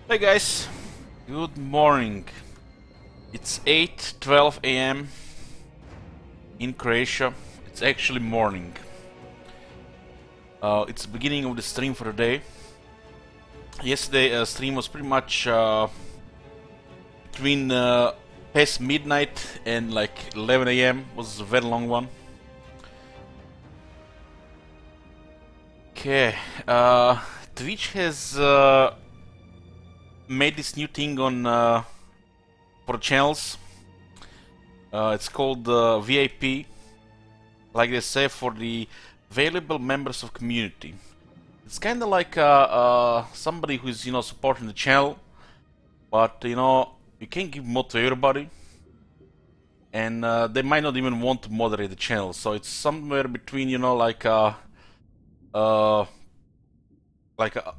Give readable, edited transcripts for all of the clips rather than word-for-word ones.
Hey guys, good morning. It's 8:12 a.m. in Croatia. It's actually morning. It's the beginning of the stream for the day. Yesterday stream was pretty much between past midnight and like 11 a.m. was a very long one. Okay, Twitch has made this new thing on for channels. It's called VIP, like they say, for the valuable members of community. It's kind of like somebody who's supporting the channel, but you can't give mod to everybody, and they might not even want to moderate the channel. So it's somewhere between like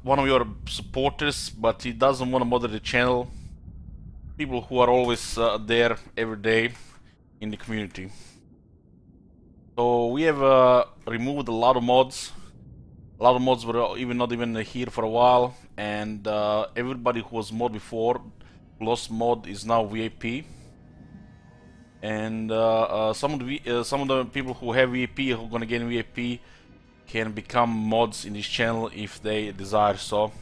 one of your supporters, but he doesn't want to moderate the channel. People who are always there every day in the community. So we have removed a lot of mods. A lot of mods were not even here for a while, and everybody who was mod before, lost mod, is now VIP. And some of the people who have VIP, who are gonna get VIP, can become mods in this channel if they desire so.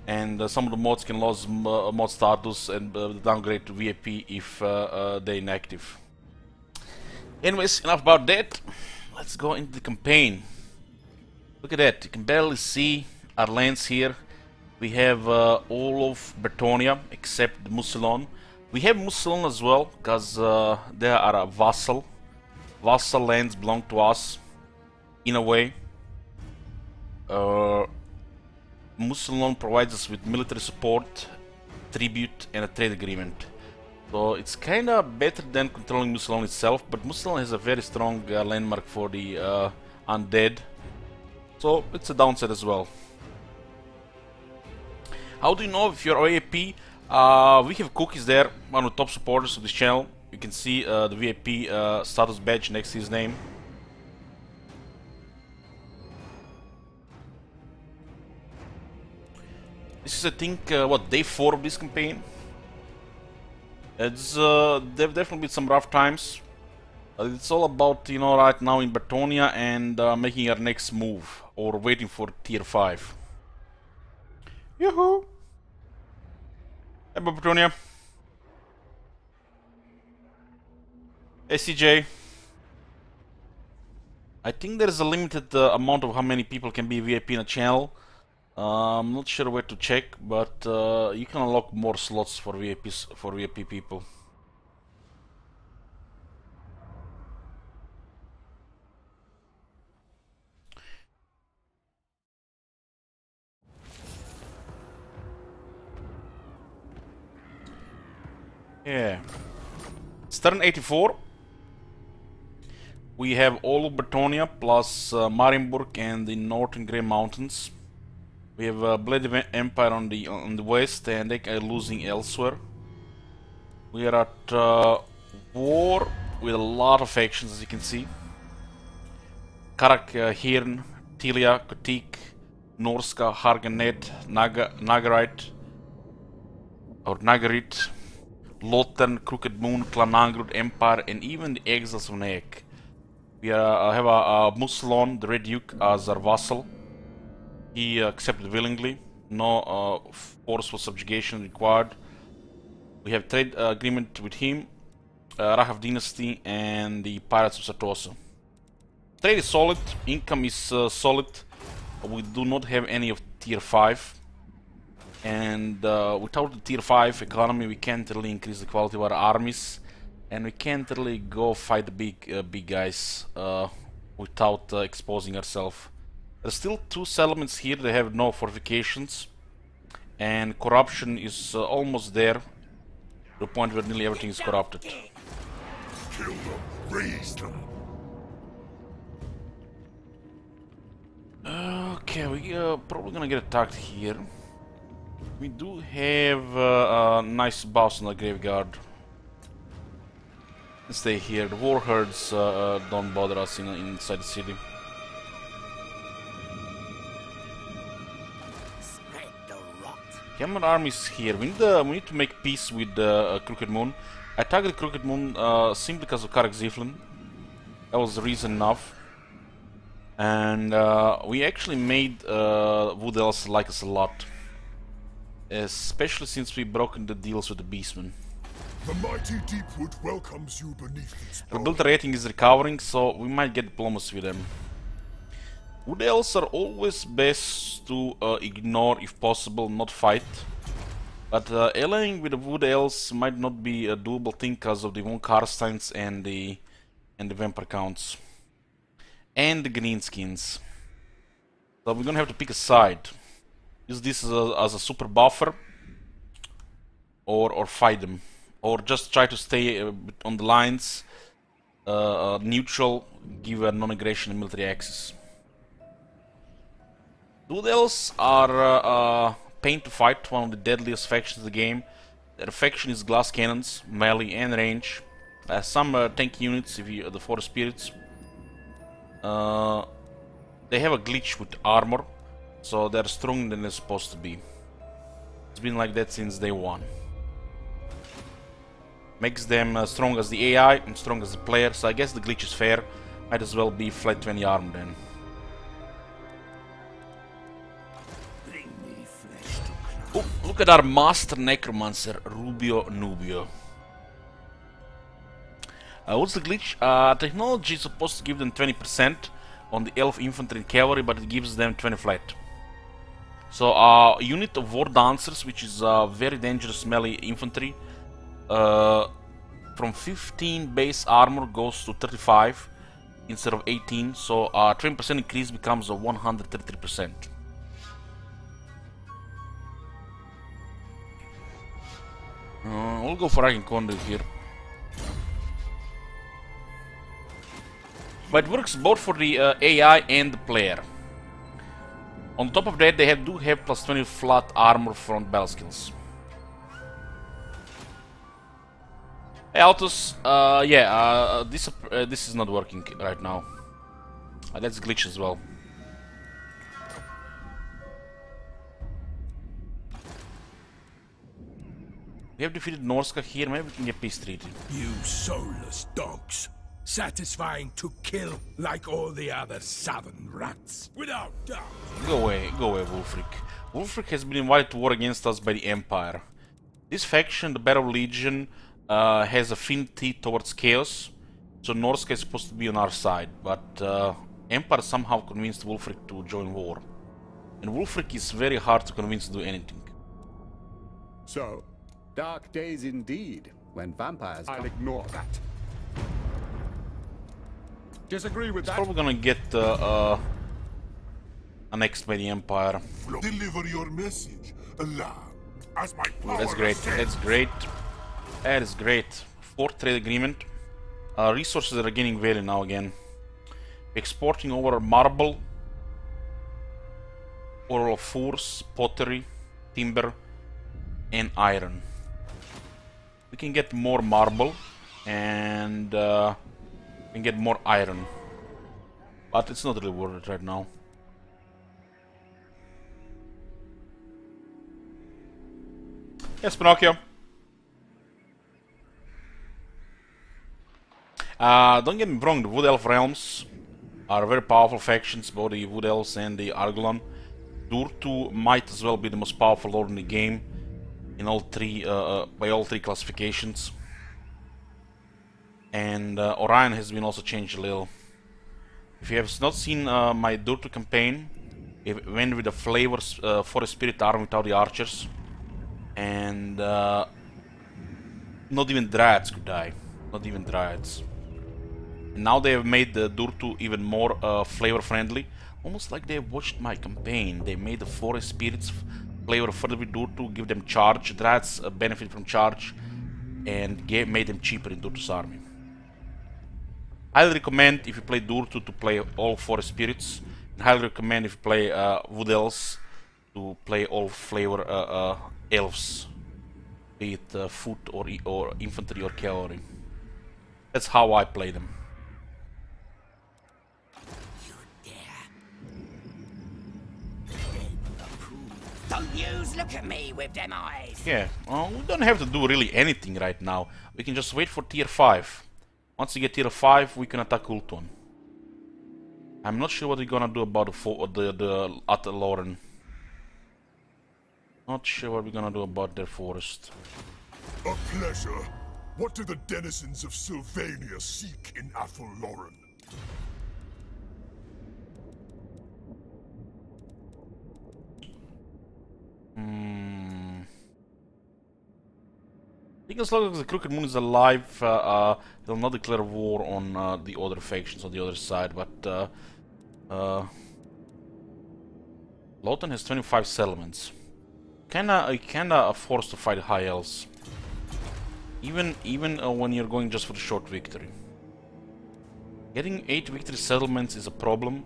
And some of the mods can lose mod status and downgrade to VIP if they're inactive. Anyways, enough about that. Let's go into the campaign. Look at that, you can barely see our lands here. We have all of Bretonia except Mucilon. We have Mucilon as well, because they are a vassal. Vassal lands belong to us, in a way. Mucilon provides us with military support, tribute, and a trade agreement. So it's kinda better than controlling Mucilon itself, but Mucilon has a very strong landmark for the undead. So it's a downside as well. How do you know if you're VIP? We have cookies there, one of the top supporters of this channel. You can see the VIP status badge next to his name. This is, I think, what, day 4 of this campaign? It's there've definitely been some rough times. It's all about, right now in Bretonia and making our next move, or waiting for tier 5. Yoo-hoo! Hey, Bretonia. Hey, CJ. I think there is a limited amount of how many people can be VIP in a channel. I'm not sure where to check, but you can unlock more slots for VIP people. Yeah. It's turn 84. We have all of Bretonia plus Marienburg and the Northern Grey Mountains. We have Bloody Empire on the west, and they are losing elsewhere. We are at war with a lot of factions, as you can see. Karak, Hirn, Tilia, Kotik, Norska, Harganet, Nagarite, or Nagarit, Lothern, Crooked Moon, Clanangrud, Empire, and even the Exiles of Naek. We have a Mucilon, the Red Duke, as our vassal. He accepted willingly, no forceful subjugation required. We have trade agreement with him, Rahav Dynasty, and the Pirates of Satosa. Trade is solid, income is solid. We do not have any of tier 5. And without the tier 5 economy, we can't really increase the quality of our armies. And we can't really go fight the big guys without exposing ourselves. There's still 2 settlements here that have no fortifications, and corruption is almost there, to the point where nearly everything is corrupted. Kill them, raise them. Okay, we probably gonna get attacked here. We do have a nice boss in the graveyard. Let's stay here. The war herds don't bother us inside the city. Spread the rock. Hammer army is here. We need to make peace with Crooked Moon. I targeted Crooked Moon simply because of Karek Ziflin. That was reason enough. And we actually made Wood Elves like us a lot. Especially since we've broken the deals with the Beastmen. The mighty Deepwood welcomes you beneath its Our build rating is recovering, so we might get diplomacy with them. Wood Elves are always best to ignore if possible, not fight. But allying with the Wood Elves might not be a doable thing because of the Von Karsteins and the Vampire Counts. And the Greenskins. So we're gonna have to pick a side. Use this as a super buffer, or fight them, or just try to stay on the lines, neutral, give a non-aggression and military access. Wood Elves are pain to fight, one of the deadliest factions of the game. Their faction is glass cannons, melee and range. Some tank units, if you the Forest Spirits. They have a glitch with armor, so they're stronger than they're supposed to be. It's been like that since day one. Makes them strong as the AI and strong as the player, so I guess the glitch is fair. Might as well be flat 20 armor then. Oh, look at our master necromancer, Rubio Nubio. What's the glitch? Technology is supposed to give them 20% on the elf infantry and cavalry, but it gives them 20 flat. So a unit of war dancers, which is very dangerous melee infantry, from 15 base armor goes to 35 instead of 18, so 20% increase becomes a 133%. We'll go for Arcane Conduit here. But it works both for the AI and the player. On top of that, they do have plus 20 flat armor from battle skills. Hey Altus, this is not working right now. That's glitch as well. We have defeated Norska here, maybe we can get peace treaty. You soulless dogs. Satisfying to kill like all the other southern rats, without doubt. Go away, Wulfric. Wulfric has been invited to war against us by the Empire. This faction, the Barrow Legion, has affinity towards chaos, so Norska is supposed to be on our side, but Empire somehow convinced Wulfric to join war. And Wulfric is very hard to convince to do anything. So, dark days indeed, when vampires... I'll ignore that. Disagree with that? Probably gonna get annexed by the Empire. Deliver your message, aloud, as my power. That's great. That's great. That is great. Fourth trade agreement. Resources are gaining value now again. Exporting over marble, oral force, pottery, timber, and iron. We can get more marble and we can get more iron, but it's not really worth it right now. Yes, Pinocchio. Don't get me wrong, the Wood Elf realms are very powerful factions, both the Wood Elves and the Argolon. Durtu might as well be the most powerful lord in the game in all three, by all three classifications. And Orion has been also changed a little. If you have not seen my Durtu campaign, it went with the flavors Forest Spirit army without the archers. And not even Dryads could die. Not even Dryads. And now they have made the Durtu even more flavor friendly. Almost like they have watched my campaign. They made the Forest Spirits flavor further with Durtu, give them charge. Dryads benefit from charge, and made them cheaper in Durtu's army. Highly recommend if you play Durtu to play all Forest Spirits. And highly recommend if you play Wood Elves to play all flavor elves, be it foot or infantry or cavalry. That's how I play them. The Don't yous look at me with them eyes. Yeah, we don't have to do really anything right now. We can just wait for tier 5. Once we get tier 5, we can attack Ultron. I'm not sure what we're gonna do about the Ataloran. Not sure what we're gonna do about their forest. A pleasure. What do the denizens of Sylvania seek in Ataloran? I think as long as the Crooked Moon is alive, he'll not declare war on the other factions on the other side, but Lawton has 25 settlements. Kinda forced to fight High Elves. Even when you're going just for the short victory. Getting 8 victory settlements is a problem,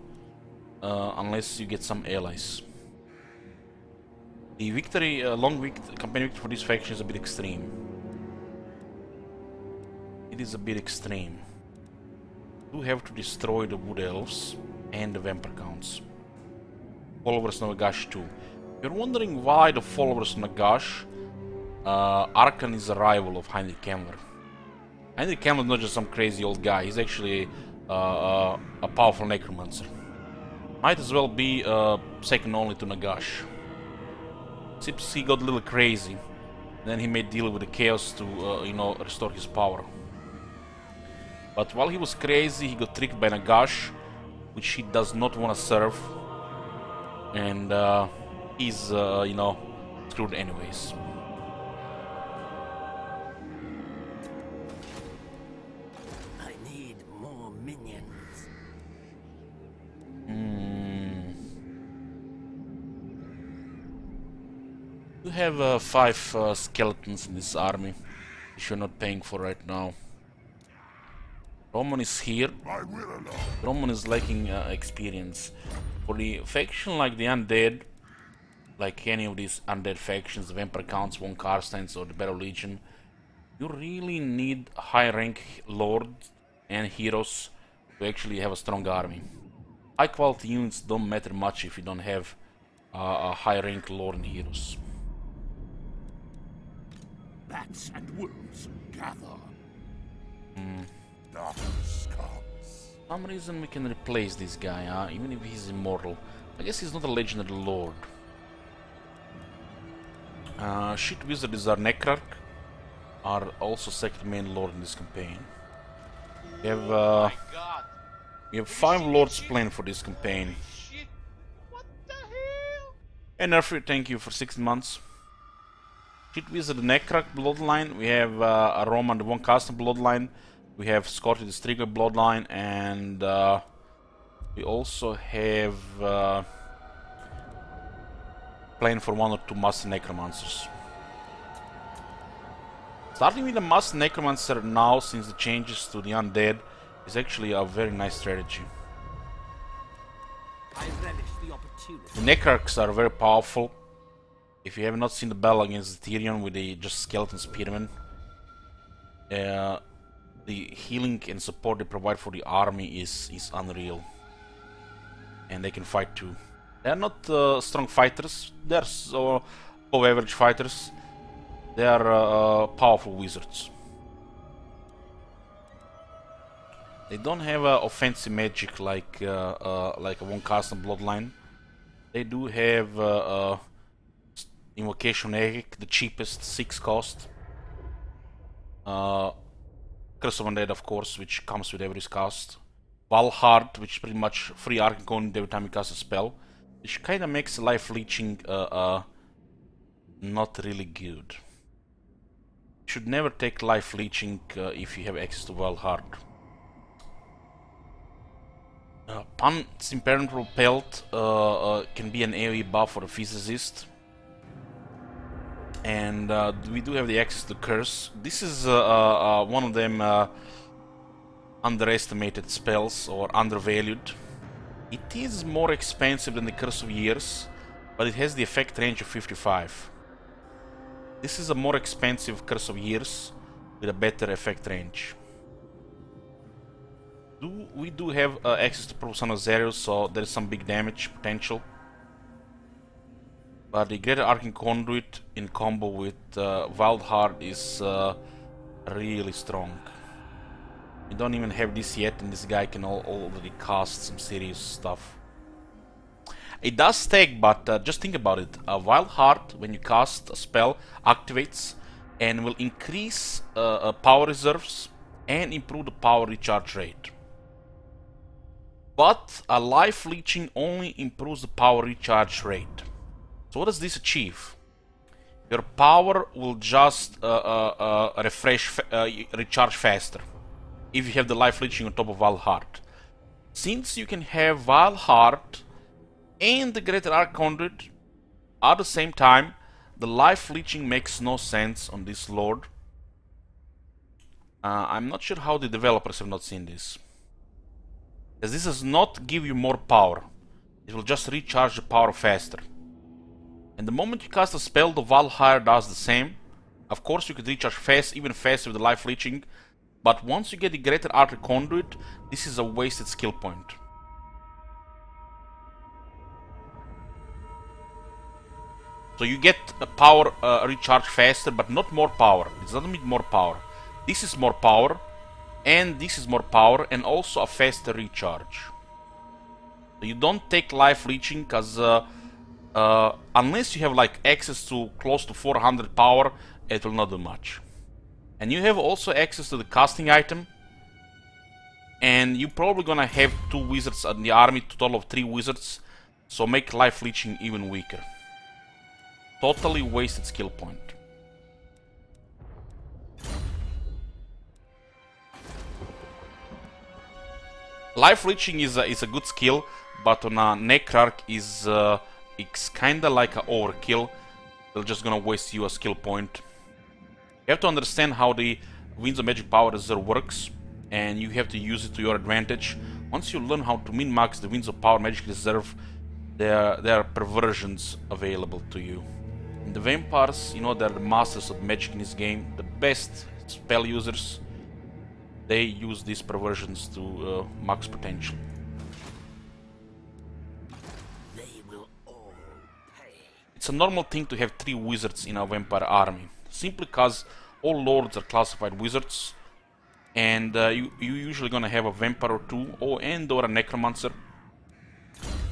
unless you get some allies. The victory, campaign victory for this faction is a bit extreme. It is a bit extreme. You have to destroy the Wood Elves and the Vampire Counts. Followers of Nagash too. You're wondering why the followers of Nagash, Arkan is a rival of Heinrich Kemmler. Heinrich Kemmler is not just some crazy old guy, he's actually a powerful necromancer. Might as well be second only to Nagash. Except he got a little crazy. Then he made deal with the chaos to, restore his power. But while he was crazy, he got tricked by Nagash, which he does not want to serve. And he's, screwed anyways. I need more minions. You have 5 skeletons in this army, which you're not paying for right now. Roman is here. Roman is lacking experience. For the faction like the Undead, like any of these Undead factions, the Vampire Counts, Von Karsteins or the Barrow Legion, you really need high rank lords and heroes to actually have a strong army. High quality units don't matter much if you don't have a high rank lord and heroes. Bats and wolves gather. Darkness comes. For some reason we can replace this guy, even if he's immortal. I guess he's not a legendary lord. Shit Wizards are Necrarch, are also second main lord in this campaign. We have 5 lords planned for this campaign. What the hell? And Nerfy, thank you for 6 months. Shit Wizard Necrarch bloodline, we have Roman the Von Custom bloodline, we have Scotty the Strigoi bloodline, and we also have planned for 1 or 2 Master Necromancers. Starting with the Master Necromancer now, since the changes to the Undead, is actually a very nice strategy. I relish the opportunity. The Necrarchs are very powerful. If you have not seen the battle against Tyrion with the just skeleton spearmen, the healing and support they provide for the army is unreal. And they can fight too. They are not strong fighters, they are so above average fighters. They are powerful wizards. They don't have offensive magic like a Von Custom bloodline. They do have Invocation Egg, the cheapest 6 cost. Curse of Undead, of course, which comes with every cast. Valhard, which is pretty much free Arcane Content every time you cast a spell, which kinda makes life leeching not really good. You should never take life leeching if you have access to Valhard. Pun's Impenetrable Pelt can be an AoE buff for a physicist. And we do have the access to Curse. This is one of them underestimated spells or undervalued. It is more expensive than the Curse of Years, but it has the effect range of 55. This is a more expensive Curse of Years with a better effect range. We do have access to Purple Sun of Zerius, so there is some big damage potential. But the Greater Arcane Conduit in combo with Wild Heart is really strong. We don't even have this yet, and this guy can already cast some serious stuff. It does stack, but just think about it. Wild Heart, when you cast a spell, activates and will increase power reserves and improve the power recharge rate. But a life leeching only improves the power recharge rate. So what does this achieve? Your power will just recharge faster if you have the life leeching on top of Wild Heart. Since you can have Wild Heart and the Greater Arcane Conduit at the same time, the life leeching makes no sense on this lord. I'm not sure how the developers have not seen this. As this does not give you more power, it will just recharge the power faster. And the moment you cast a spell, the Wild Heart does the same. Of course, you could recharge fast, even faster with the life leeching, but once you get the Greater Arcane Conduit, this is a wasted skill point. So you get a power recharge faster, but not more power. It doesn't mean more power. This is more power, and this is more power, and also a faster recharge. So you don't take life leeching, because unless you have like access to close to 400 power, it will not do much. And you have also access to the casting item, and you're probably gonna have 2 wizards in the army, total of 3 wizards, so make life leeching even weaker. Totally wasted skill point. Life leeching is a good skill, but on a Necrarch it's kinda like an overkill. They're just gonna waste you a skill point. You have to understand how the Winds of Magic Power Reserve works, and you have to use it to your advantage. Once you learn how to min-max the Winds of Power Magic Reserve, there are perversions available to you. And the vampires, you know, they're the masters of magic in this game. The best spell users, they use these perversions to max potential. They will all pay. It's a normal thing to have 3 wizards in a vampire army, simply because all lords are classified wizards, and you usually gonna have a vampire or 2, or a necromancer,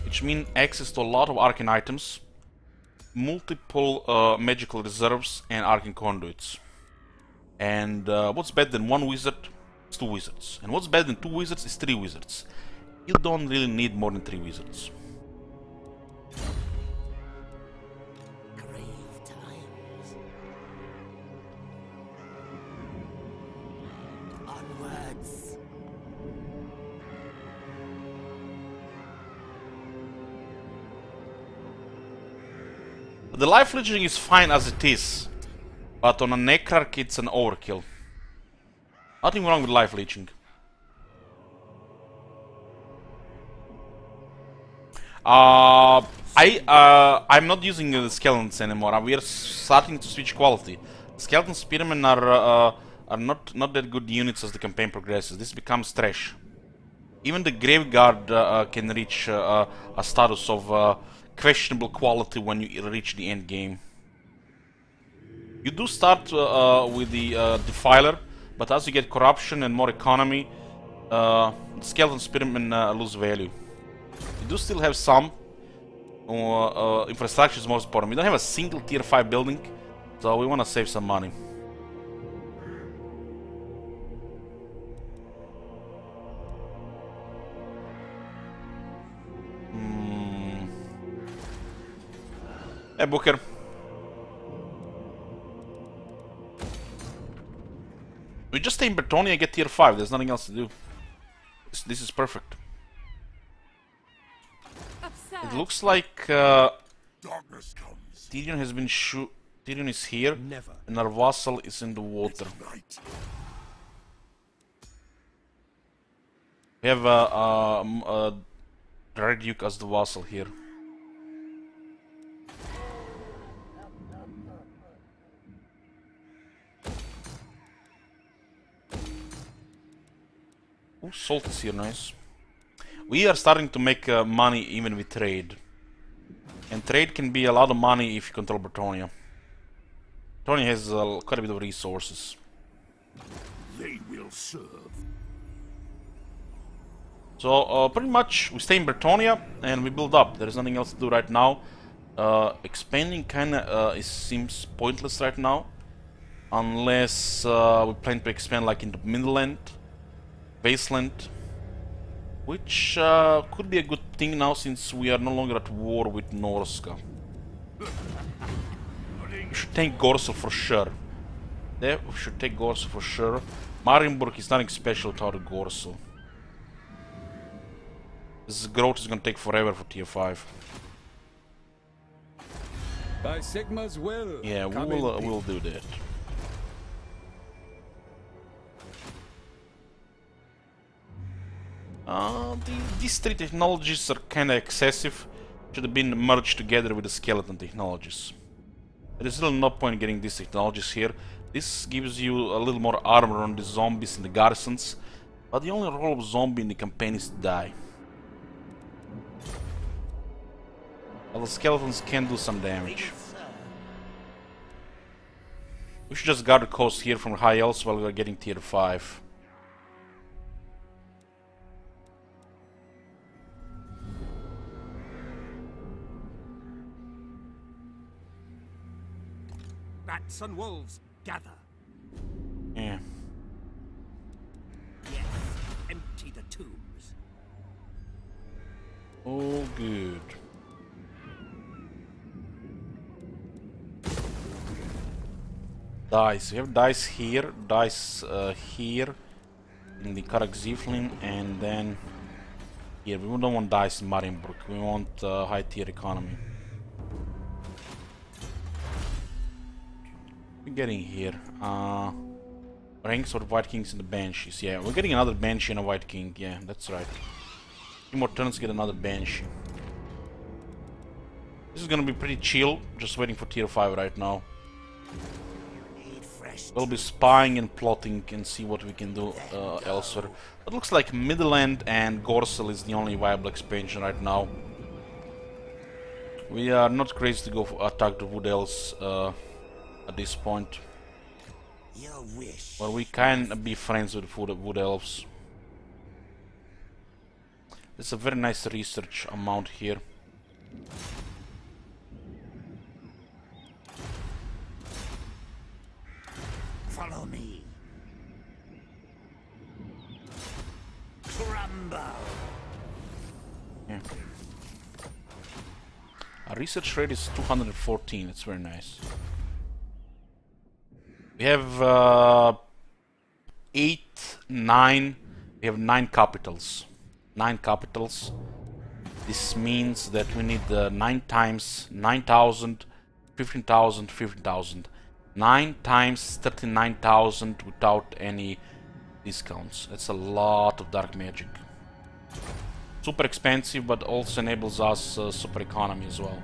which means access to a lot of arcane items, multiple magical reserves, and arcane conduits. And what's better than 1 wizard? It's 2 wizards. And what's better than 2 wizards is 3 wizards. You don't really need more than 3 wizards. Grave times. Onwards. The life leeching is fine as it is, but on a Necrarch it's an overkill. Nothing wrong with life leeching. I'm not using the skeletons anymore. We are starting to switch quality. Skeleton spearmen are not that good units as the campaign progresses. This becomes trash. Even the Graveguard can reach a status of questionable quality when you reach the end game. You do start with the Defiler, but as you get corruption and more economy, skeleton spearmen lose value. You do still have some. Infrastructure is most important. We don't have a single tier 5 building, so we want to save some money. Hey, Booker. We just stay in Bertoni and get tier 5. There's nothing else to do. This is perfect. It looks like Darkness comes. Tyrion has been Tyrion is here, Never. and our vassal is in the water. Night. We have a Red Duke as the vassal here. Oh, Salt is here, nice. We are starting to make money even with trade. And trade can be a lot of money if you control Bretonia. Bretonia has quite a bit of resources. They will serve. So pretty much we stay in Bretonia and we build up. There is nothing else to do right now. Expanding kinda seems pointless right now. Unless we plan to expand like into Midland, Baseland. Which could be a good thing now since we are no longer at war with Norska. We should take Gorsel for sure. There, we should take Gorsel for sure. Marienburg is nothing special without Gorsel. This growth is gonna take forever for tier 5. By Sigma's will. Yeah, we'll do that. These three technologies are kinda excessive. Should have been merged together with the skeleton technologies. There is really no point in getting these technologies here. This gives you a little more armor on the zombies and the garrisons. But the only role of zombie in the campaign is to die. Well, the skeletons can do some damage. We should just guard the coast here from high elves while we are getting tier 5. Bats and wolves, gather. Yeah. Yes, empty the tombs. Oh, good. Dice. We have dice here, dice here in the Karak Ziflin, and then here. We don't want dice in Marienburg. We want high tier economy. We're getting here. Ranks of White Kings and the Banshees. Yeah, we're getting another Banshee and a White King. Yeah, that's right. 2 more turns, get another Banshee. This is gonna be pretty chill. Just waiting for tier 5 right now. We'll be spying and plotting and see what we can do elsewhere. It looks like Midland and Gorsel is the only viable expansion right now. We are not crazy to go attack the Wood Elves at this point. Your wish. But we can be friends with Wood Elves. There's a very nice research amount here. Follow me. Crumble. Yeah. Our research rate is 214. It's very nice. We have 8, 9. We have 9 capitals. 9 capitals. This means that we need 9 times 9,000, 15,000, 15,000. 9 times 39,000 without any discounts. That's a lot of dark magic. Super expensive, but also enables us super economy as well.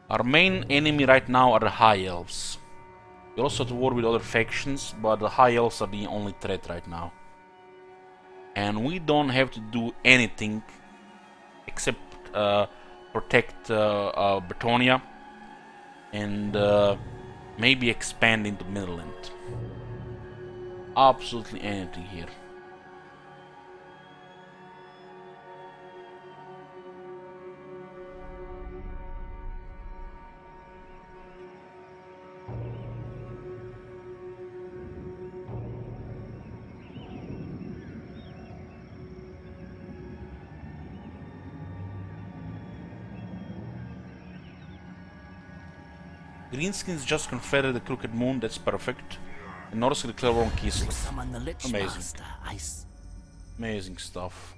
Our main enemy right now are the High Elves. We're also at war with other factions, but the High Elves are the only threat right now. And we don't have to do anything except protect Bretonia and maybe expand into Midland. Absolutely anything here. Greenskins just confederate the Crooked Moon, that's perfect. And Norse declare war on Kislev. Summon the Lich Amazing. Master. Amazing stuff.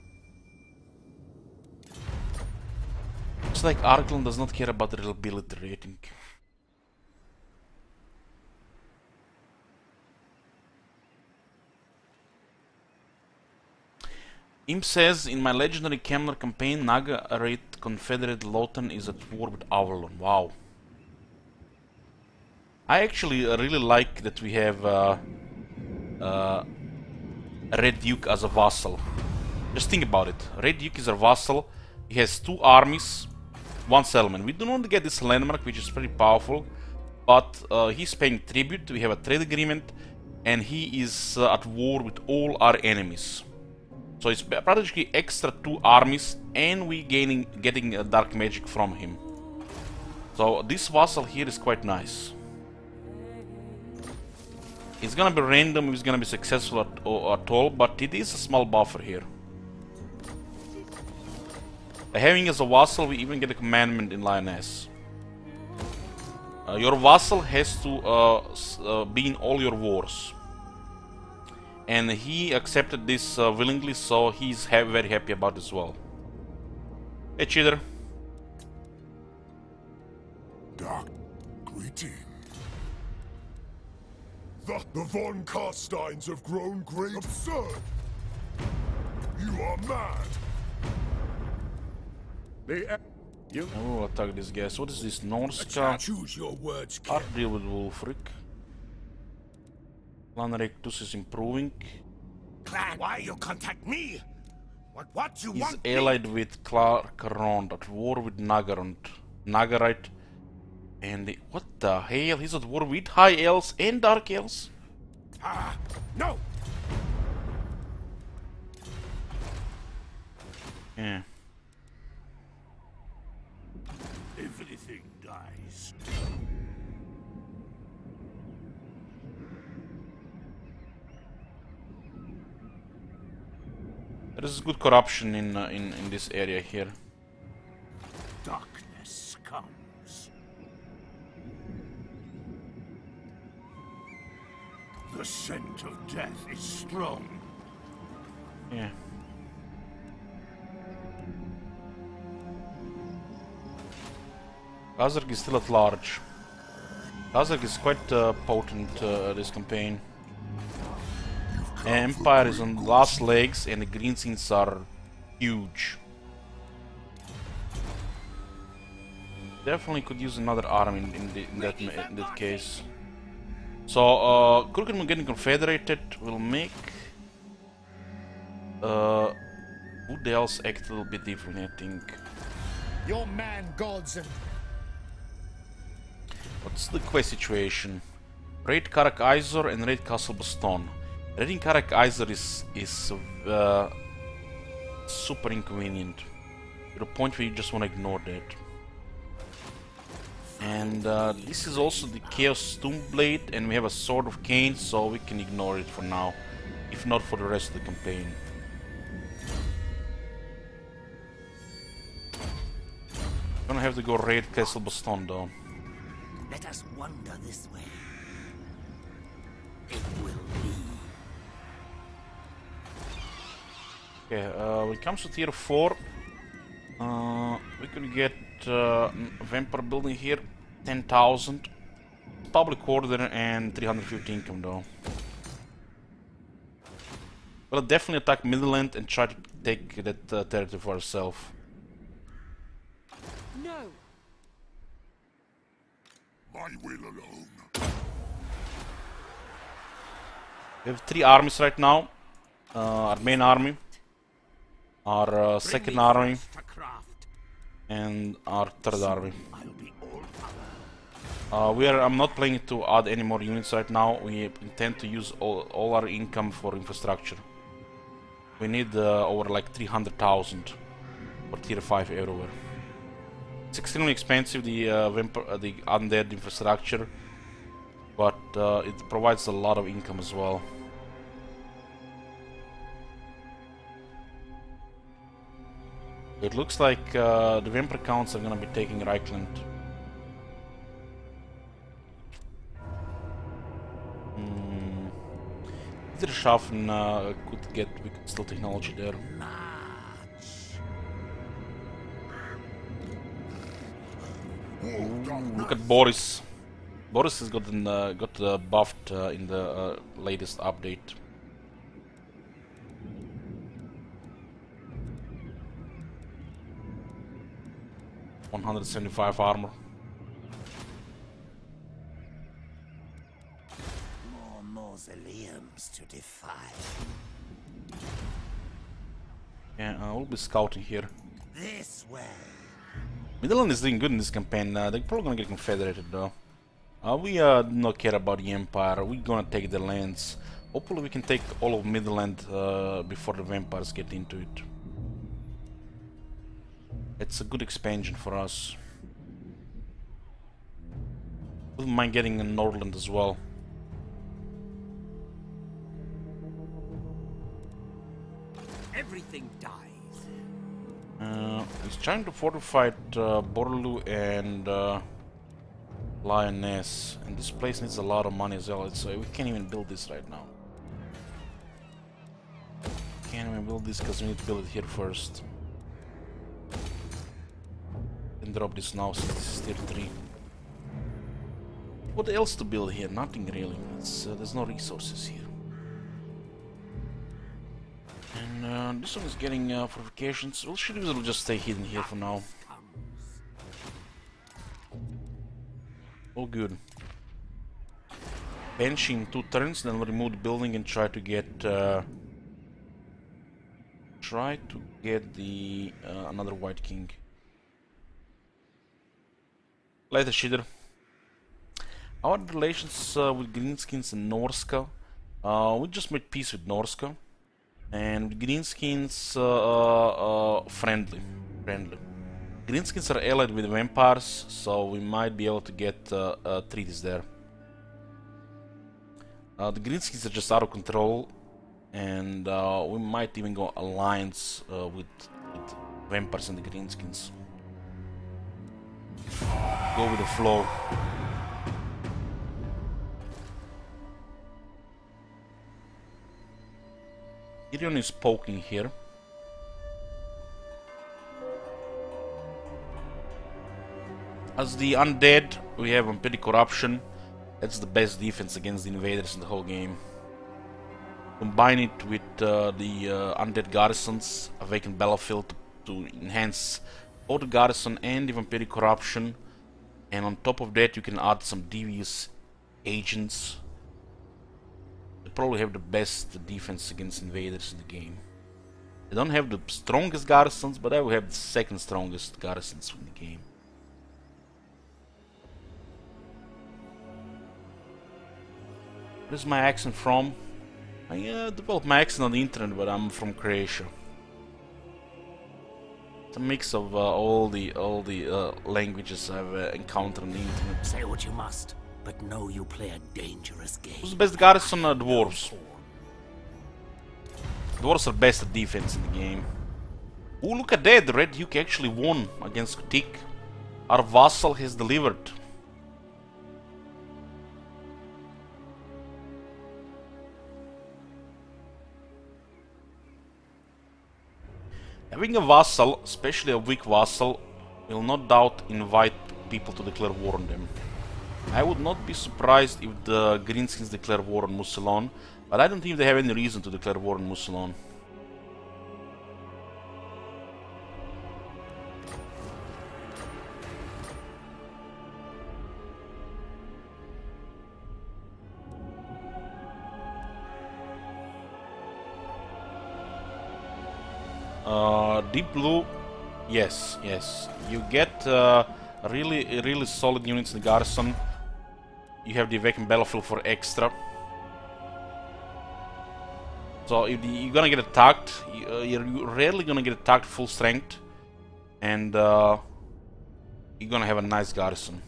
Looks like Arkland does not care about the reliability rating. Imp says, in my legendary Kemler campaign, Naga Raid Confederate Lotan is at war with Avalon. Wow. I actually really like that we have Red Duke as a vassal. Just think about it. Red Duke is a vassal. He has 2 armies, 1 settlement. We do not get this landmark, which is pretty powerful, but he's paying tribute. We have a trade agreement, and he is at war with all our enemies. So it's practically extra 2 armies, and we getting dark magic from him. So this vassal here is quite nice. It's gonna be random if it's gonna be successful at all, but it is a small buffer here. Having as a vassal, we even get a commandment in Lioness. Your vassal has to be in all your wars. And he accepted this willingly, so he's very happy about it as well. Hey, cheater. Dark greeting. The von Carsteins have grown great. Absurd! You are mad! You I will attack this guy. So what is this? Norska? Choose your words I'll carefully. deal with Wulfric. Clan Rectus is improving. Clan, why you contact me? What you He's want? allied with Clarkarond, at war with Nagarite. And what the hell? He's at war with High Elves and Dark Elves? No! Yeah. Everything dies. There is good corruption in this area here. Darkness comes. The scent of death is strong. Yeah. Kazark is still at large. Kazark is quite potent this campaign. Empire is on last legs and the green scenes are huge. Definitely could use another army in that case. So, Kurgan getting confederated will make would else act a little bit differently, I think. Your man gods and What's the quest situation? Raid Karak Izor and Raid Castle Baston. Raiding Karak Izor is super inconvenient, to the point where you just want to ignore that. And this is also the Chaos Stoneblade, and we have a Sword of Cain, so we can ignore it for now, if not for the rest of the campaign. Gonna have to go raid Castle Baston though. Let us wander this way. It will be. Okay, when it comes to tier 4, we could get Vampire building here, 10,000. Public order and 350 income though. We'll definitely attack Midland and try to take that territory for ourselves. no. My will alone. We have 3 armies right now. Our main army, our second army, and our third army. I'm not planning to add any more units right now. We intend to use all our income for infrastructure. We need over like 300,000 for tier 5 everywhere. It's extremely expensive, the undead infrastructure, but it provides a lot of income as well. It looks like the vampire counts are gonna be taking Reichland. Schaffen could get still technology there. Look at Boris. Boris has gotten buffed in the latest update. (175 armor). mausoleums to defy. Yeah, we'll be scouting here. This way. Midland is doing good in this campaign. They're probably gonna get confederated though. We do not care about the Empire. We're gonna take the lands. Hopefully we can take all of Midland before the vampires get into it. It's a good expansion for us. Wouldn't mind getting in Northland as well. Everything dies. He's trying to fortify Barrow and Lioness, and this place needs a lot of money as well. We can't even build this right now. Can't even build this because we need to build it here first. And drop this now since this is tier 3. What else to build here? Nothing really. There's no resources here. And this one is getting fortifications. Well, should we just stay hidden here for now? All good. Benching 2 turns, then we'll remove the building and try to get the another White King. Later, Shitter. Our relations with Greenskins and Norska. We just made peace with Norska. And with Greenskins, friendly. Greenskins are allied with vampires, so we might be able to get treaties there. The Greenskins are just out of control, and we might even go alliance with vampires and the Greenskins. Go with the flow. Tyrion is poking here. As the undead, we have Petty Corruption. That's the best defense against the invaders in the whole game. Combine it with the undead garrisons, a vacant battlefield to enhance both the garrison and even Petty Corruption. And on top of that, you can add some devious agents. They probably have the best defense against invaders in the game. They don't have the strongest garrisons, but they will have the second strongest garrisons in the game. Where's my accent from? I developed my accent on the internet, but I'm from Croatia. It's a mix of all the languages I've encountered on the internet. Say what you must, but know you play a dangerous game. Who's the best garrison? Dwarves. Dwarves are best at defense in the game. Oh, look at that! The Red Duke actually won against Kutik. Our vassal has delivered. Having a vassal, especially a weak vassal, will no doubt invite people to declare war on them. I would not be surprised if the Greenskins declare war on Mucilon, but I don't think they have any reason to declare war on Mucilon. Deep blue, yes. You get really solid units in the garrison. You have the vacant battlefield for extra. So if you're gonna get attacked, you're rarely gonna get attacked full strength, and you're gonna have a nice garrison.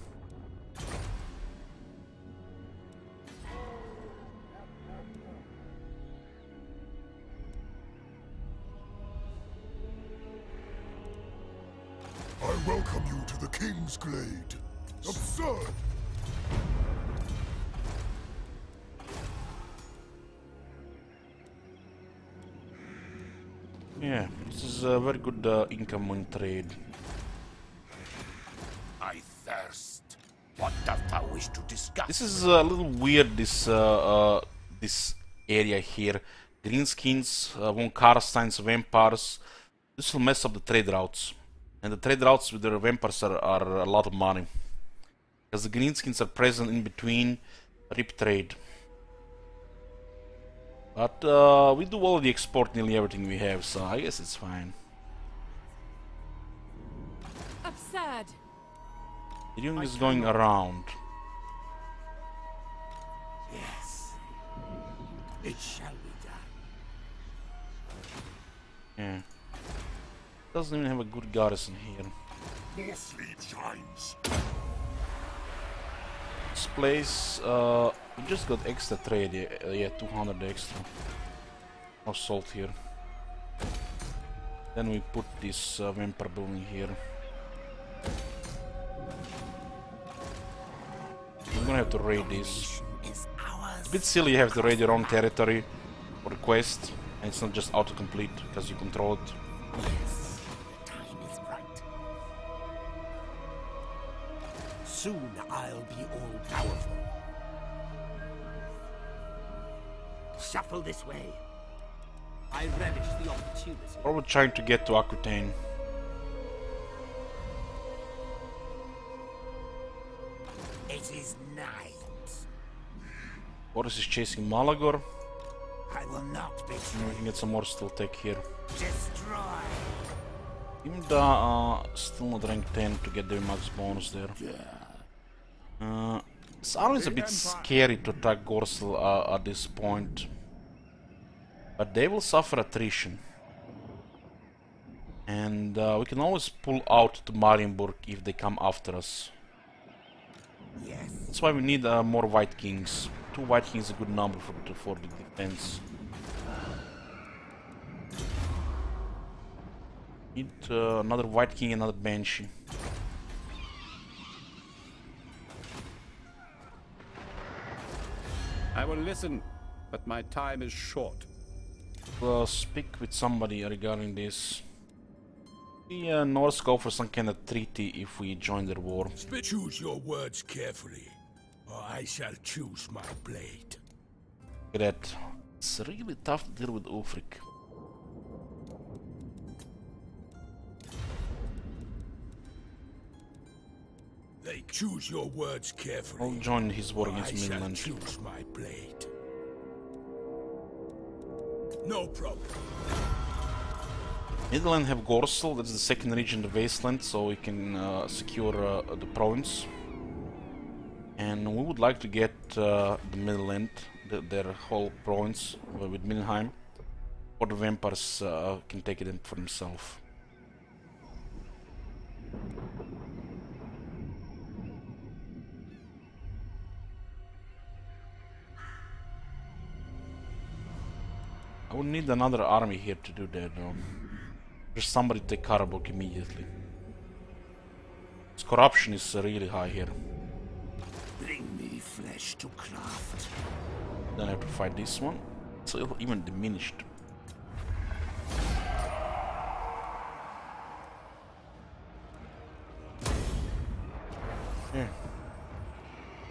I welcome you to the King's Glade. Absurd! Yeah, this is a very good income in trade. I thirst. What dost thou wish to discuss? This is a little weird, this area here. Greenskins, Von Karstein's vampires. This will mess up the trade routes. And the trade routes with the vampires are a lot of money. Because the Greenskins are present in between Rip trade. But we do already export nearly everything we have, so I guess it's fine. Absurd. The unit is going around. Yes. It shall be done. Yeah. Doesn't even have a good garrison here. More sleep shines. This place, we just got extra trade, yeah, 200 extra. More salt here. Then we put this vampire building here. I'm gonna have to raid this. It's a bit silly you have to raid your own territory for the quest, and it's not just autocomplete because you control it. Yes, the time is right. Soon I'll be all powerful. Shuffle this way. I relish the opportunity. Or we're trying to get to Aquitaine. It is night. Boris is chasing Malagor. I will not And we betray. can get some more steel tech here. Destroy. Even still not rank 10 to get the max bonus there. This army is a bit scary to attack Gorsel at this point. But they will suffer attrition. And we can always pull out to Marienburg if they come after us. Yes. That's why we need more White Kings. 2 White Kings is a good number for the defense. Need another White King, another Banshee. I will listen, but my time is short. Speak with somebody regarding this. The Norse go for some kind of treaty if we join their war. Choose your words carefully, or I shall choose my blade. Look at that. It's really tough to deal with Ulfric. They choose your words carefully. I'll join his war or against I shall Midland. choose my blade. No problem. Midland have Gorsel, that's the second region of the Wasteland, so we can secure the province. And we would like to get the Midland, their whole province with Milheim, or the vampires can take it in for themselves. I would need another army here to do that though. There's somebody to take Karabakh immediately. This corruption is really high here. Bring me flesh to craft. Then I have to fight this one. It's even diminished. Yeah.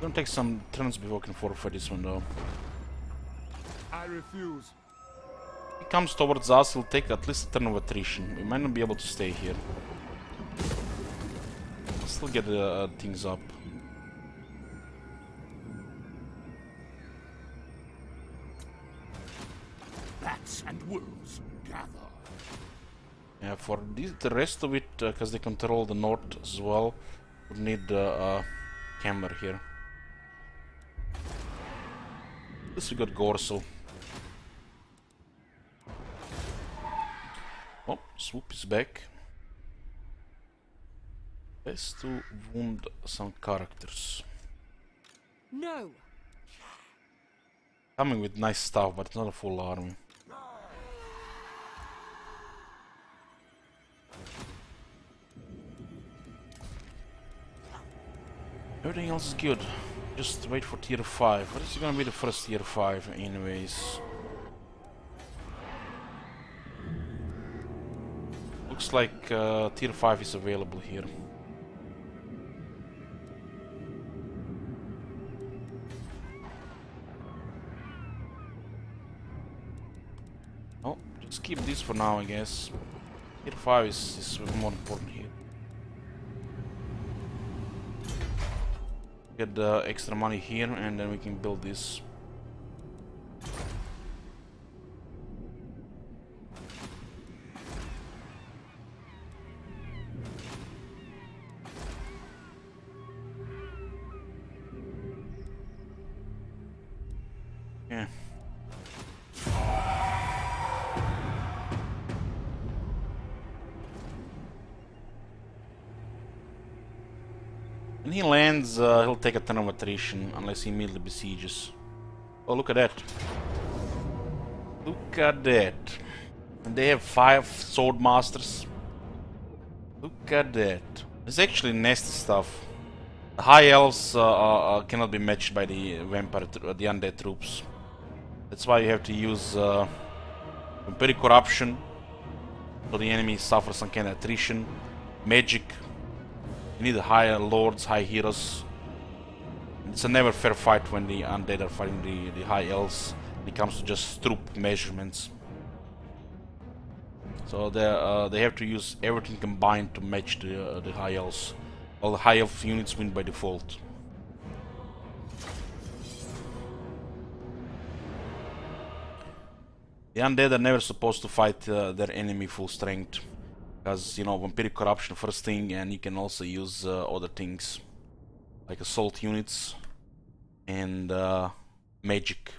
Gonna take some turns before I can fortify this one though. I refuse. If he comes towards us, he'll take at least a turn of attrition. We might not be able to stay here. I'll still get things up. Bats and wolves gather. Yeah, for the rest of it, because they control the north as well, we need a camera here. At least we got Gorsel. Oh, Swoop is back. Best to wound some characters. No. Coming with nice stuff, but not a full army. Everything else is good. Just wait for tier 5. What is gonna be the first tier 5 anyways? Looks like tier 5 is available here. Oh, just keep this for now, I guess. Tier 5 is more important here. Get the extra money here and then we can build this. Yeah. When he lands, he'll take a turn of attrition unless he immediately besieges. Oh, look at that. Look at that. And they have 5 sword masters. Look at that. It's actually nasty stuff. The high elves cannot be matched by the vampire, the undead troops. That's why you have to use vampiric corruption, so the enemy suffers some kind of attrition. Magic. You need the higher lords, high heroes. It's a never fair fight when the undead are fighting the high elves. It comes to just troop measurements. So they have to use everything combined to match the high elves. All the high elf units win by default. The undead are never supposed to fight their enemy full strength, because you know, vampiric corruption first thing, and you can also use other things like assault units and magic.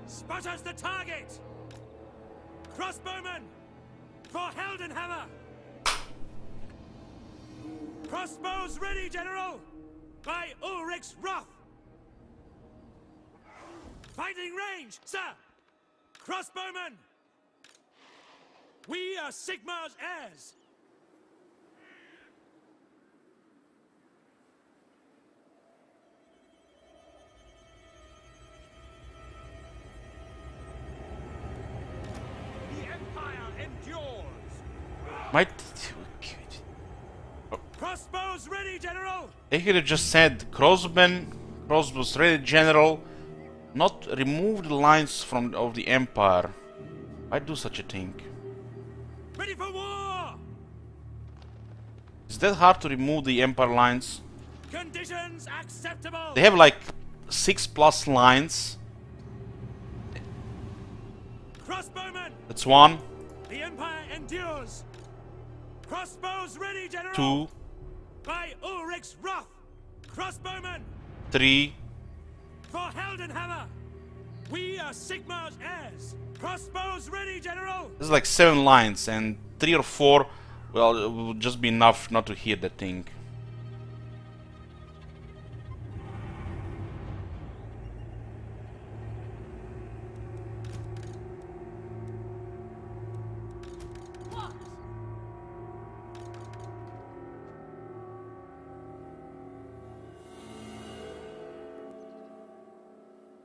Spotters the target! Crossbowmen! For Heldenhammer! Crossbows ready, General! By Ulrich's wrath! Fighting range, sir! Crossbowmen! We are Sigmar's heirs! Might Crossbows ready, General! they could have just said crossbows ready, General. Not remove the lines of the Empire. Why do such a thing? Ready for war! Is that hard to remove the Empire lines? Conditions acceptable! They have like 6+ lines. Crossbowmen! That's 1, The Empire endures! Crossbows ready, General! 2, By Ulrich's wrath! Crossbowmen! 3. For Heldenhammer! We are Sigmar's heirs! Crossbows ready, General! There's like 7 lines, and 3 or 4, well, it would just be enough not to hit that thing.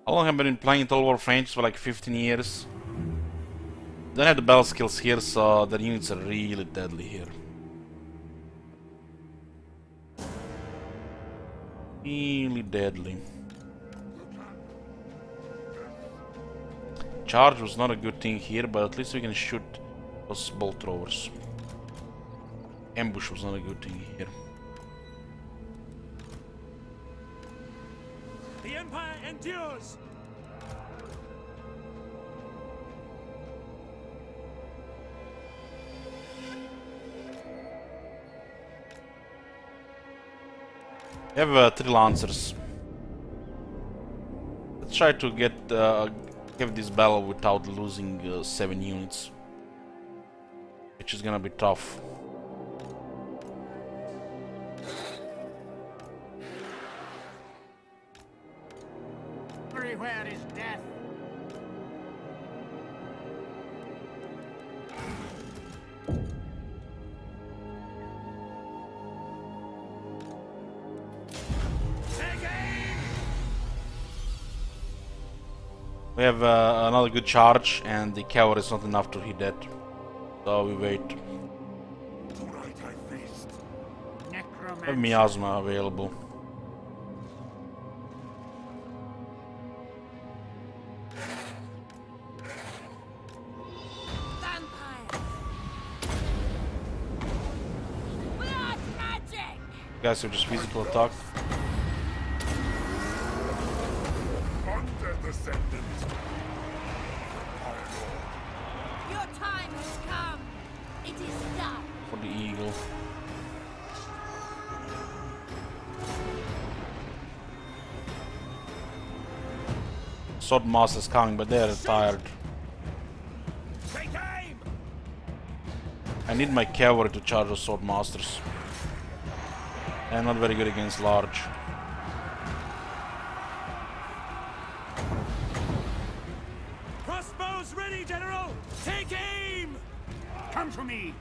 How long have I been playing Total War Franchise? For like 15 years. Don't have the battle skills here, so the units are really deadly here. Really deadly. Charge was not a good thing here, but at least we can shoot those bolt throwers. Ambush was not a good thing here. The Empire endures! We have 3 lancers. Let's try to get have this battle without losing 7 units, which is gonna be tough. Everywhere is death. We have another good charge, and the cavalry is not enough to hit that, so we wait. We have miasma available. Guys have just physical attack. Under the sentence. Your time has come. It is done. For the eagle. Sword Master's coming, but they're tired. Take aim! I need my cavalry to charge the Sword Masters. I'm not very good against large. Crossbows ready, General! Take aim! Come to me.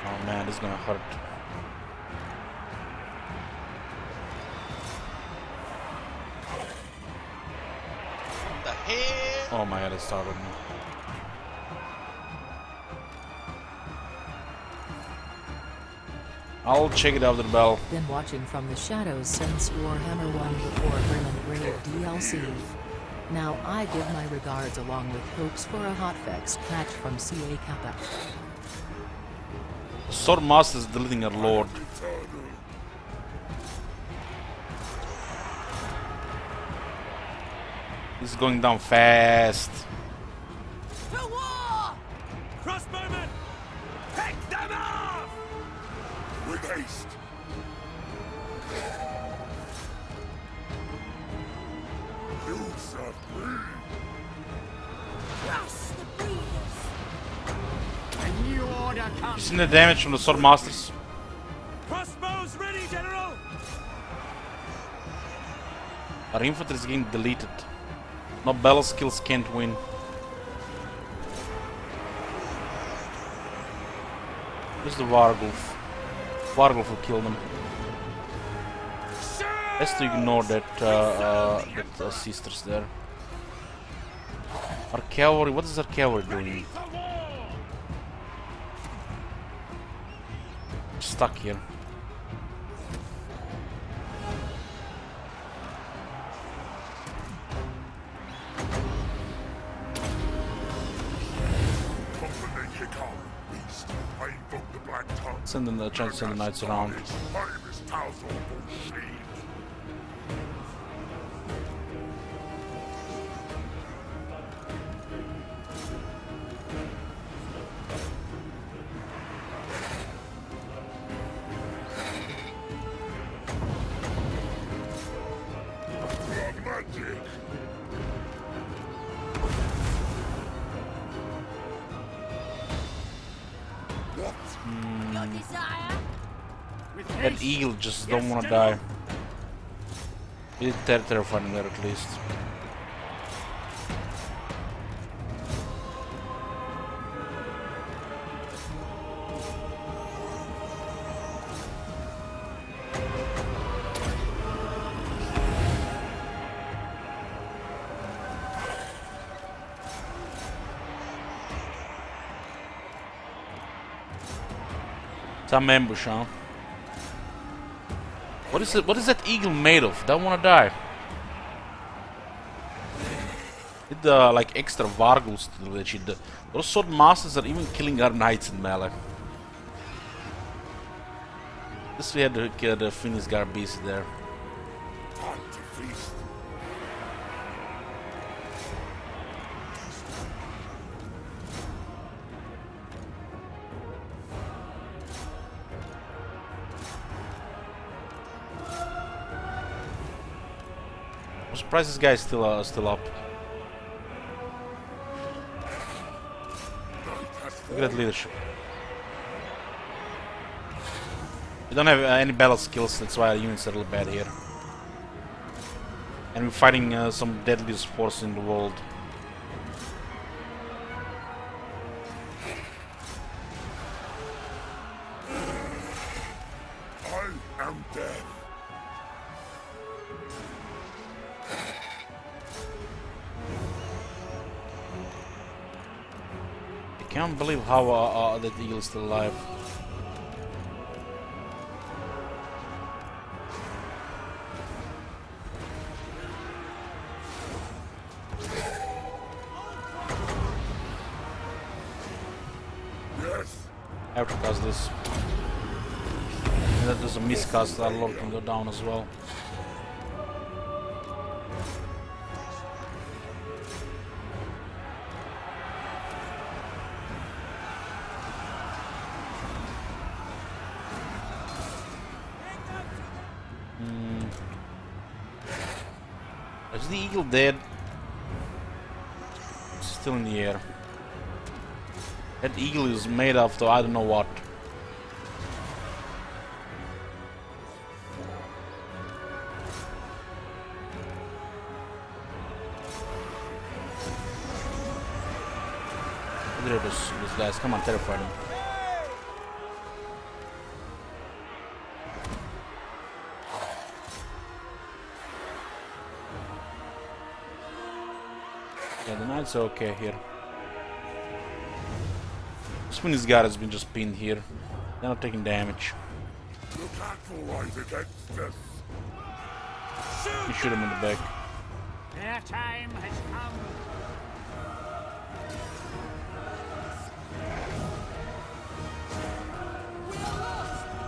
Oh man, this is gonna hurt. The hell? Oh my god, it started me. I'll check it after the bell. Been watching from the shadows since Warhammer 1 before Brilliant Brave DLC. Now I give my regards along with hopes for a hotfix patch from CA Kappa. Sword Master is deleting her lord. He's going down fast. To war! Crossbowmen! Pick them off! With haste. You serve me. Crush the breeders. A new order You comes. seen the damage from the Sword Masters? Crossbows ready, General! Our infantry is getting deleted. No battle skills can't win. Where's the Wargulf? Wargulf will kill them. Best to ignore that sisters there. Our cavalry, what is our cavalry doing? Stuck here. Compliment Hikaru, beast. I invoke the black tongue. Send them, try to send the knights around. My name is Tazo Bullshit. Blood magic. Your desire? That eagle just don't wanna die. It's terrifying there at least. Some ambush, huh? What is it? What is that eagle made of? Don't wanna die. Did like extra Vargals to do that shit. Those sword masters are even killing our knights in melee. This we had to finish our beast there. Time to feast. I'm surprised this guy is still up. Look at that leadership. We don't have any battle skills, that's why our units are really bad here. And we're fighting some deadliest force in the world. I am death. I can't believe how that eagle is still alive. I have to cast this. And that is a miscast, that lord can go down as well. Is the eagle dead? It's still in the air. That eagle is made of I don't know what. Look at these guys, come on, terrify them. Yeah, the knights are okay here. This guy has been just pinned here. They're not taking damage. Look out for right against this. You shoot him in the back. Their time has come.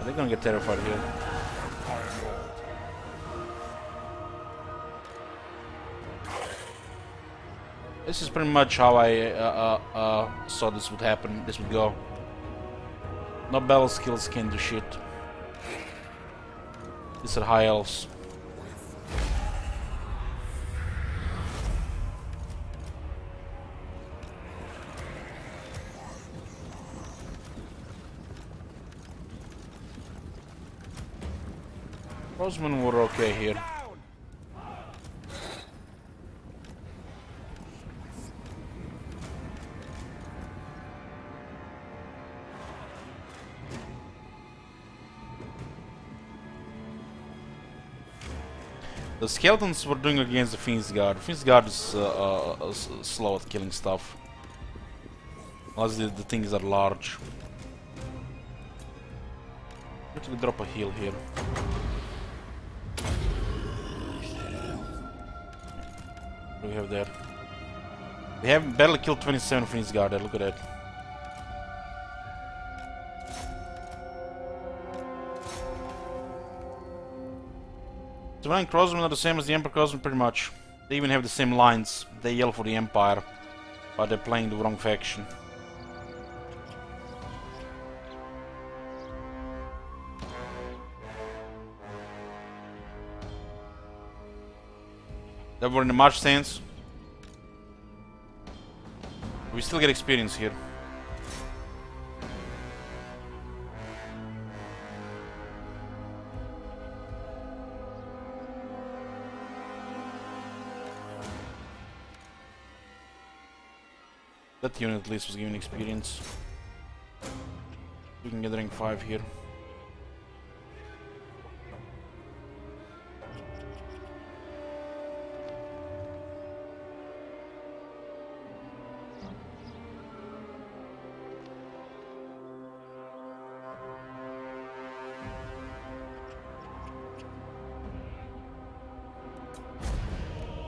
They're gonna get terrified here. This is pretty much how I saw this would happen. This would go. No battle skills can do shit. These are high elves. Rosman were okay here. The skeletons were doing against the Fiend's Guard. Fiend's Guard is slow at killing stuff. Unless the things are large. Let me drop a heal here. What do we have there? We have barely killed 27 Fiend's Guard there, look at that. The Divine Crossmen are the same as the Emperor Crossmen pretty much. They even have the same lines. They yell for the Empire, but they're playing the wrong faction. That were in the march stance. We still get experience here. That unit at least was giving experience. We can get rank 5 here.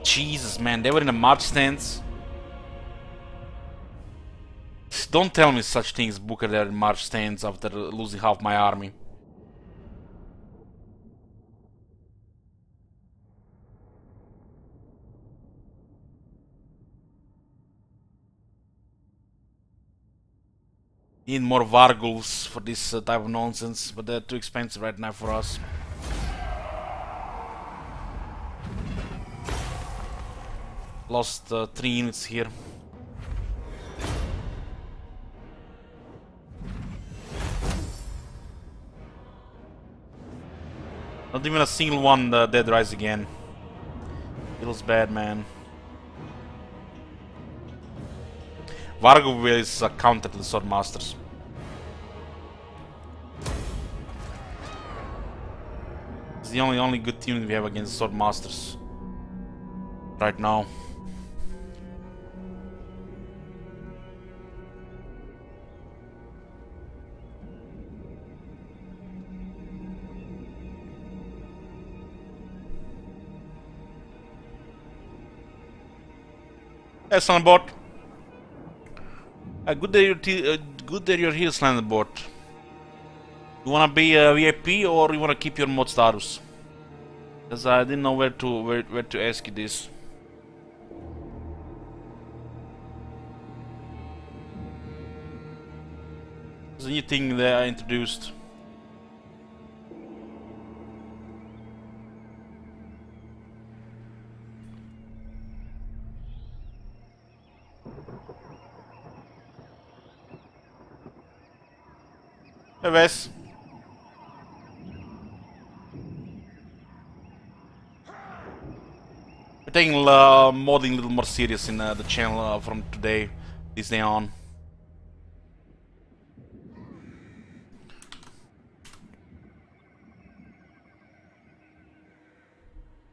Jesus, man, they were in a march stance. Don't tell me such things, Booker, they're in march stance after losing half my army. Need more Varguls for this type of nonsense, but they're too expensive right now for us. Lost 3 units here. Not even a single one dead rise again. Feels bad, man. Vargo is a counter to the Swordmasters. It's the only good unit we have against the Swordmasters right now. Yes, on board. Good day Good that you're here, Slenderboard. You wanna be a VIP or you wanna keep your mod status? Because I didn't know where to ask you this. It's a new thing that I introduced. Hey Wes. We're taking modding a little more serious in the channel from today, this day on.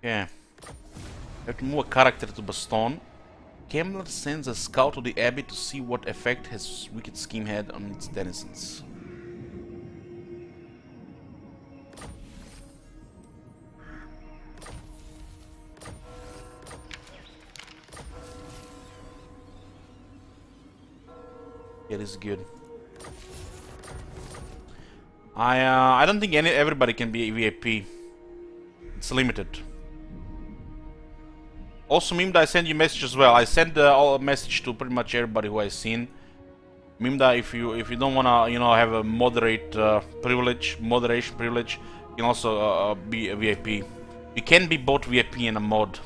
Yeah. Have to move a character to Baston. Kemmler sends a scout to the Abbey to see what effect his wicked scheme had on its denizens. Yeah, this is good. I don't think everybody can be a VIP. It's limited. Also, Mimda, I sent you a message as well. I sent a message to pretty much everybody who I've seen. Mimda, if you don't wanna, you know, have a moderation privilege, you can also be a VIP. You can be both VIP and a mod.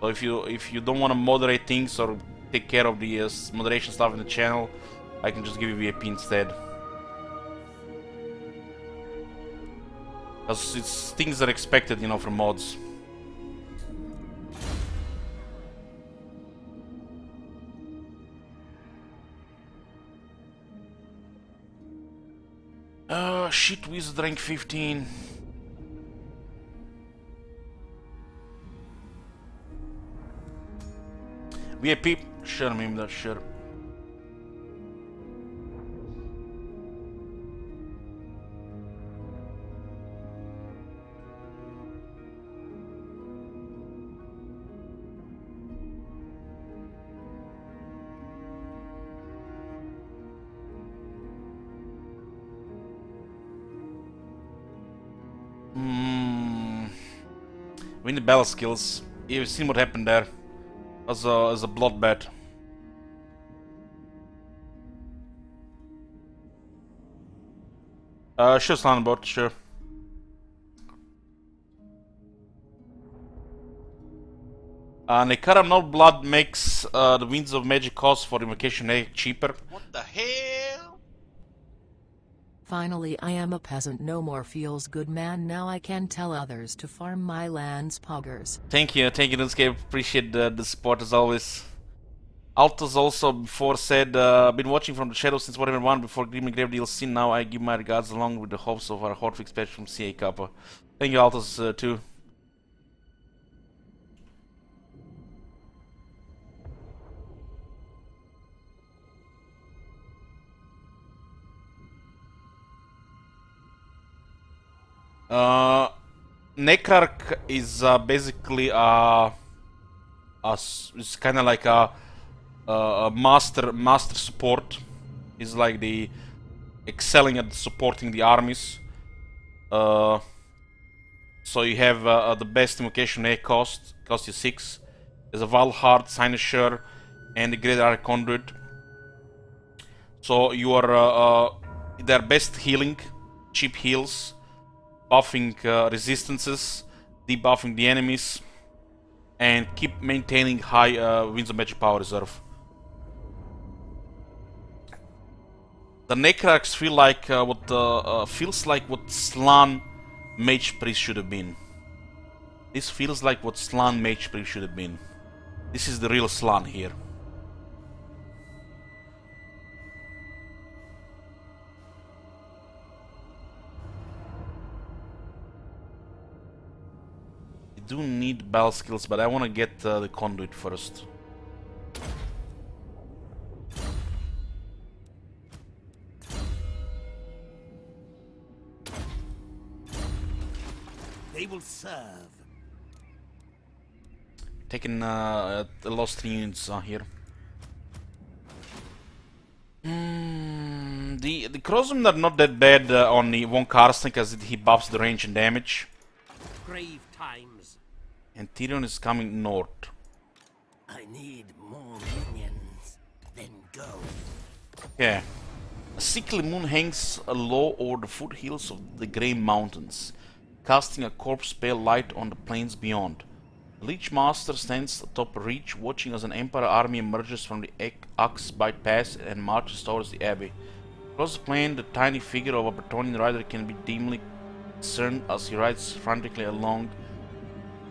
So if you don't wanna moderate things or take care of the moderation stuff in the channel, I can just give you VIP instead. Because it's things that are expected, you know, from mods. Shit, wizard rank 15. VIP? Sure, Mimda, sure. Win the battle skills. You've seen what happened there. As a bloodbath. Sure, Slanbot, sure. Nekaram no blood makes the winds of magic cost for invocation cheaper. What the hell? Finally, I am a peasant, no more feels good man. Now I can tell others to farm my lands, poggers. Thank you, Runescape. Appreciate the support as always. Altos also before said, been watching from the shadows since Warhammer 1 before Grim and Grave DLC. Now I give my regards along with the hopes of our hotfix patch from CA Kappa. Thank you, Altos, too. Necrarch is basically it's kind of like a master support. He's like the excelling at supporting the armies. So you have the best invocation A cost you 6. There's a Valhard, Cynosure, and the Great Arc Conduit. So you are their best healing, cheap heals, buffing resistances, debuffing the enemies, and keep maintaining high Winds of Magic Power Reserve. The Necrarchs feel like feels like what Slann Mage Priest should have been. This feels like what Slann Mage Priest should have been. This is the real Slann here. Do need battle skills, but I want to get the conduit first. They will serve. Taking the lost units here. The crossbows are not that bad on the Von Karsten because he buffs the range and damage. Grave times. And Tyrion is coming north. I need more minions. Then go. Yeah. A sickly moon hangs low over the foothills of the Grey Mountains, casting a corpse pale light on the plains beyond. The Lich Master stands atop a ridge, watching as an Empire army emerges from the Axbite Pass and marches towards the Abbey. Across the plain, the tiny figure of a Bretonnian rider can be dimly discerned as he rides frantically along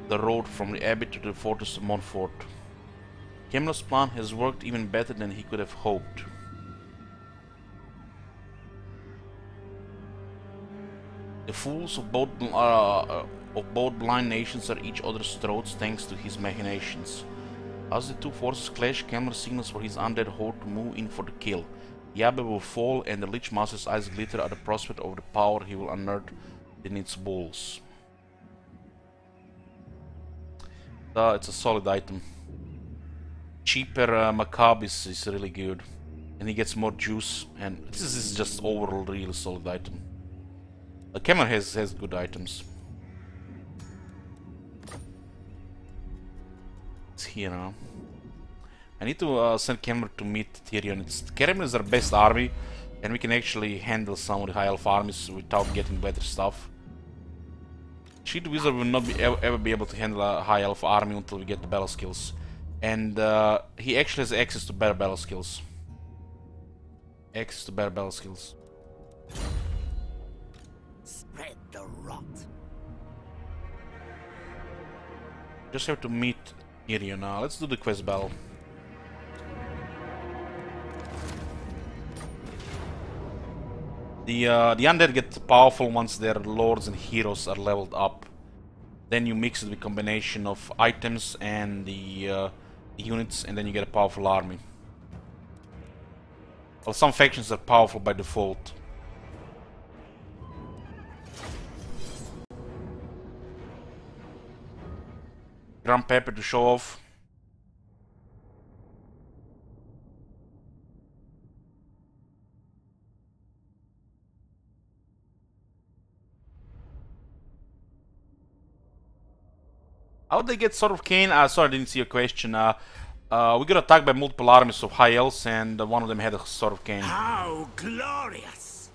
the road from the Abbey to the fortress of Montfort. Camelot's plan has worked even better than he could have hoped. The fools of both blind nations are each other's throats thanks to his machinations. As the two forces clash, Camelot signals for his undead horde to move in for the kill. The Abbey will fall and the Lich Master's eyes glitter at the prospect of the power he will unearth in its balls. It's a solid item. Cheaper Macabre is really good. And he gets more juice, and this is just overall really solid item. Camelot has good items. It's here now. I need to send Camelot to meet Tyrion. Camelot is our best army, and we can actually handle some of the high elf armies without getting better stuff. Cheat Wizard will not ever be able to handle a high elf army until we get the battle skills. And he actually has access to better battle skills. Spread the rot. Just have to meet Tyrion now. Let's do the quest battle. The undead get powerful once their lords and heroes are leveled up. Then you mix it with a combination of items and the units, and then you get a powerful army. Well, some factions are powerful by default. Drum pepper to show off. How would they get Sword of Cain? Sorry, I didn't see your question. We got attacked by multiple armies of high elves, and one of them had a Sword of Cain. How glorious!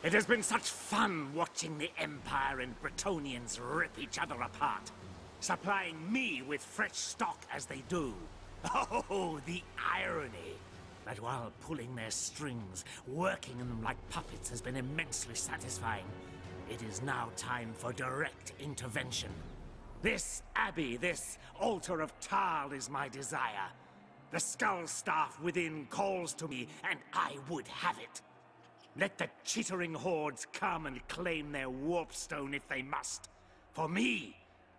It has been such fun watching the Empire and Bretonnians rip each other apart, supplying me with fresh stock as they do. Oh, the irony! That while pulling their strings, working them like puppets has been immensely satisfying. It is now time for direct intervention. This abbey, this altar of Tal is my desire. The skull staff within calls to me, and I would have it. Let the chittering hordes come and claim their warpstone if they must. For me,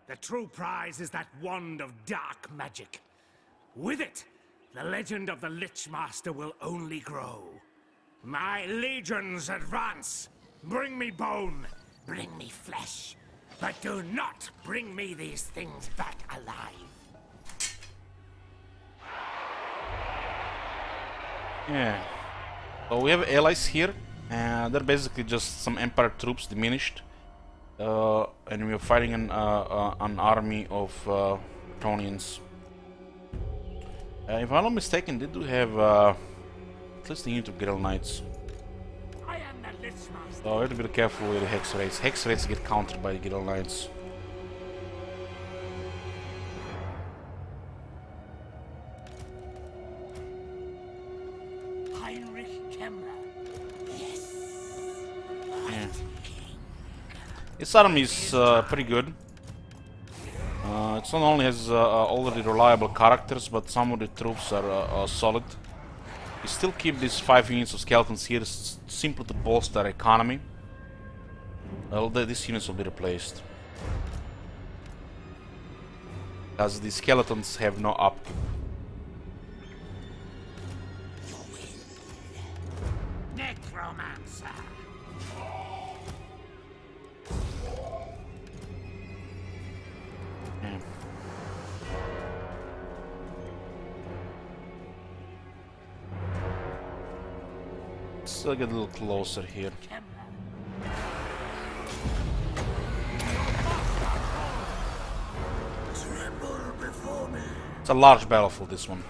the true prize is that wand of dark magic. With it, the legend of the Lich Master will only grow. My legions advance! Bring me bone! Bring me flesh! But do not bring me these things back alive! Yeah. So we have allies here, and they're basically just some Empire troops diminished. And we're fighting an army of Bretonnians. If I'm not mistaken, they do have at least a unit of Guerrilla Knights. I am the Lich Master. So we have to be careful with the Hex Raids. Hex Raids get countered by the Guerrilla Knights. This army is pretty good. It not only has already reliable characters, but some of the troops are solid. We still keep these 5 units of skeletons here simply to bolster their economy. Well, these units will be replaced. As the skeletons have no upkeep. Necromancer! Let's get a little closer here. It's a large battlefield, this one.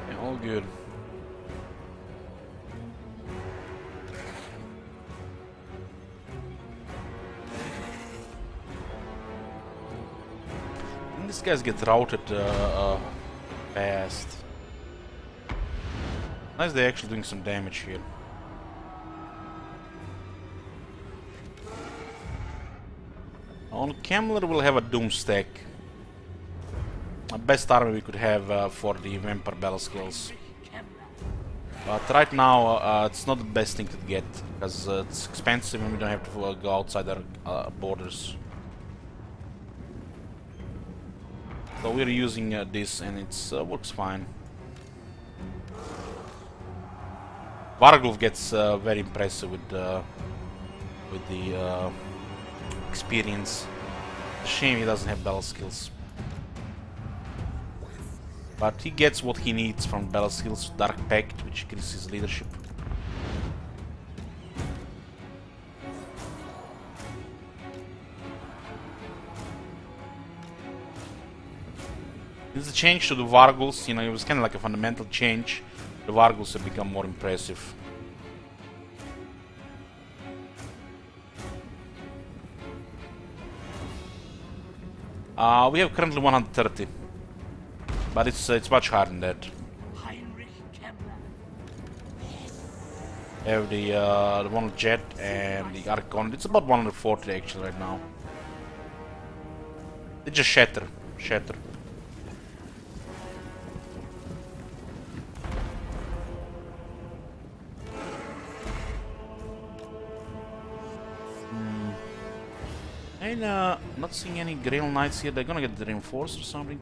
Yeah, all good. And these guys get routed fast. Nice, they're actually doing some damage here. On Kemmler we'll have a Doom stack. The best army we could have for the Vampire battle skills. But right now it's not the best thing to get, because it's expensive and we don't have to go outside our borders. So we're using this and it works fine. Varglov gets very impressive with the experience. Shame he doesn't have battle skills. But he gets what he needs from battle skills, Dark Pact, which increases his leadership. There's a change to the Vargals, you know, it was kind of like a fundamental change. The Vargals have become more impressive. We have currently 130, but it's much higher than that. We have the one with Jet and the Archon. It's about 140 actually right now. They just shatter. And not seeing any Grail Knights here. They're gonna get reinforced or something.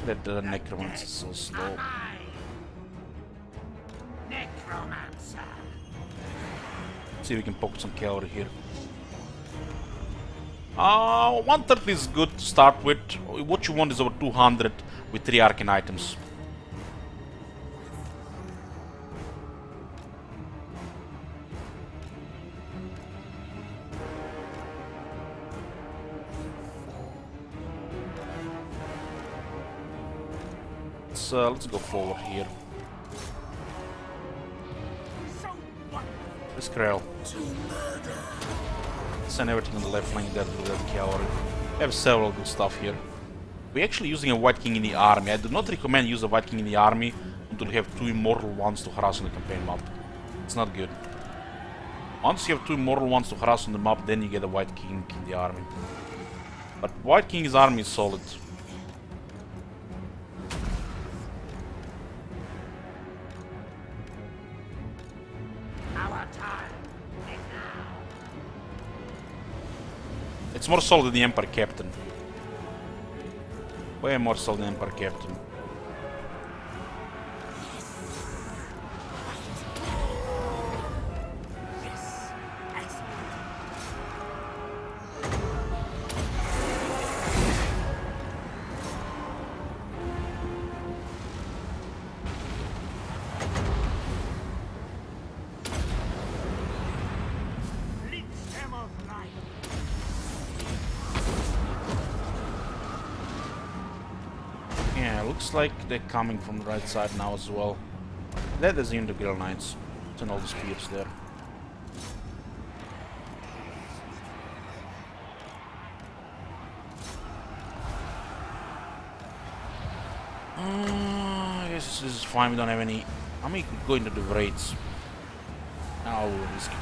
That Necromancer is so slow. Necromancer. See if we can poke some cavalry here. 130 is good to start with. What you want is over 200 with 3 arcane items. Let's go forward here. This Krell. Send everything on the left flank there to the cavalry. We have several good stuff here. We're actually using a White King in the army. I do not recommend use a White King in the army until you have 2 immortal ones to harass on the campaign map. It's not good. Once you have 2 immortal ones to harass on the map, then you get a White King in the army. But White King's army is solid. It's more solid than the Empire Captain. Way more solid than Empire Captain. Looks like they're coming from the right side now as well. That is the Grail Knights. And all the spears there. I guess this is fine, we don't have any... I mean, we could go into the raids. Now we'll risk it.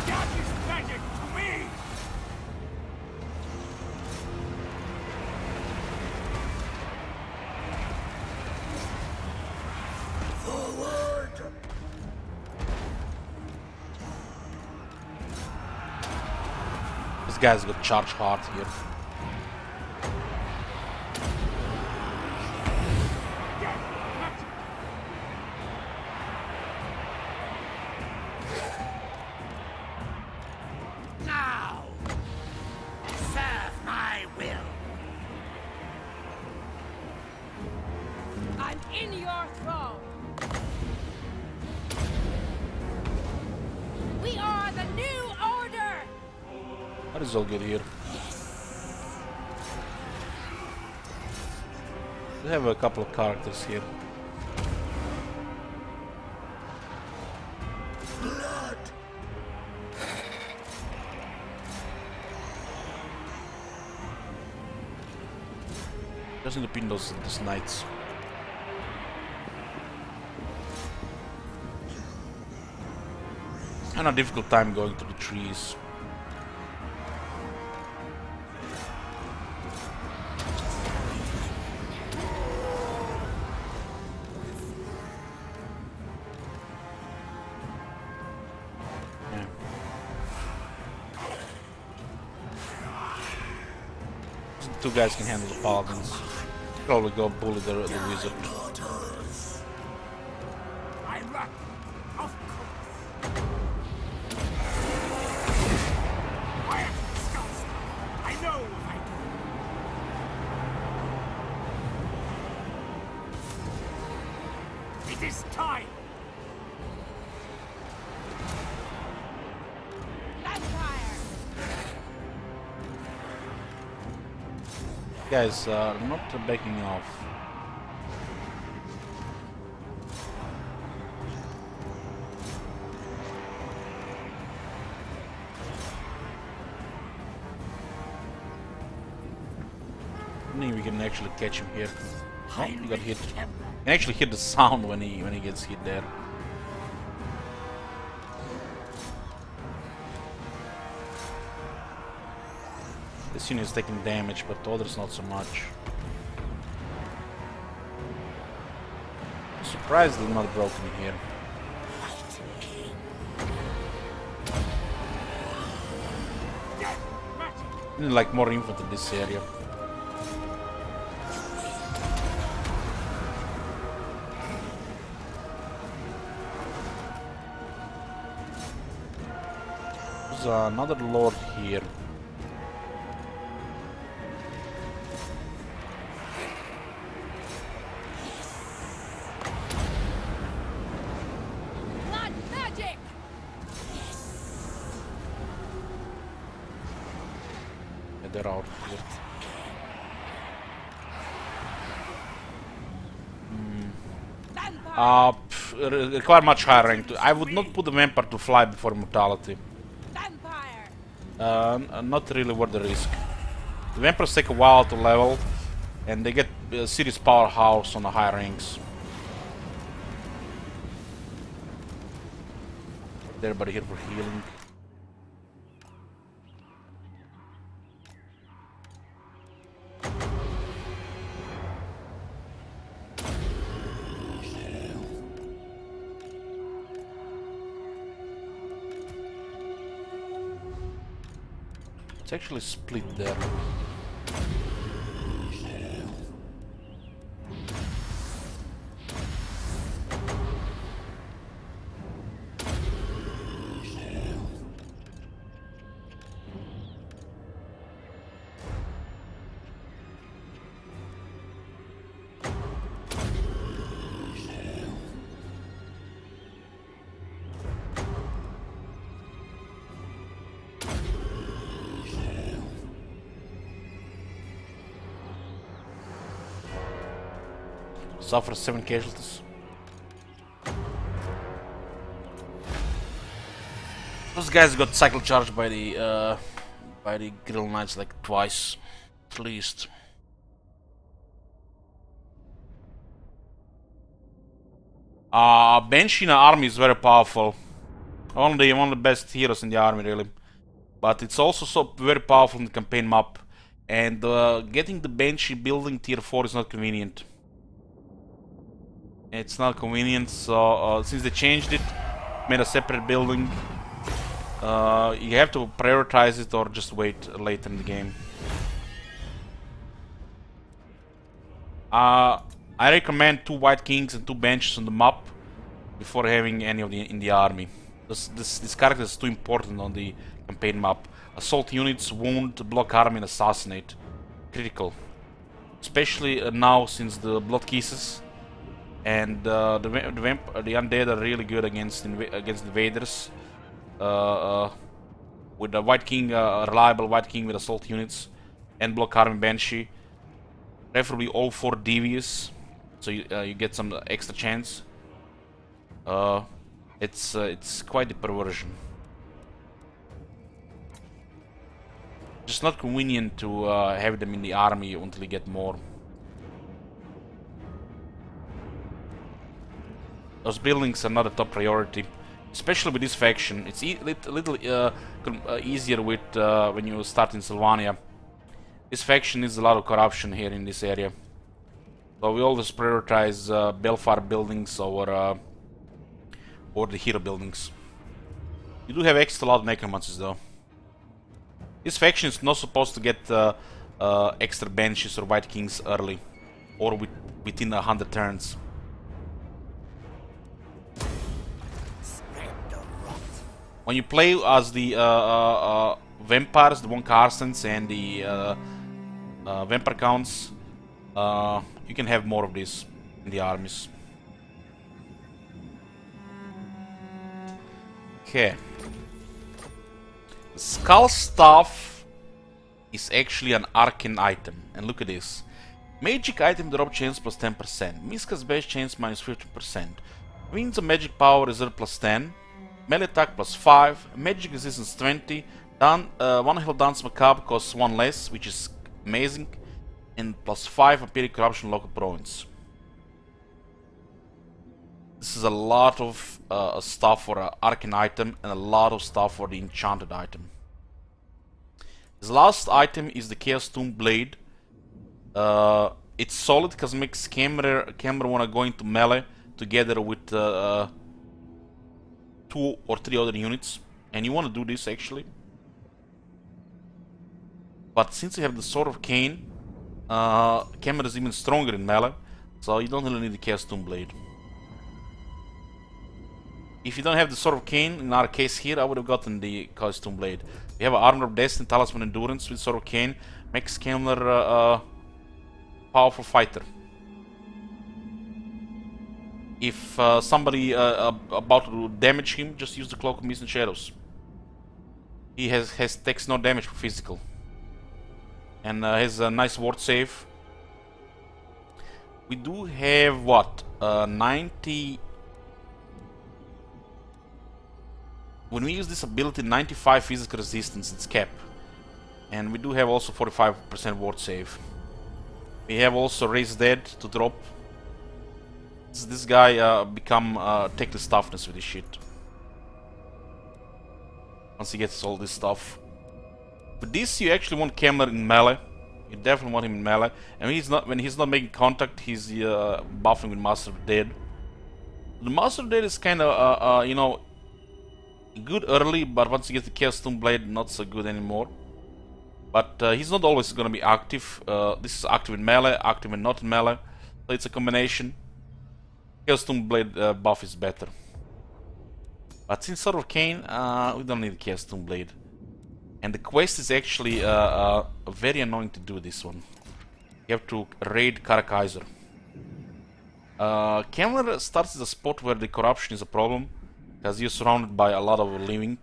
That is magic to me! This guy's got charge hard here. Now, serve my will. I'm in your throne. We are the new order. What is all good here? We have a couple of characters here. Just need to pin those knights. And a difficult time going to the trees. Yeah. Two guys can handle the paladins. Probably go bully the wizard. I run. Of course. Quiet, skulls. I know what I do. It is time. Vampire. Guys, not backing off. I think we can actually catch him here. Oh, he got hit. You can actually hear the sound when he gets hit there. This unit is taking damage, but the others not so much. Surprised they're not broken here. I need like more infantry in this area. There's another lord here. Blood magic. Yeah, they're out here. Require much higher rank. I would not put the vampire to fly before immortality. Vampire. Not really worth the risk. The vampires take a while to level, and they get a serious powerhouse on the higher ranks. Everybody here for healing. It's actually split there. Suffers 7 casualties. Those guys got cycle charged by the Grill Knights like twice, at least. Banshee in the army is very powerful. One of the best heroes in the army, really. But it's also so very powerful in the campaign map. And getting the Banshee building tier 4 is not convenient. It's not convenient, so since they changed it, made a separate building, You have to prioritize it or just wait later in the game. I recommend 2 White Kings and 2 Benches on the map before having any of the in the army. This character is too important on the campaign map. Assault units, wound, block army, and assassinate. Critical. Especially now since the blood kisses and the undead are really good against invaders. With the White King, reliable White King with assault units and block army banshee. Preferably all 4 devious, so you get some extra chance. It's quite a perversion. Just not convenient to have them in the army until you get more. Those buildings are not a top priority, especially with this faction. It's a little easier with when you start in Sylvania. This faction needs a lot of corruption here in this area, so we always prioritize Belfar buildings over the hero buildings. You do have extra lot of necromancers though. This faction is not supposed to get extra banshees or White Kings early, or within 100 turns. When you play as the vampires, the Von Carstens and the vampire counts, you can have more of this in the armies. Okay. The Skull Staff is actually an arcane item, and look at this. Magic item drop chance plus 10%, miscast base chance minus 15%, Winds of Magic Power reserve plus 10, melee attack plus 5, magic resistance 20, one health dance macabre costs 1 less, which is amazing, and plus 5 empiric corruption local province. This is a lot of stuff for an arcane item and a lot of stuff for the enchanted item. This last item is the Chaos Tomb Blade. It's solid because it makes camera wanna go into melee together with 2 or 3 other units, and you want to do this actually. But since you have the Sword of Cain, camera is even stronger in melee, so you don't really need the Chaos Tomb Blade. If you don't have the Sword of Cain, in our case here, I would have gotten the Chaos Tomb Blade. We have Armor of Destiny, Talisman Endurance with Sword of Cain, makes Camler a powerful fighter. If somebody about to damage him, just use the Cloak of Mist and Shadows. He takes no damage for physical, and has a nice ward save. We do have what 90. When we use this ability, 95 physical resistance, it's cap, and we do have also 45% ward save. We have also Raise Dead to drop. This guy become Techless Toughness with this shit once he gets all this stuff. But this you actually want Kemler in melee. You definitely want him in melee, and when he's not making contact, he's buffing with Master of Dead. The Master of Dead is kind of you know, good early, but once you get the Chaos Tomb Blade, not so good anymore. But he's not always gonna be active. This is active in melee, active and not in melee, so it's a combination. Chaos Tomb Blade buff is better. But since Sword of Cain, we don't need the Chaos Tomb Blade. And the quest is actually very annoying to do this one. You have to raid Karakaiser. Kemler starts as a spot where the corruption is a problem, because you're surrounded by a lot of living.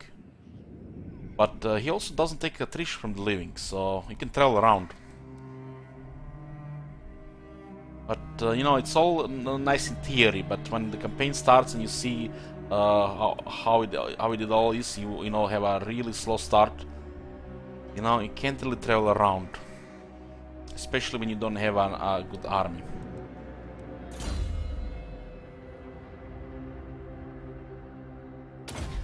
But he also doesn't take attrition from the living, so he can travel around. But you know, it's all nice in theory, but when the campaign starts and you see how it did all this, you know, have a really slow start. You know, you can't really travel around, especially when you don't have a good army.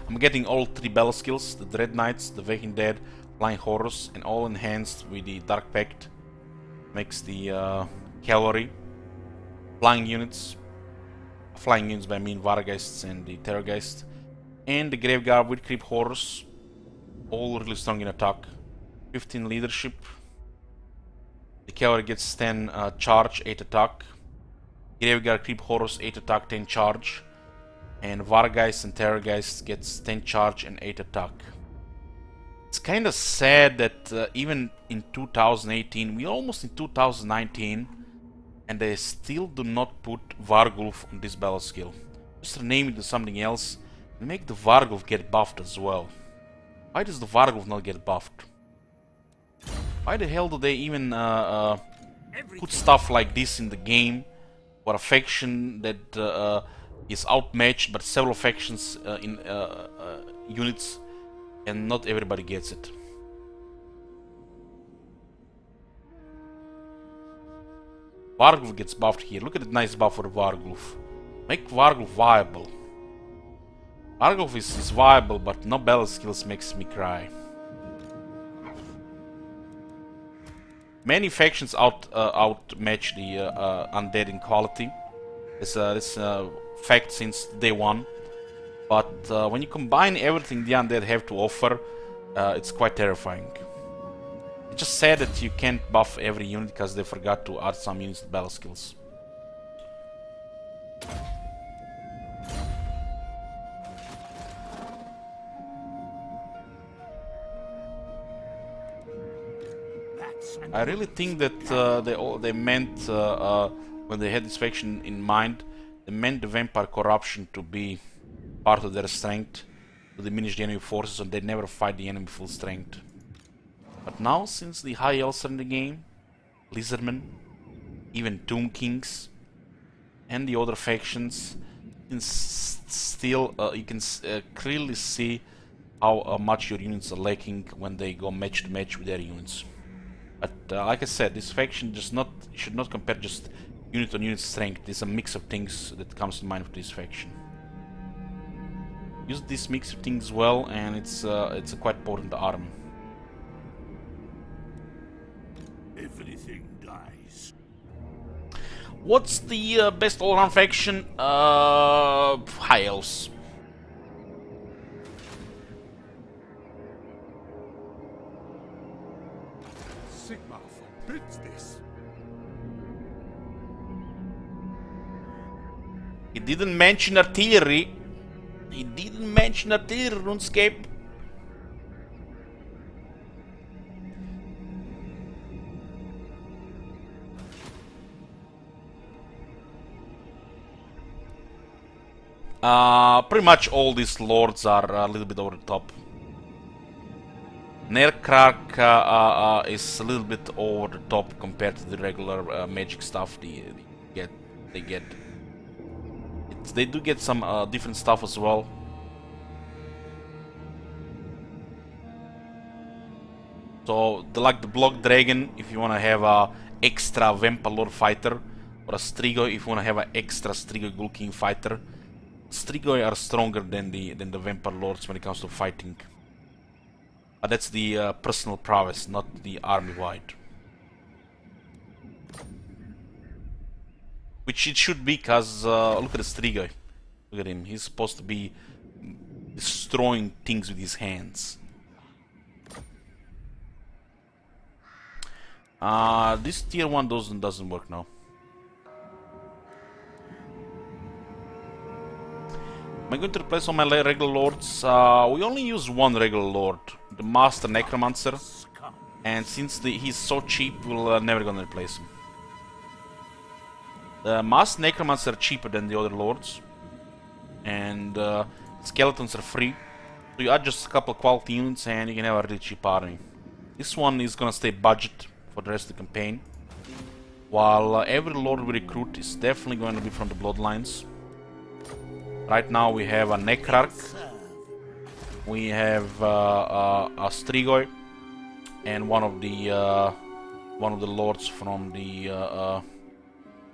I'm getting all 3 battle skills: the Dread Knights, the Waking Dead, Flying Horrors, and all enhanced with the Dark Pact. Makes the cavalry, flying units by I mean Vargheists and the Terrorgeist, and the Graveguard with Creep Horrors all really strong in attack. 15 leadership. The cavalry gets 10 charge, 8 attack. Graveyard Creep Horus 8 attack, 10 charge. And Vargeist and Terrorgeist gets 10 charge and 8 attack. It's kind of sad that even in 2018, we're almost in 2019, and they still do not put Vargulf on this battle skill. Just rename it to something else and make the Vargulf get buffed as well. Why does the Vargulf not get buffed? Why the hell do they even put stuff like this in the game for a faction that is outmatched but several factions in units, and not everybody gets it? Vargulf gets buffed here. Look at the nice buff for Vargulf. Make Vargulf viable. Vargulf is viable, but no battle skills makes me cry. Many factions outmatch the undead in quality. It's a fact since day one. But when you combine everything the undead have to offer, it's quite terrifying. It's just sad that you can't buff every unit because they forgot to add some units to battle skills. I really think that they meant, when they had this faction in mind, they meant the vampire corruption to be part of their strength, to diminish the enemy forces, so they never fight the enemy full strength. But now, since the high elves are in the game, Lizardmen, even Tomb Kings, and the other factions, you can still clearly see how much your units are lacking when they go match to match with their units. But like I said, this faction should not compare just unit on unit strength. There's a mix of things that comes to mind for this faction. Use this mix of things well, and it's a quite potent army. Everything dies. What's the best all-around faction? High Elves. Sigmar forbids this. He didn't mention artillery. He didn't mention artillery, RuneScape. Pretty much all these lords are a little bit over the top. Nerkrark is a little bit over the top compared to the regular magic stuff they get. They do get some different stuff as well. So, like the Block Dragon, if you want to have a extra Vampire Lord fighter, or a Strigoi if you want to have an extra Strigoi Ghoul King fighter. Strigoi are stronger than the Vampire Lords when it comes to fighting. But that's the personal prowess, not the army-wide. Which it should be, because look at the Strigoi. Look at him, he's supposed to be destroying things with his hands. This tier 1 doesn't work now. Am I going to replace all my regular lords? We only use one regular lord, the Master Necromancer, and since he's so cheap, we're never gonna replace him. The Master Necromancer are cheaper than the other lords, and skeletons are free, so you add just a couple of quality units and you can have a really cheap army. This one is gonna stay budget for the rest of the campaign, while every lord we recruit is definitely going to be from the bloodlines. Right now we have a Necrarch, we have a Strigoi, and one of the lords from the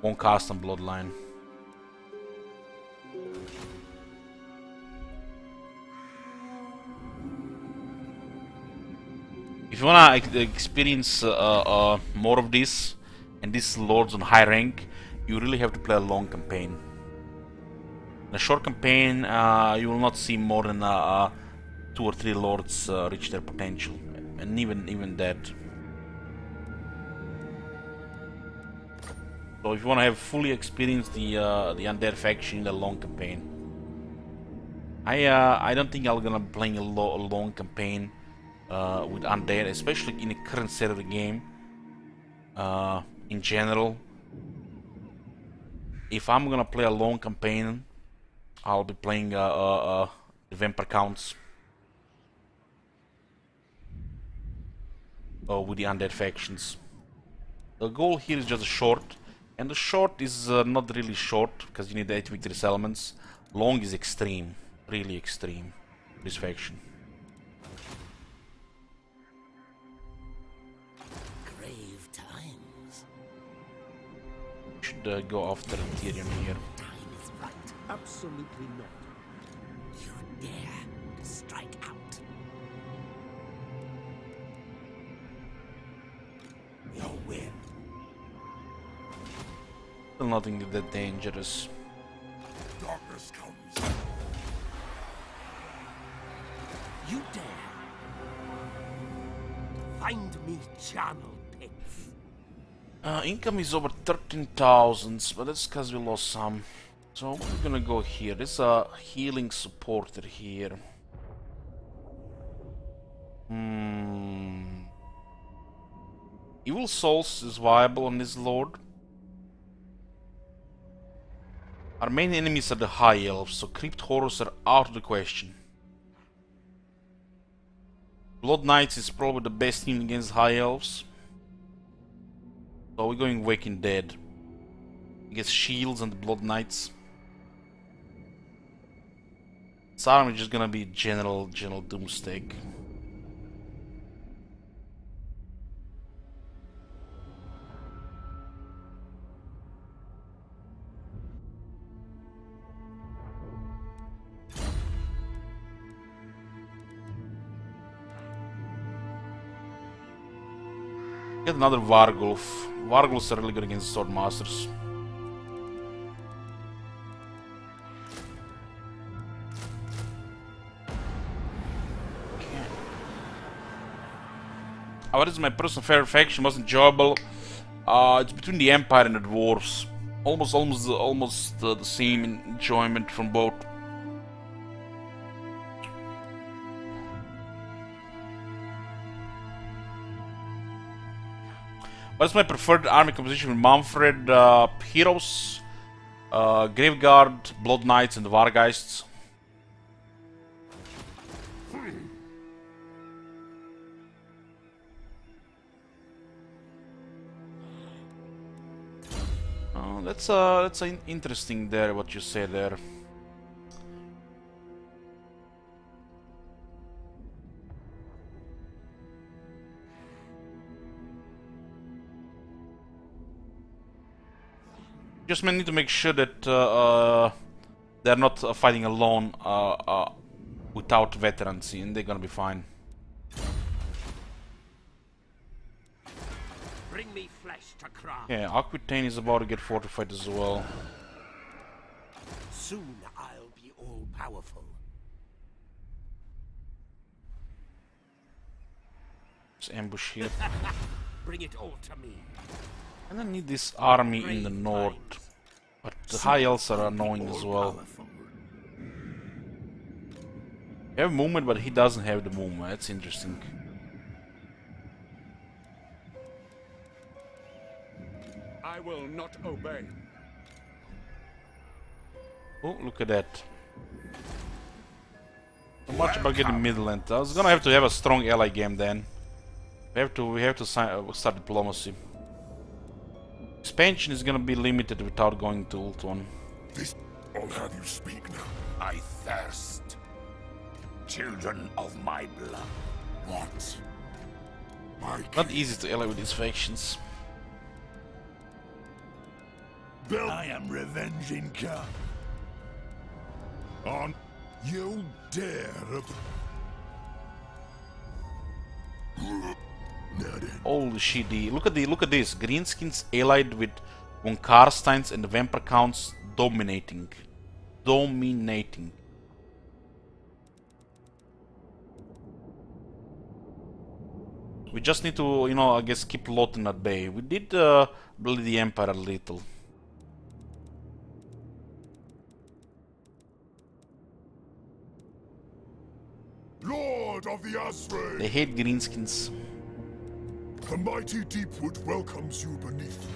Von Carsten bloodline. If you wanna experience more of this and these lords on high rank, you really have to play a long campaign. In a short campaign, you will not see more than 2 or 3 lords reach their potential, and even that. So if you want to have fully experienced the undead faction in the long campaign, I don't think I'm gonna be playing a long campaign with undead, especially in the current state of the game. In general, if I'm gonna play a long campaign, I'll be playing the vampire counts with the undead factions. The goal here is just a short, and the short is not really short because you need 8 victory elements. Long is extreme, really extreme, this faction. Grave times. Should go after Tyrion here. Time is right. Absolutely not. You dare to strike out. Your will. Still nothing that dangerous. Darkness comes. You dare. Find me channel pits. Income is over 13,000, but that's because we lost some. So we're gonna go here. There's a healing supporter here. Evil Souls is viable on this lord. Our main enemies are the High Elves, so Crypt Horrors are out of the question. Blood Knights is probably the best team against High Elves. So we're going Waking Dead. Against Shields and the Blood Knights. This army is just gonna be general doomsday. Get another Vargulf. Vargulfs are really good against Swordmasters. What is my personal favorite faction? Most enjoyable. It's between the Empire and the Dwarves. Almost the same enjoyment from both. What's my preferred army composition with Manfred? Heroes, Graveguard, Blood Knights, and Vargeists. That's interesting there, what you say there. Just need to make sure that they're not fighting alone without veterans, and they're gonna be fine. Bring me flesh to craft. Yeah, Aquitaine is about to get fortified as well. Soon I'll be all powerful. Just ambush here. Bring it all to me. And I need this army in the north. But the High Elves are annoying as well. You have movement, but he doesn't have the movement. That's interesting. I will not obey. Oh, look at that. So much about getting Midland. I was gonna have to have a strong ally game then. We have to start diplomacy. Expansion is gonna be limited without going to Ult 1. I'll have you speak now. I thirst. Children of my blood. What? My Not easy to ally with these factions. Bill. I am revenging God. On you dare. Holy shit, look at this. Greenskins allied with Von Karsteins and the Vampire Counts dominating. We just need to, you know, I guess keep Lawton at bay. We did bleed the Empire a little. Lord of the Asray! They hate greenskins. The mighty Deepwood welcomes you beneath.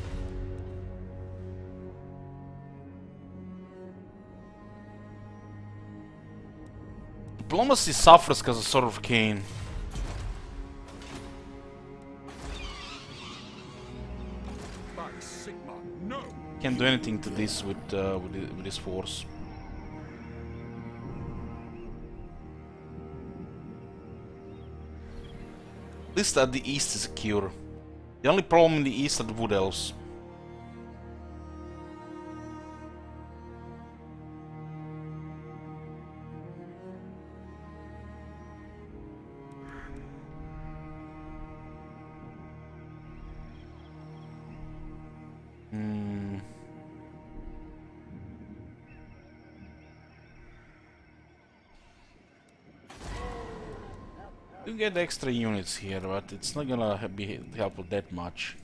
Diplomacy suffers because of Sword of Cain. By Sigma, no! Can't do anything to this with this force. At least at the east is secure. The only problem in the east are the Wood Elves. You get extra units here, but it's not gonna be helpful that much.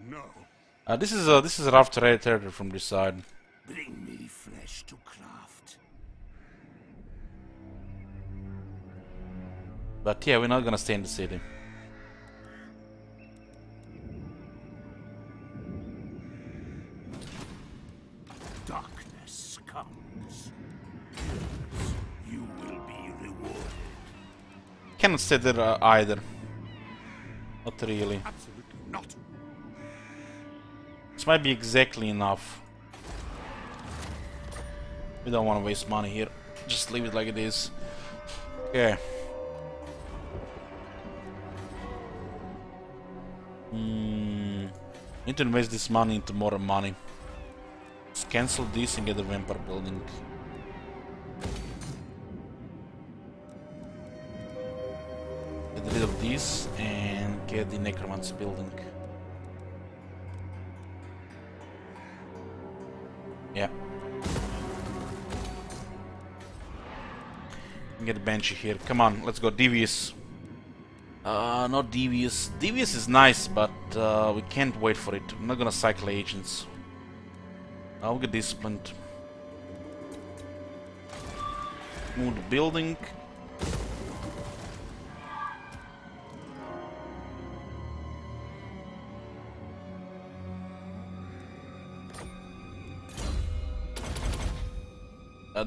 No. This is a rough territory from this side. Bring me flesh to craft. But yeah, we're not gonna stay in the city. Darkness comes. You will be rewarded. Cannot stay there either. Not really. Absolutely not. This might be exactly enough. We don't want to waste money here. Just leave it like it is. Okay. Need to invest this money into more money. Let's cancel this and get the vampire building. Get rid of this and get the necromancy building. Yeah. Get a Banshee here. Come on, let's go. Devious. Not Devious. Devious is nice, but we can't wait for it. I'm not gonna cycle agents. I'll get Disciplined. Move the building.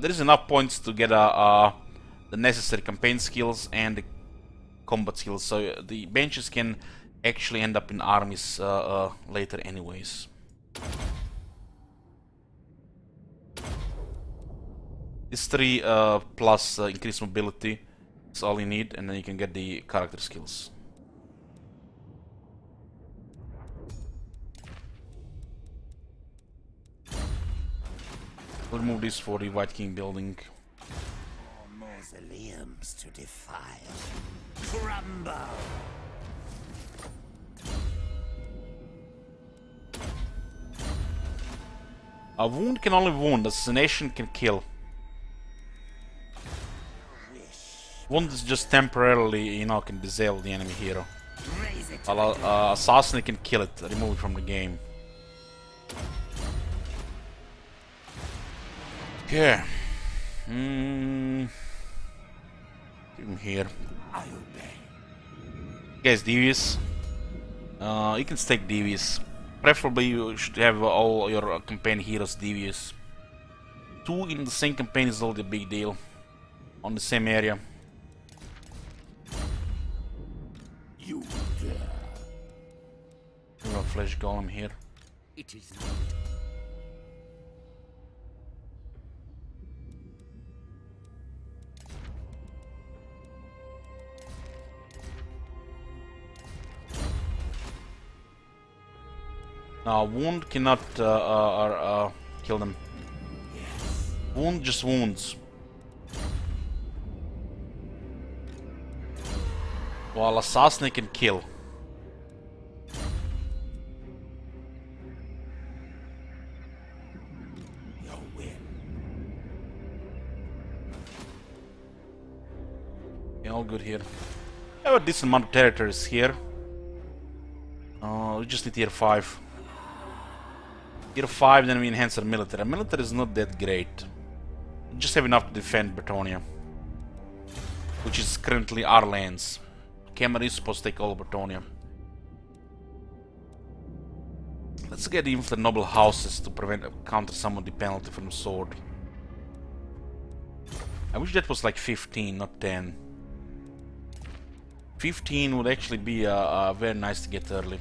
There is enough points to get the necessary campaign skills and the combat skills, so the benches can actually end up in armies later anyways. This 3 plus increased mobility is all you need, and then you can get the character skills. We'll remove this for the White King building. More mausoleums to defile. Crumble! A wound can only wound, assassination can kill. Wound is just temporarily, you know, can disable the enemy hero. While assassin can kill it, remove it from the game. Okay. Keep him here. Guys, Devious. You can stake Devious. Preferably you should have all your campaign heroes Devious. 2 in the same campaign is already a big deal. On the same area. You dare. We have a flesh golem here. It is Now, wound cannot kill them. Wound just wounds. While assassin can kill. all good here. I have a decent amount of territories here. We just need tier 5. Tier 5, then we enhance our military. Our military is not that great. We just have enough to defend Bretonia, which is currently our lands. Cameron is supposed to take all of Bretonia. Let's get even the noble houses to counter some of the penalty from the sword. I wish that was like 15, not 10. 15 would actually be very nice to get early.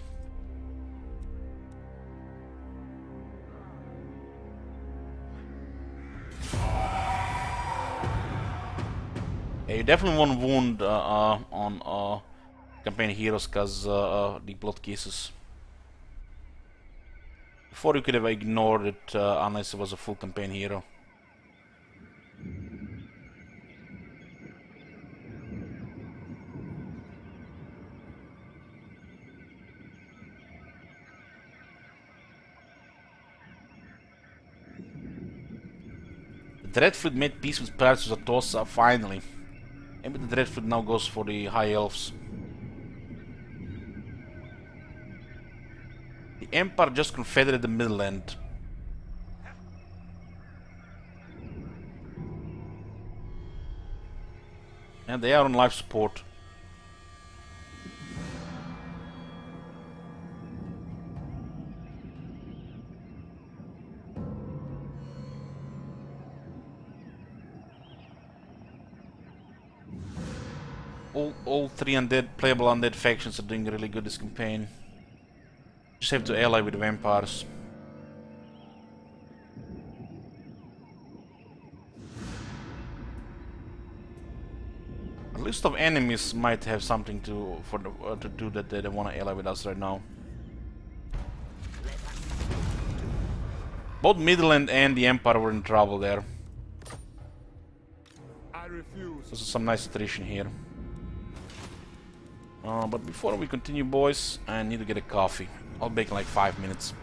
Yeah, you definitely want to wound on campaign heroes because the blood kisses. Before you could have ignored it unless it was a full campaign hero. The Dreadfleet made peace with pirates of Zatosa, finally. Maybe the Dreadfleet now goes for the High Elves. The Empire just confederated the Midland. And they are on life support. All three playable undead factions are doing really good this campaign. Just have to ally with the vampires. A list of enemies might have something to do that they want to ally with us right now. Both Midland and the Empire were in trouble there. I refuse. This is some nice attrition here. But before we continue, boys, I need to get a coffee. I'll bake in like 5 minutes.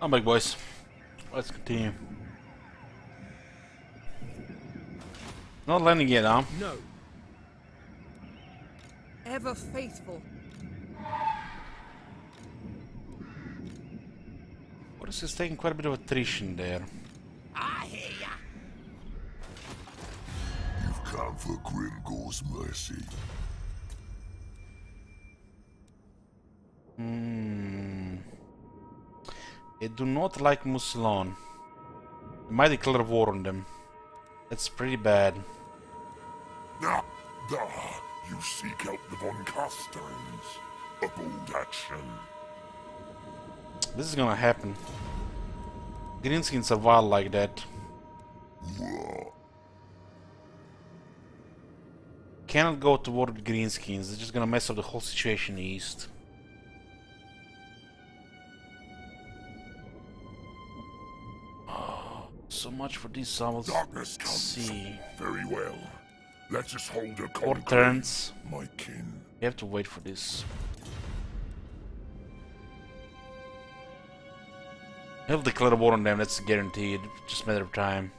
I'm back, boys. Let's continue. Not landing yet, huh? No. Ever faithful. What is this taking quite a bit of attrition there? I hear ya. You've come for Grimgor's mercy. They do not like Muslon. They might declare war on them. That's pretty bad. Ah, you seek out the Von Carsteins. A bold action. This is gonna happen. Greenskins are wild like that. Cannot go to war with Greenskins. They're just gonna mess up the whole situation in the east. So much for these summons. Darkness comes. See. Very well. Let us hold a 4 conclave, turns. my kin. You have to wait for this. He'll declare war on them, that's guaranteed. Just a matter of time.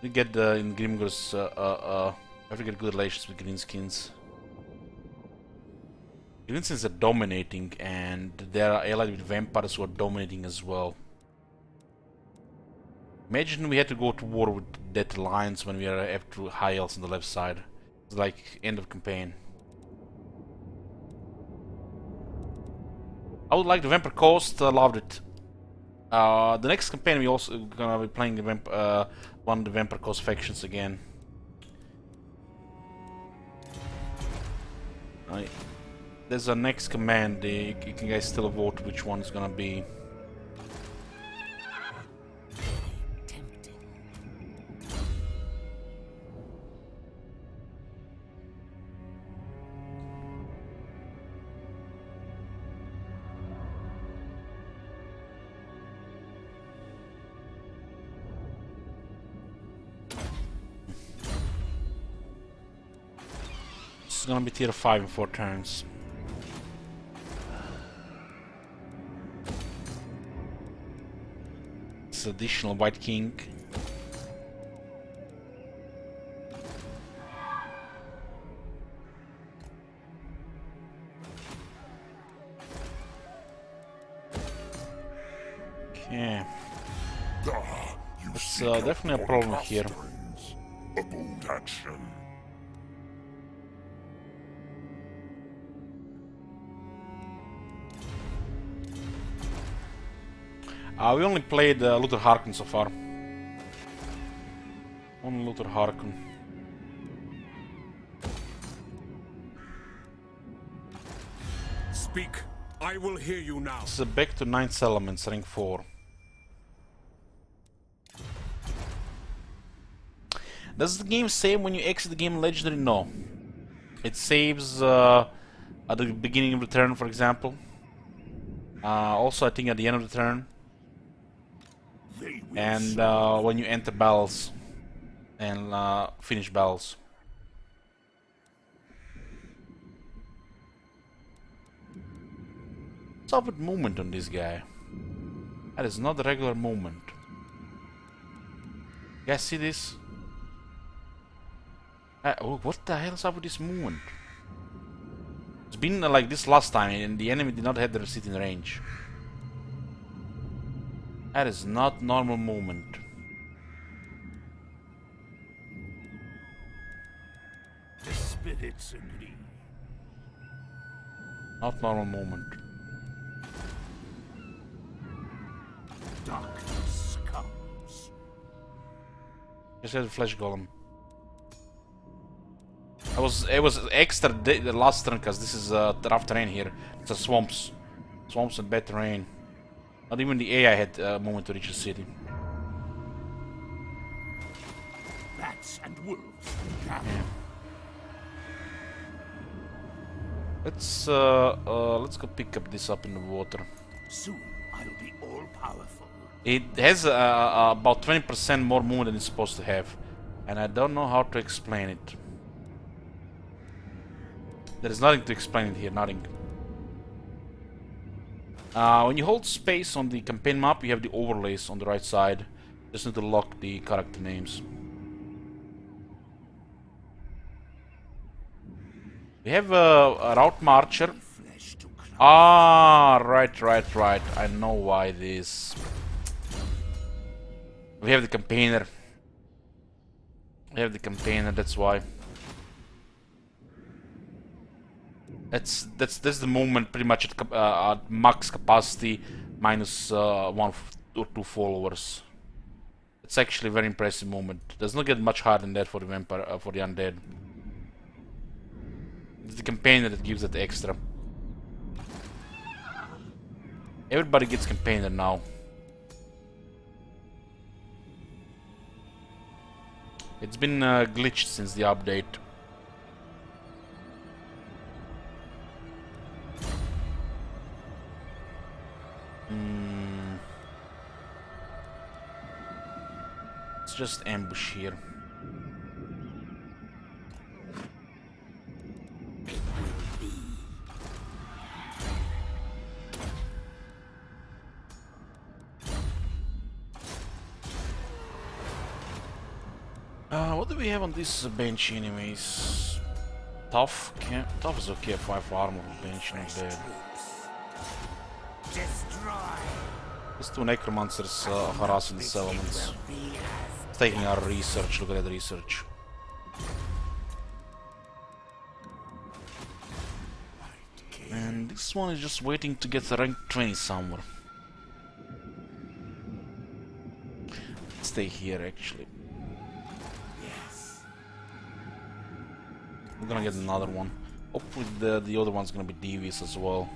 We get in Grimgor's have to get good relations with Greenskins. Greenskins are dominating, and they are allied with vampires who are dominating as well. Imagine we had to go to war with that alliance when we are after high elves on the left side. It's like end of campaign. I would like the Vampire Coast, loved it. The next campaign we also gonna be playing the one of the Vampire Coast factions again. There's a next command. You can guys still vote which one is gonna be. This is gonna be tier 5 in 4 turns. This additional White King. Okay. It's definitely a problem here. A bold action. We only played Luther Harkon so far. Only Luther Harkon. Speak. I will hear you now. It's back to 9 settlements, rank 4. Does the game save when you exit the game legendary? No. It saves at the beginning of the turn, for example. Also, I think at the end of the turn. And when you enter battles and finish battles. What's up with movement on this guy? That is not a regular movement. You guys see this? Oh, what the hell is up with this movement? It's been like this last time and the enemy did not have their sit in range. That is not normal movement. The spirits agree. Not normal movement. Darkness comes. Just had a flesh golem. It was extra the last turn because this is rough terrain here. It's a swamps and bad terrain. Not even the AI had a moment to reach the city. Bats and wolves. Yeah. Let's go pick up this up in the water. Soon I'll be all powerful. It has about 20% more movement than it's supposed to have, and I don't know how to explain it. There is nothing to explain it here, nothing. When you hold space on the campaign map, you have the overlays on the right side. Just need to lock the character names. We have a route marcher. Ah, right. I know why this. We have the campaigner. That's why. That's the movement pretty much at max capacity, minus 1 or 2 followers. It's actually a very impressive movement. Does not get much harder than that for the vampire, for the undead. It's the campaigner that gives it extra. Everybody gets campaigner now. It's been glitched since the update. Let's just ambush here. What do we have on this bench anyways? Tough? Tough is okay, 5 armor bench, not bad. These 2 necromancers harassing the settlements. It's taking our research, look at that research. And this one is just waiting to get a rank 20 somewhere. Let's stay here actually. We're gonna get another one. Hopefully the other one's gonna be devious as well.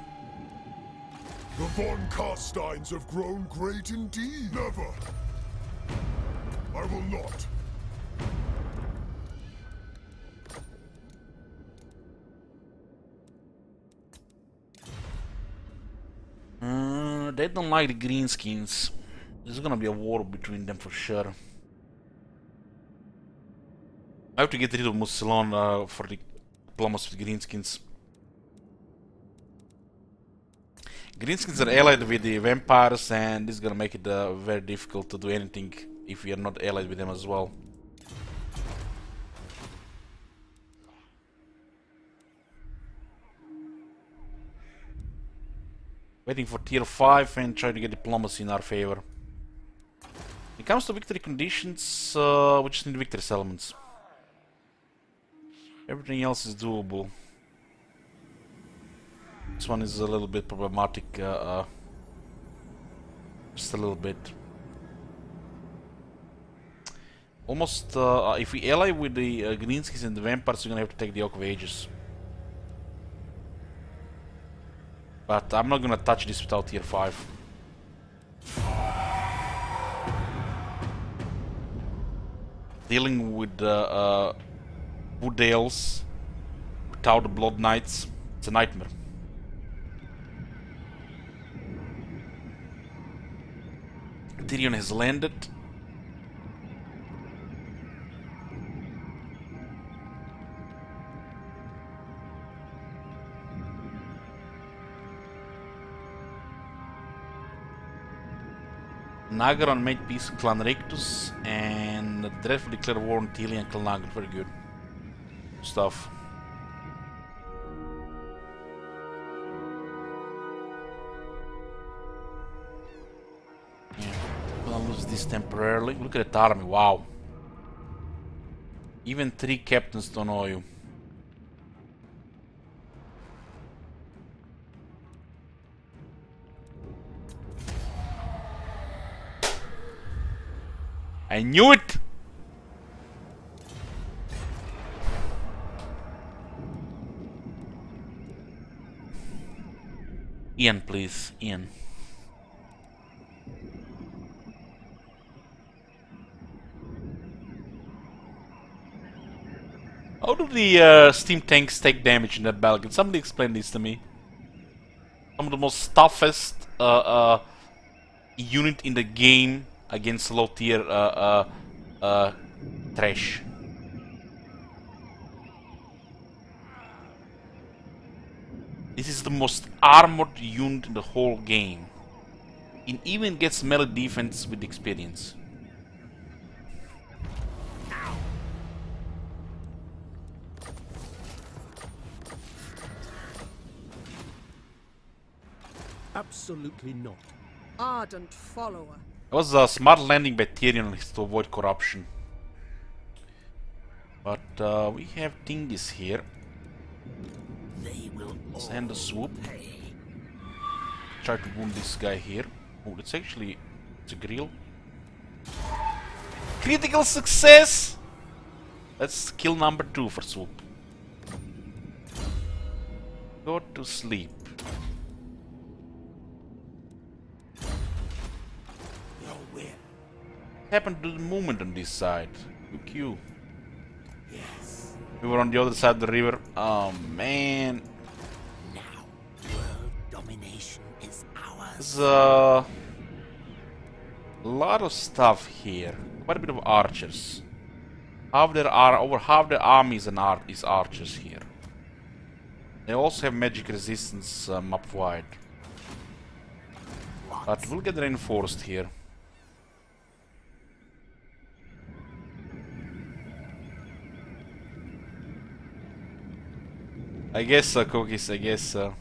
The Von Carsteins have grown great indeed. Never. I will not. They don't like the greenskins. There's gonna be a war between them for sure. I have to get rid of Mucilon for the diplomacy with greenskins. Greenskins are allied with the vampires, and this is gonna make it very difficult to do anything if we are not allied with them as well. Waiting for tier 5 and try to get diplomacy in our favor. When it comes to victory conditions, we just need victory settlements. Everything else is doable. This one is a little bit problematic, just a little bit. Almost, if we ally with the greenskins and the vampires, we're gonna have to take the Oak of Ages. But I'm not gonna touch this without tier 5. Dealing with the Wood Elves without the Blood Knights, it's a nightmare. Tyrion has landed. Nagaron made peace with Clan Rictus and dreadfully declared war on Tilly and Clan Nagaron. Very good stuff. Yeah, I'm gonna lose this temporarily. Look at that army, wow. Even 3 captains don't know you. I knew it! Ian, please. Ian. How do the steam tanks take damage in that battle? Can somebody explain this to me? Some of the most toughest unit in the game against low tier trash. This is the most armored unit in the whole game. It even gets melee defense with experience. Absolutely not. Ardent follower. It was a smart landing by Tyrion to avoid corruption. But we have thingies here. They will Send a swoop. pay. Try to wound this guy here. Oh, it's actually... it's a grill. Critical success! That's kill number 2 for swoop. Go to sleep. Nowhere. Happened to the movement on this side? QQ. Yes. We were on the other side of the river. Oh man. Now, world domination is ours. There's a lot of stuff here. Quite a bit of archers. Over half the army is archers here. They also have magic resistance map wide. But we'll get reinforced here. I guess so, Cookies, I guess so.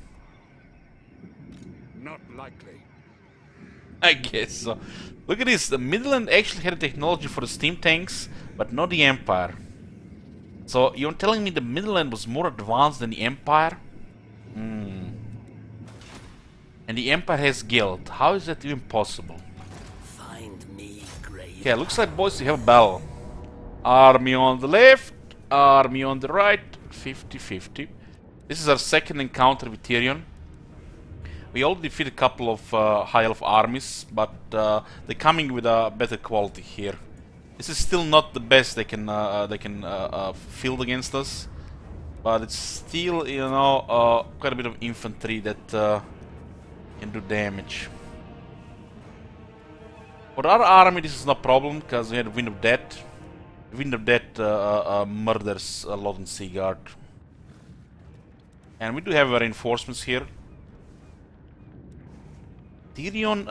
Not likely. I guess so. Look at this, the Midland actually had a technology for the steam tanks, but not the Empire. So, you're telling me the Midland was more advanced than the Empire? Hmm. And the Empire has guild. How is that even possible? Find me, Grey. Okay, looks like, boys, we have a battle. Army on the left, army on the right, 50-50. This is our second encounter with Tyrion. We already defeated a couple of high elf armies, but they're coming with a better quality here. This is still not the best they can field against us, but it's still, you know, quite a bit of infantry that can do damage. For our army, this is no problem because we had Wind of Death. Wind of Death murders a lot in Seaguard. And we do have reinforcements here. Tyrion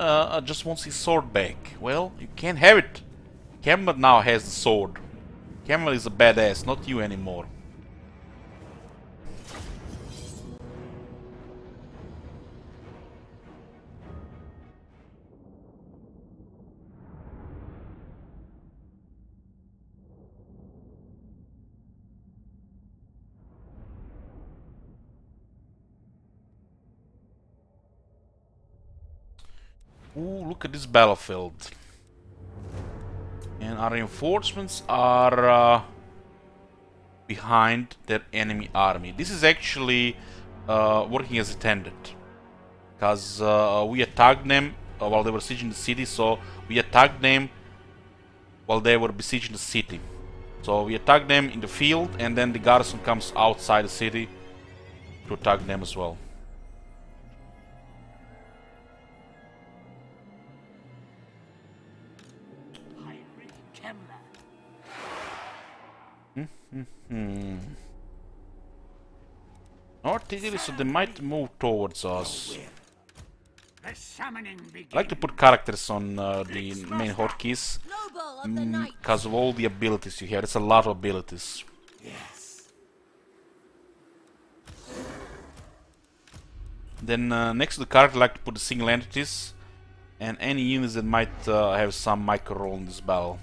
just wants his sword back. Well, you can't have it. Campbell now has the sword. Campbell is a badass, not you anymore. Ooh, look at this battlefield. And our reinforcements are behind their enemy army. This is actually working as intended. Because we attacked them while they were sieging the city, so we attacked them while they were besieging the city. So we attack them in the field, and then the garrison comes outside the city to attack them as well. Not easily, so they might move towards us. The summoning begins. I like to put characters on the main hotkeys because of all the abilities you have. It's a lot of abilities. Yes. Then next to the character, I like to put the single entities and any units that might have some micro role in this battle.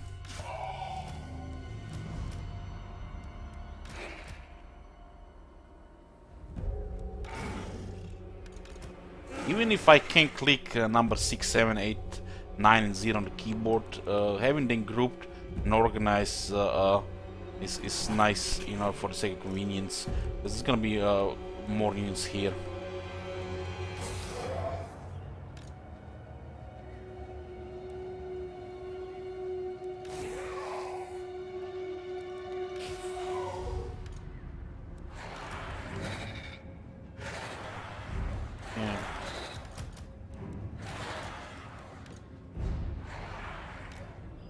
Even if I can't click number 6, 7, 8, 9 and 0 on the keyboard, having them grouped and organized is nice, you know, for the sake of convenience. There's gonna be more units here.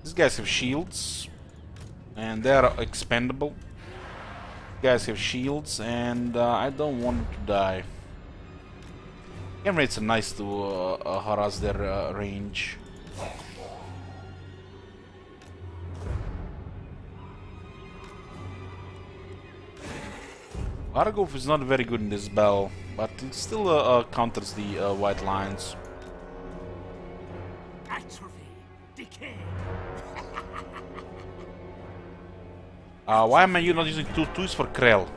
These guys have shields, and they are expendable. These guys have shields, and I don't want them to die. Game rates are nice to harass their range. Argov is not very good in this battle, but it still counters the white lines. Atrophy, decay. Why am I not using two twos for Krell?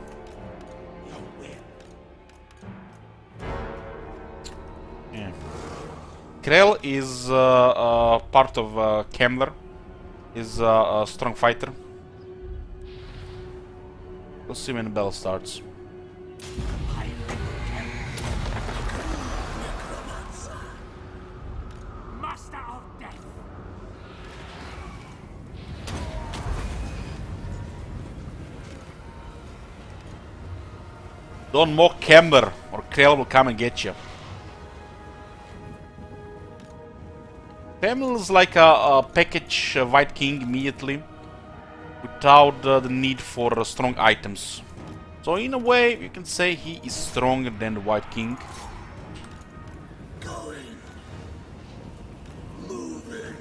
Yeah. Krell is part of Kemmler. Is a strong fighter. We'll see when the battle starts. Master of death. Don't mock Kemmler, or Krell will come and get you. Kemmler is like a package White King immediately, without the need for strong items. So in a way, you can say he is stronger than the White King. Going. Moving.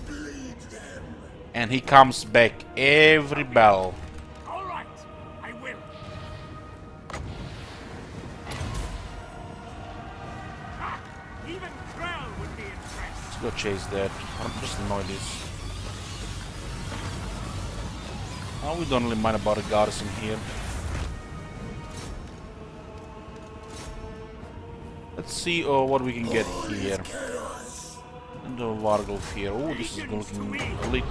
Bleed them. And he comes back every battle. All right, I will. Ah, even Krell would be impressed. Let's go chase that. I'm just annoyed this. Oh, we don't really mind about a garrison here. Let's see what we can get here. And the Vargolf here. Oh, this is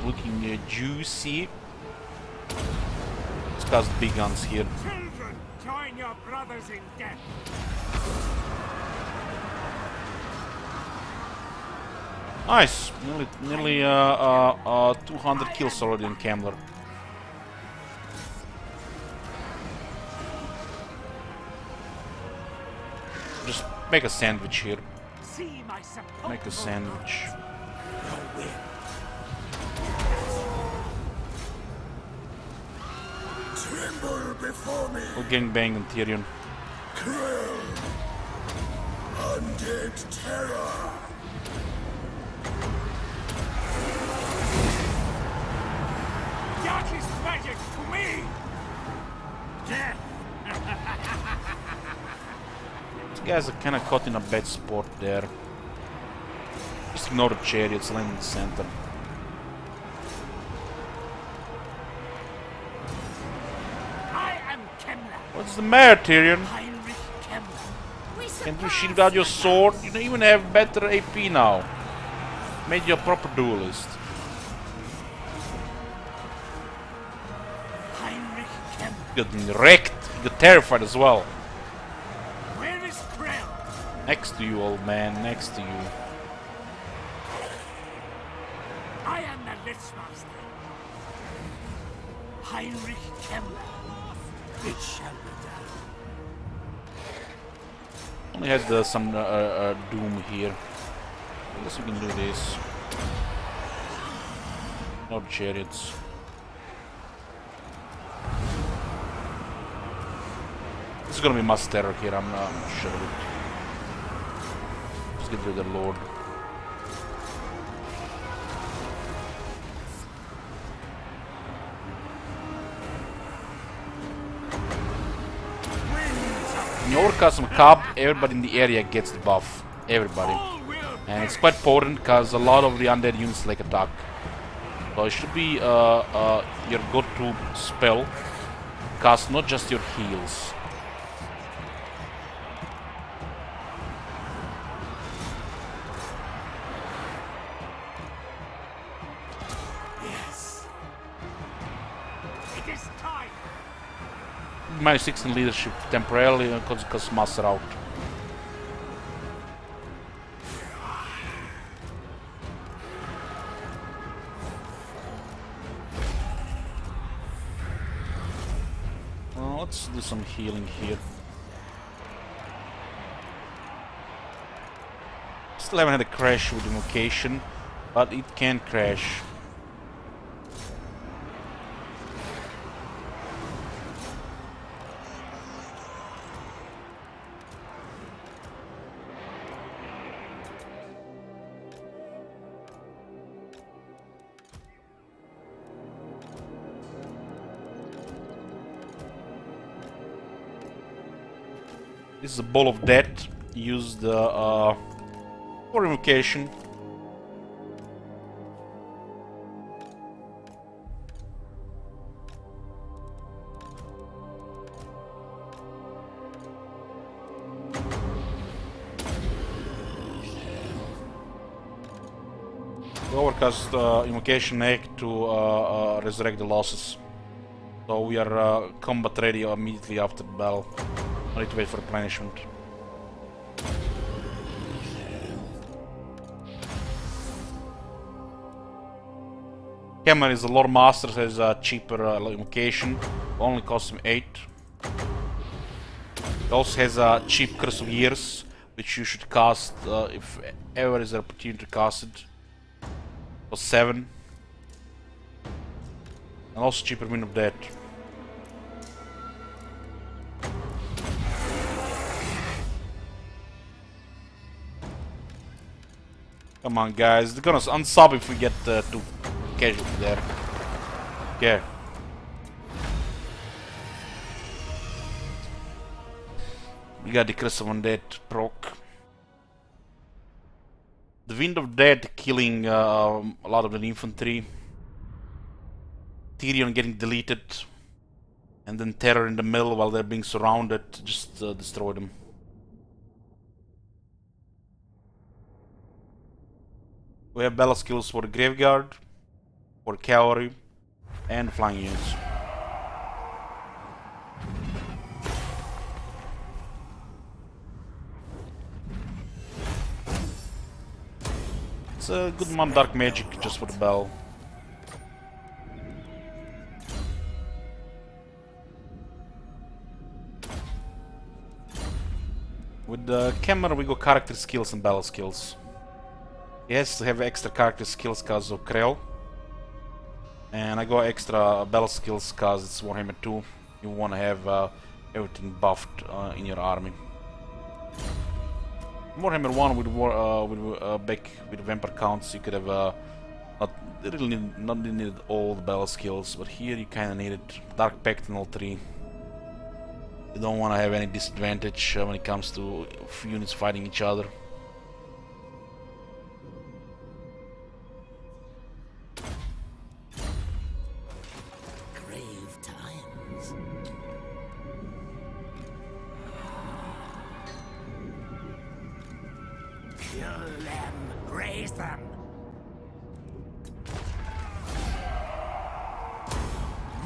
looking juicy. Let's cast big guns here. Children, join your brothers in death. Nice. Nearly 200 kills already in Kemmler. Just make a sandwich here. See my support. Make a sandwich. Tremble before me. We'll gangbang on Tyrion. Krell. Undead terror. That is magic to me. Death. These guys are kind of caught in a bad spot there. Just ignore the chariots, land in the center. I am Kemmler. What's the matter, Tyrion? Heinrich Kemmler. Can't do shit without your sword? You don't even have better AP now. Made you a proper duelist. Heinrich Kemmler. You got wrecked. You got terrified as well. Where is Krell? Next to you, old man. Next to you. I am the Litzmaster. Heinrich Kemmler. It shall be done. Only had some doom here. I guess we can do this. No chariots. This is gonna be mass terror here, I'm not sure of it. Let's get rid of the Lord. In your custom cub, everybody in the area gets the buff. Everybody. And it's quite potent because a lot of the undead units like attack. So it should be your go-to spell. Cast not just your heals. Yes. It is time. Minus 6 in leadership temporarily because master out. Let's do some healing here. Still haven't had a crash with invocation, but it can crash. This is a ball of death used for invocation. We overcast invocation egg to resurrect the losses. So we are combat ready immediately after the battle. I need to wait for replenishment. Hammer is the Lord Master, has a cheaper invocation, only costs him 8. It also has a cheap Curse of Years, which you should cast if ever is an opportunity to cast it. For 7. And also cheaper Wind of Death. Come on guys, they're gonna unsub if we get too casualty there. Okay. We got the Curse of Undead proc. The Wind of Death killing a lot of the infantry. Tyrion getting deleted. And then Terror in the middle while they're being surrounded. Just destroy them. We have battle skills for the Graveguard, for Cavalry, and Flying Units. It's a good amount of Dark Magic just for the battle. With the camera we go character skills and battle skills. He has to have extra character skills because of Krell. And I go extra battle skills because it's Warhammer 2. You want to have everything buffed in your army. Warhammer 1 with vampire counts, you could have not needed all the battle skills, but here you kinda need it. Dark Pact and all 3. You don't want to have any disadvantage when it comes to units fighting each other. Grave times. Kill them, raise them.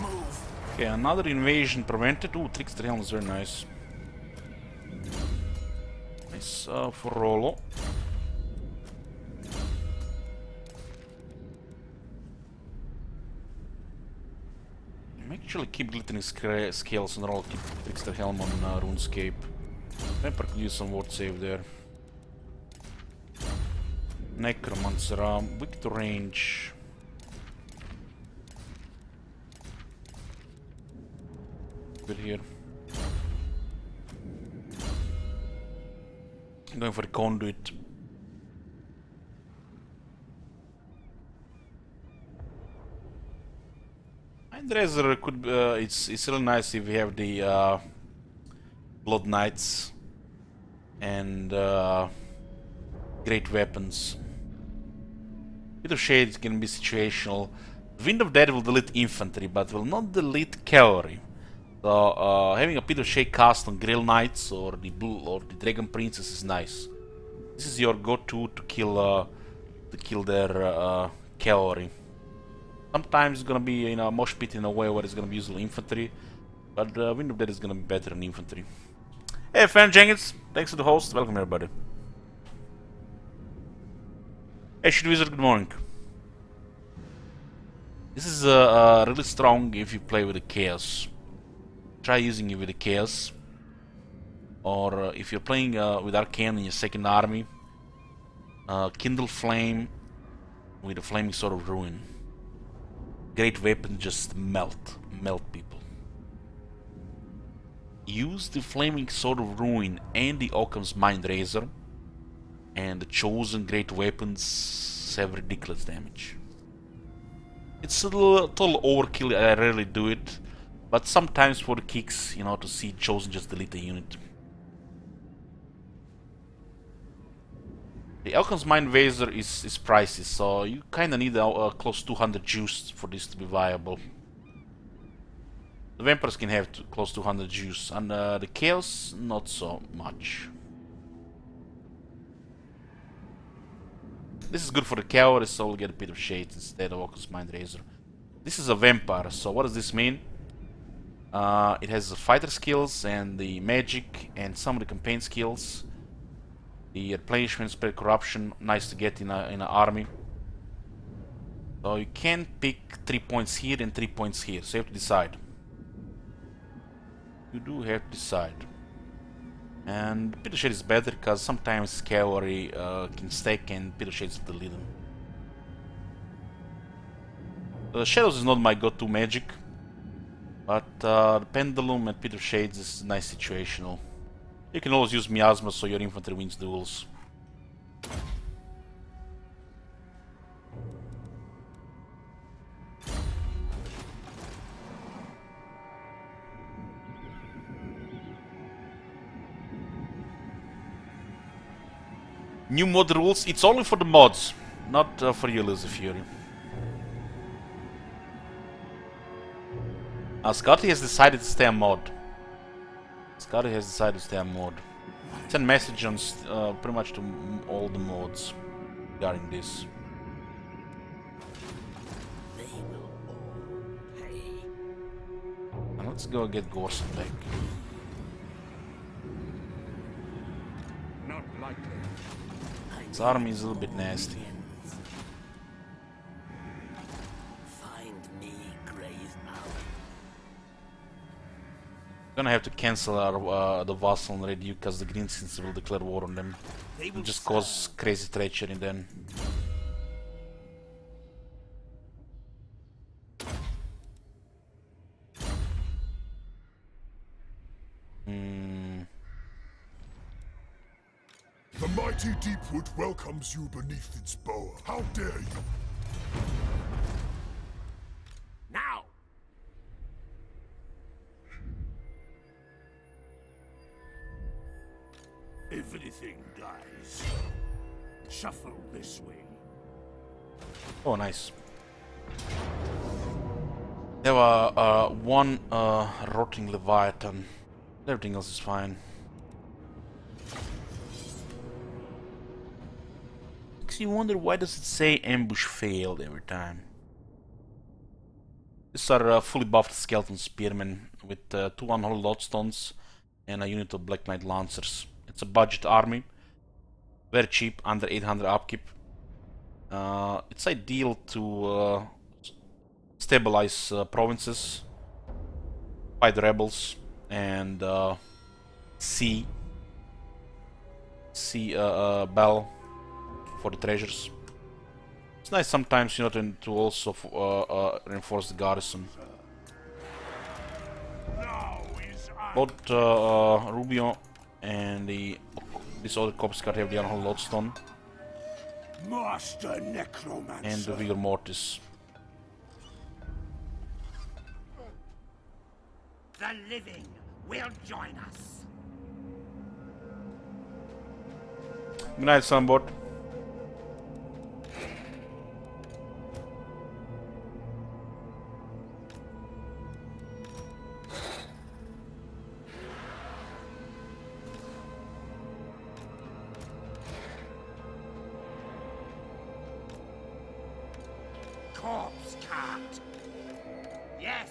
Move. Okay, another invasion prevented. Ooh, Trickster Helm is very nice. Nice for Rollo. I'm actually keep glittering scales and roll, keep Trickster Helm on RuneScape. Vampire could use some ward save there. Necromancer, wicked range. Good here. I'm going for the conduit. Mindrazor could be, it's really nice if we have the Blood Knights and great weapons. Bit of Shade can be situational. Wind of Death will delete infantry, but will not delete cavalry. So having a Pit of Shade cast on Grail Knights or the Dragon Princess is nice. This is your go-to to kill their cavalry. Sometimes it's gonna be in a mosh pit in a way where it's gonna be usually infantry, but Wind of Death is gonna be better than infantry. Hey, Fan Jenkins, thanks to the host. Welcome everybody. Hey, Shit Wizard, good morning. This is really strong if you play with the Chaos. Try using it with the Chaos. Or if you're playing with Arcane in your second army, Kindle Flame with a Flaming Sword of Ruin. Great weapon, just melt people. Use the Flaming Sword of Ruin and the Occam's Mindrazor, and the chosen great weapons have ridiculous damage. It's a total overkill, I rarely do it, but sometimes for the kicks, you know, to see chosen just delete the unit. The Alchemist's Mind Razor is pricey, so you kinda need close to 200 juice for this to be viable. The vampires can have close to 200 juice, and the chaos not so much. This is good for the cavalry, so we'll get a bit of shades instead of Alchemist's Mind Razor. This is a vampire, so what does this mean? It has the fighter skills and the magic and some of the campaign skills. The replenishment, spread corruption, nice to get in an army. So you can pick 3 points here and 3 points here, so you have to decide. You do have to decide. And Peter Shade is better because sometimes cavalry can stack and Peter Shade is the leader. The Shadows is not my go-to magic, but the Pendulum and Peter Shades is nice situational. You can always use Miasma so your infantry wins duels. New mod rules, it's only for the mods, not for you, Lizzie Fury. Scotty has decided to stay a mod. Scotty has decided to stay a mod. Send message on pretty much to all the mods regarding this. And let's go get Gorson back. Not likely. His army is a little bit nasty. Gonna have to cancel our the vassal and reduce because the Greenskins will declare war on them. It'll just cause crazy treachery then. The mighty Deepwood welcomes you beneath its bower. How dare you? Now! Everything dies. Shuffle this way. Oh, nice. There were one rotting Leviathan. Everything else is fine. Makes you wonder why does it say ambush failed every time. These are fully buffed skeleton spearmen with 2 unholy lodestones and a unit of Black Knight Lancers. It's a budget army, very cheap, under 800 upkeep. It's ideal to stabilize provinces, fight rebels, and see battle for the treasures. It's nice sometimes, you know, to also reinforce the garrison. Both Rubio and this other corpse card have the unholy lodestone Master Necromancer. and the Vigor Mortis. The living will join us. Good night, Sunbot. Corpse cart. Yes,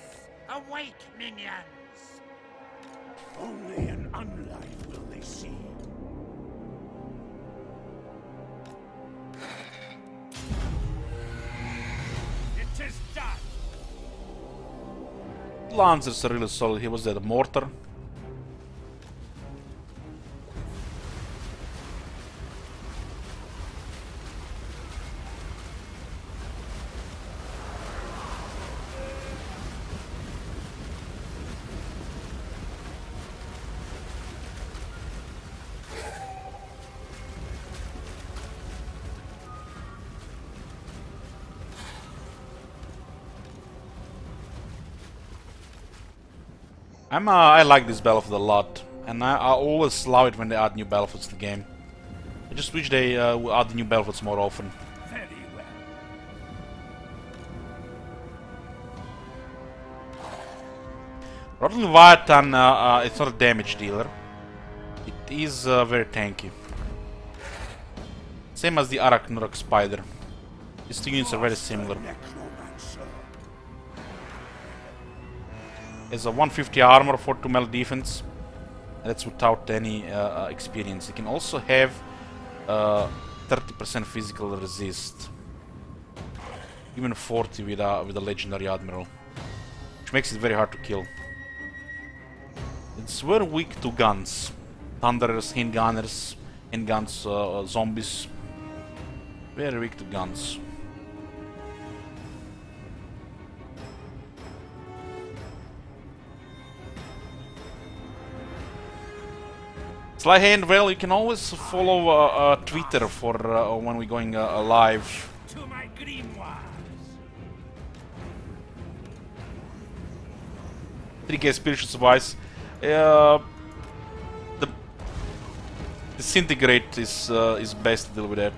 awake, minions. Only an unlife will they see. It is done. Lancers are really solid. He was at a mortar. I like this battlefield a lot, and I always love it when they add new battlefields to the game. I just wish they would add the new battlefields more often. Very well. Rotten Leviathan, it's not a damage dealer. It is very tanky. Same as the Arachnurok Spider. These two units are very similar. Has a 150 armor, 42 melee defense. That's without any experience. It can also have 30% physical resist. Even 40 with a legendary admiral, which makes it very hard to kill. It's very weak to guns. Thunderers, handgunners, handguns, zombies. Very weak to guns. Sly Hand, well, you can always follow Twitter for when we're going live. To my grimoires. 3K Spiritual Supplies. The Disintegrate is best to deal with that.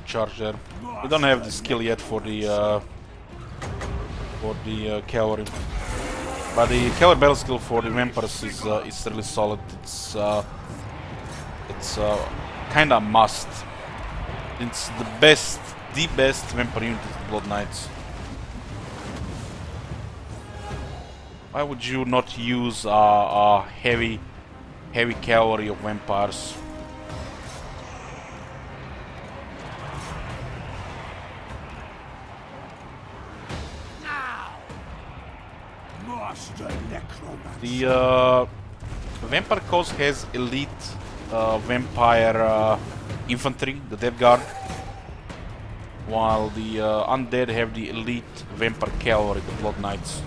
Charge there. We don't have the skill yet for the cavalry, but the cavalry battle skill for the vampires is really solid. It's kind of must. It's the best vampire unit is Blood Knights. Why would you not use a heavy cavalry of vampires? The Vampire Cause has elite vampire infantry, the Death Guard, while the Undead have the elite vampire cavalry, the Blood Knights.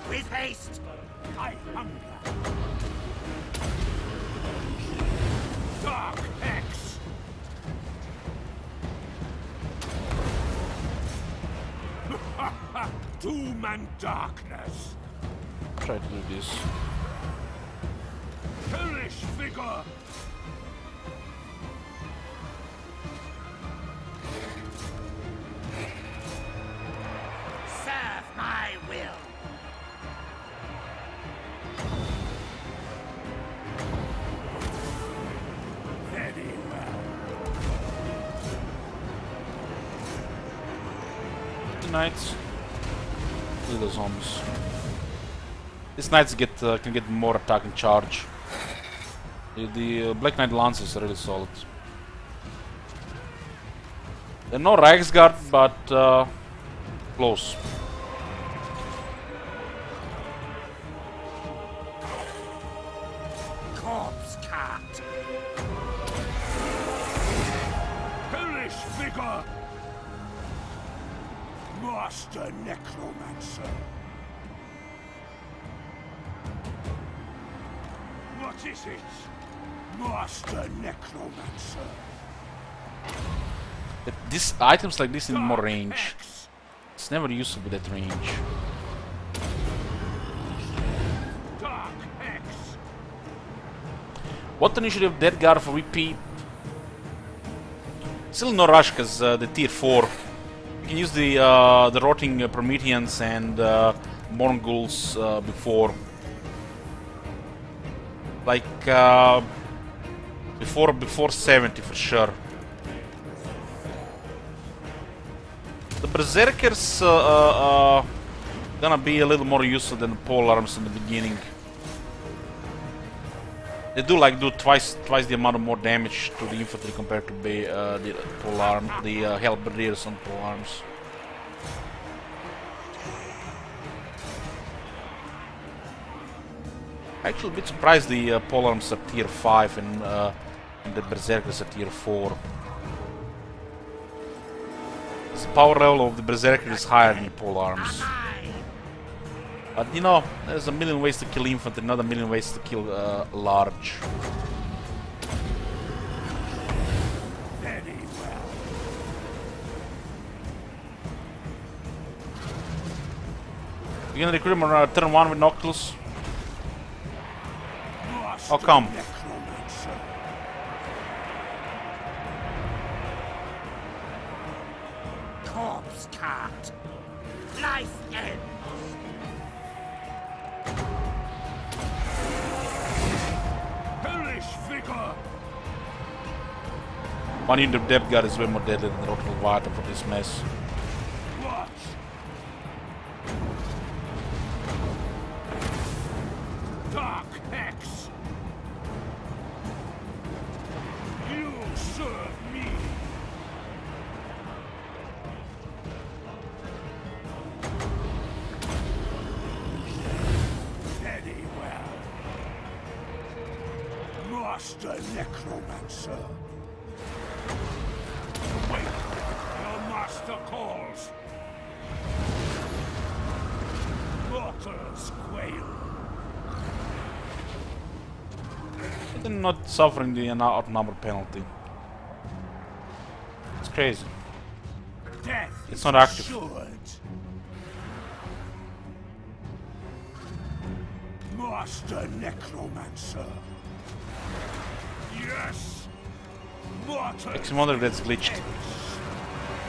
With haste! I hunger! Dark Hex! Doom and darkness! Try to do this. Hellish vigor! Serve my will! Very well. The Knights. Look at the zombies. These Knights can get more attack and charge. The Black Knight Lancers are really solid. They're no Reichsguard, but close. Corpse cart! Hellish vigor! Master Necromancer! What is it? Master Necromancer! These items like this need more range. It's never useful with that range. Dark Hex! What initiative Death Guard for VP? Still no rush because the tier 4. You can use the rotting Prometheans and Morghuls before. Like before 70 for sure. The Berserkers gonna be a little more useful than the pole arms in the beginning. They do twice the amount of more damage to the infantry compared to the pole arm, the halberdiers on pole arms. Actually, a bit surprised the polearms are tier 5 and the berserkers are tier 4. The power level of the berserker is higher than the polearms. But you know, there's a million ways to kill infantry, not a million ways to kill large. Very well. You gonna recruit him on turn 1 with Noctilus? Oh, come. Corpse cart. Life ends. Hellish vigor. One unit of Depth Guard is way more deadly than the Rotten Vita for this mess. Watch. Dark Hex. You serve me. Very well. Master Necromancer. Wait, your master calls. Mortals quail. They're not suffering the outnumber penalty. It's crazy. Death It's not active. assured. Master Necromancer. Yes. Mortals. Makes me wonder if that's glitched.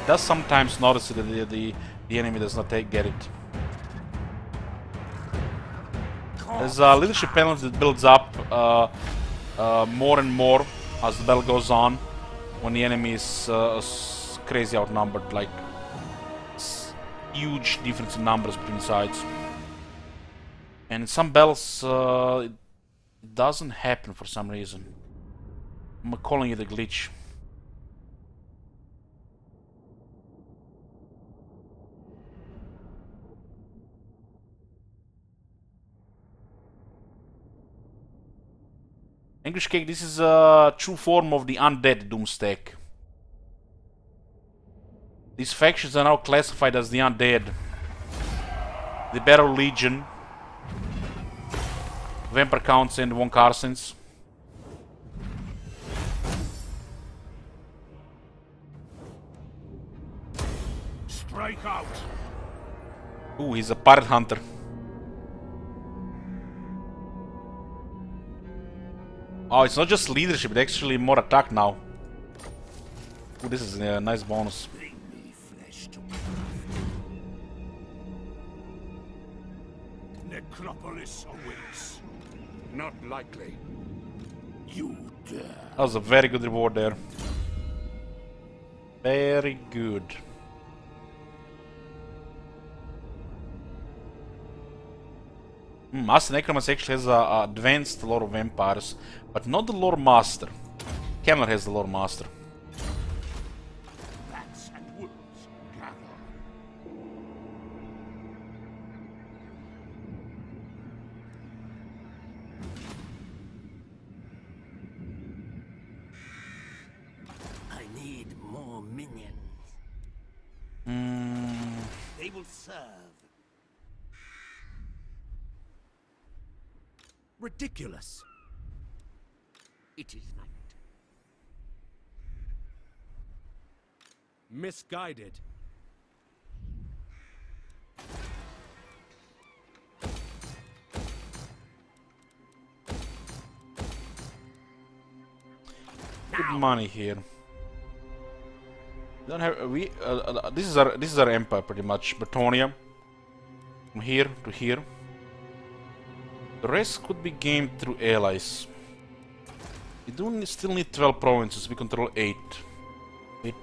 Does sometimes notice that the enemy does not get it. There's a leadership penalty that builds up more and more as the battle goes on when the enemy is crazy outnumbered, like huge difference in numbers between sides. And in some battles it doesn't happen for some reason. I'm calling it a glitch. English Cake, this is a true form of the undead Doomstack. These factions are now classified as the undead. The Barrow Legion, Vampire Counts and Von Carsons. Strike out. Ooh, he's a pirate hunter. Oh, it's not just leadership, it's actually more attack now. Ooh, this is a nice bonus. Bring me flesh to Necropolis awaits. Not likely. You dare. That was a very good reward there. Very good. Master Necromancer actually has a advanced lore of vampires, but not the lore master. Kemmler has the lore master. Bats and wolves gather. I need more minions. They will serve. Ridiculous. It is night. Misguided. Good money here. Don't have this is our empire pretty much. Bretonia, from here to here. The rest could be gained through allies. We do still need 12 provinces. We control 8. With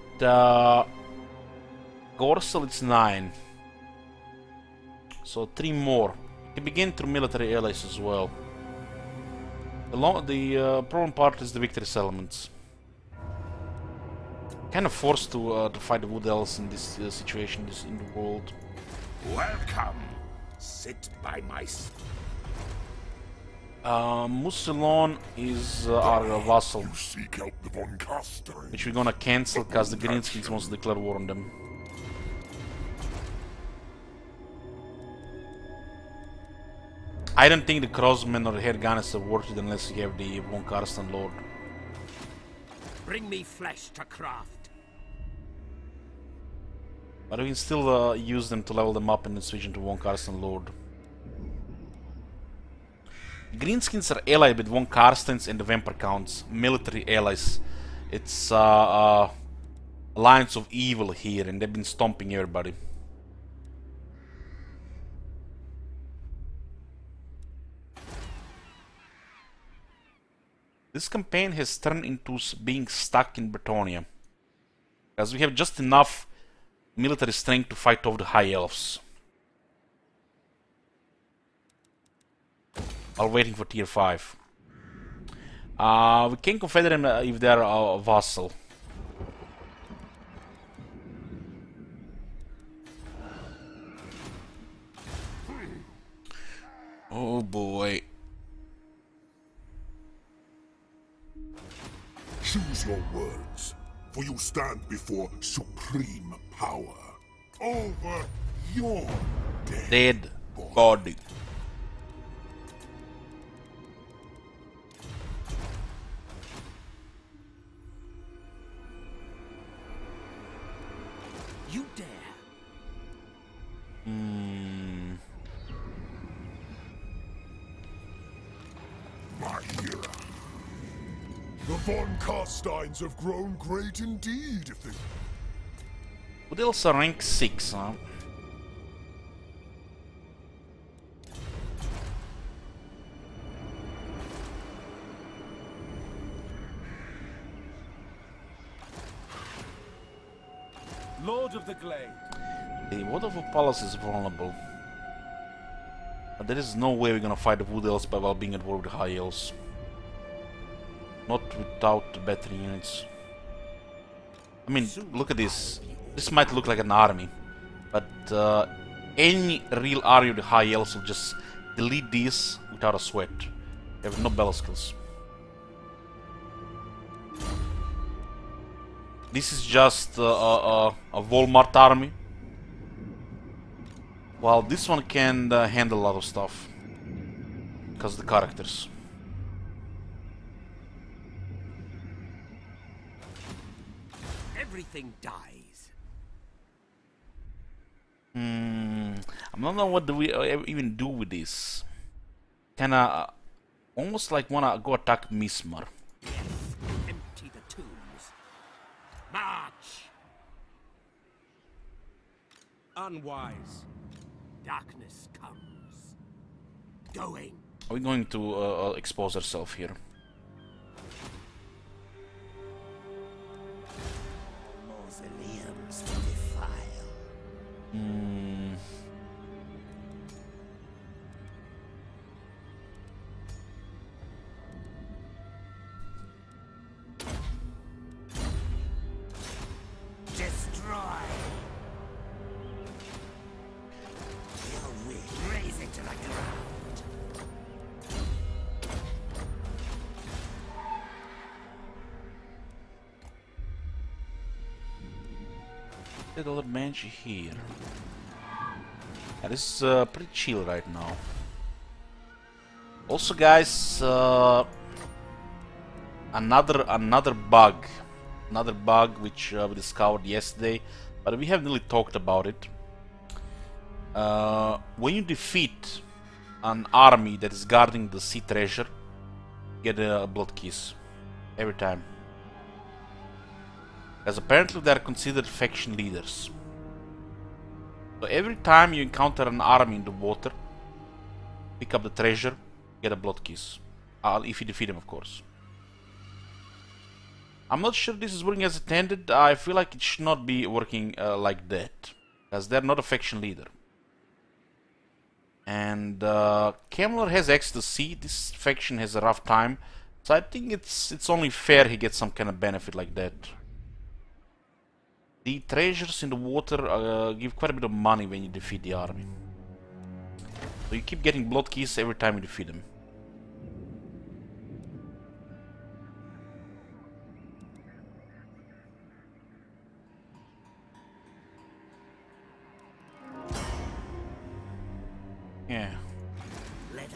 Gorsel it's 9. So 3 more. We can begin through military allies as well. The problem part is the victory settlements. Kind of forced to fight the Wood Elves in this situation in the world. Welcome. Sit by my side. Musilon is our vassal, You seek out the Von Carstein. which we're gonna cancel because the Greenskins wants to declare war on them. I don't think the Crossmen or Herganes are worth it unless you have the Von Carsten Lord. Bring me flesh to craft. But we can still use them to level them up and then switch into Von Carsten Lord. Greenskins are allied with Von Carstens and the Vampire Counts, military allies. It's alliance of evil here, and they've been stomping everybody. This campaign has turned into being stuck in Bretonnia, because we have just enough military strength to fight off the High Elves. While waiting for tier 5. We can confederate them if they are a vassal. Oh boy. Choose your words, for you stand before supreme power. Over your Dead body. You dare? my era. The Von Carsteins have grown great indeed, if they... What else are rank 6, huh? Lord of the Glade. The Wood of Palace is vulnerable. But there is no way we're gonna fight the Wood Elves while being at war with the High Elves. Not without the better units. I mean, look at this. This might look like an army, but any real army of the High Elves will just delete these without a sweat. They have no battle skills. This is just a Walmart army, while this one can handle a lot of stuff because of the characters. Everything dies. I don't know what do we even do with this. Kinda almost like wanna go attack Mismar. Empty the tombs. March! Unwise. Darkness comes. Going. Are we going to expose ourselves here? Mausoleums to defile. Destroy. Raise it to the ground. Get all the Banshee here. Yeah, this is pretty chill right now. Also, guys, another bug which we discovered yesterday, but we haven't really talked about it. When you defeat an army that is guarding the sea treasure, you get a blood kiss every time. As apparently they are considered faction leaders. So every time you encounter an army in the water, pick up the treasure, get a blood kiss. If you defeat them, of course. I'm not sure this is working as intended. I feel like it should not be working like that, as they're not a faction leader. And Kemler has access to sea. This faction has a rough time, so I think it's only fair he gets some kind of benefit like that. The treasures in the water give quite a bit of money when you defeat the army. So you keep getting blood keys every time you defeat them.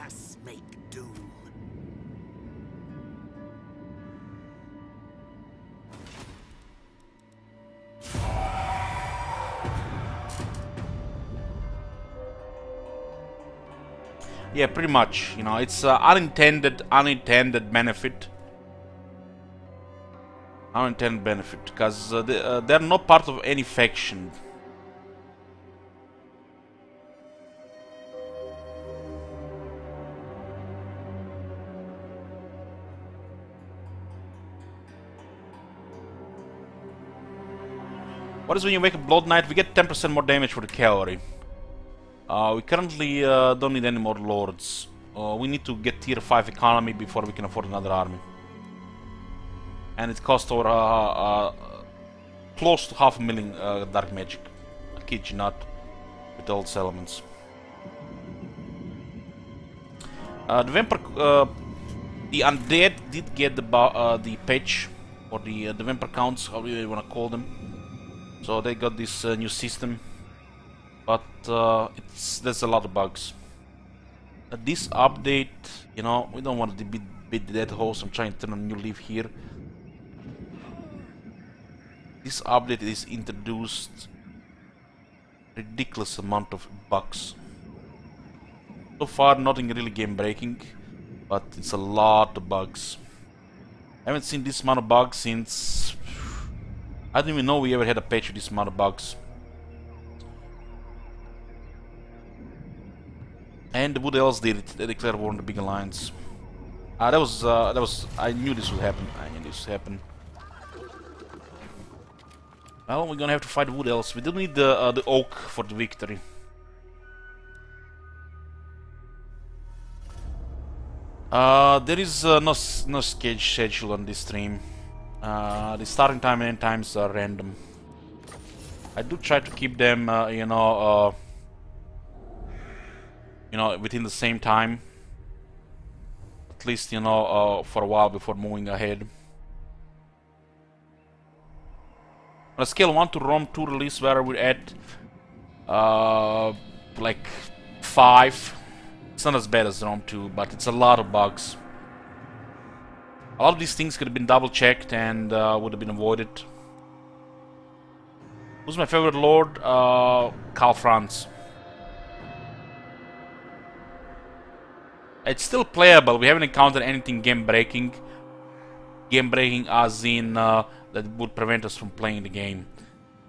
us make do. Yeah, pretty much. You know, it's unintended benefit. Unintended benefit, because they're not part of any faction. What is when you make a Blood Knight? We get 10% more damage for the cavalry. We currently don't need any more lords. We need to get tier 5 economy before we can afford another army. And it costs over close to 500,000 dark magic. I kid you not, with all its elements. The vampire, the undead did get the patch, or the vampire counts, however you want to call them. So they got this new system. But there's a lot of bugs. This update, you know, we don't want to beat the dead horse. I'm trying to turn a new leaf here. This update is introduced ridiculous amount of bugs. So far, nothing really game breaking, but it's a lot of bugs. I haven't seen this amount of bugs since I don't even know we ever had a patch with this amount of bugs. And the Wood Elves did it. They declared war on the Big Alliance. That was. I knew this would happen. I knew this would happen. Well, we're gonna have to fight the Wood Elves. We do need the Oak for the victory. There is no schedule on this stream. The starting time and end times are random. I do try to keep them, you know, within the same time. At least, you know, for a while before moving ahead. On a scale 1 to Rome 2 release, where we're at, like 5. It's not as bad as Rome 2, but it's a lot of bugs. A lot of these things could have been double checked and would have been avoided. Who's my favorite lord? Karl Franz. It's still playable. We haven't encountered anything game breaking. Game breaking as in that would prevent us from playing the game.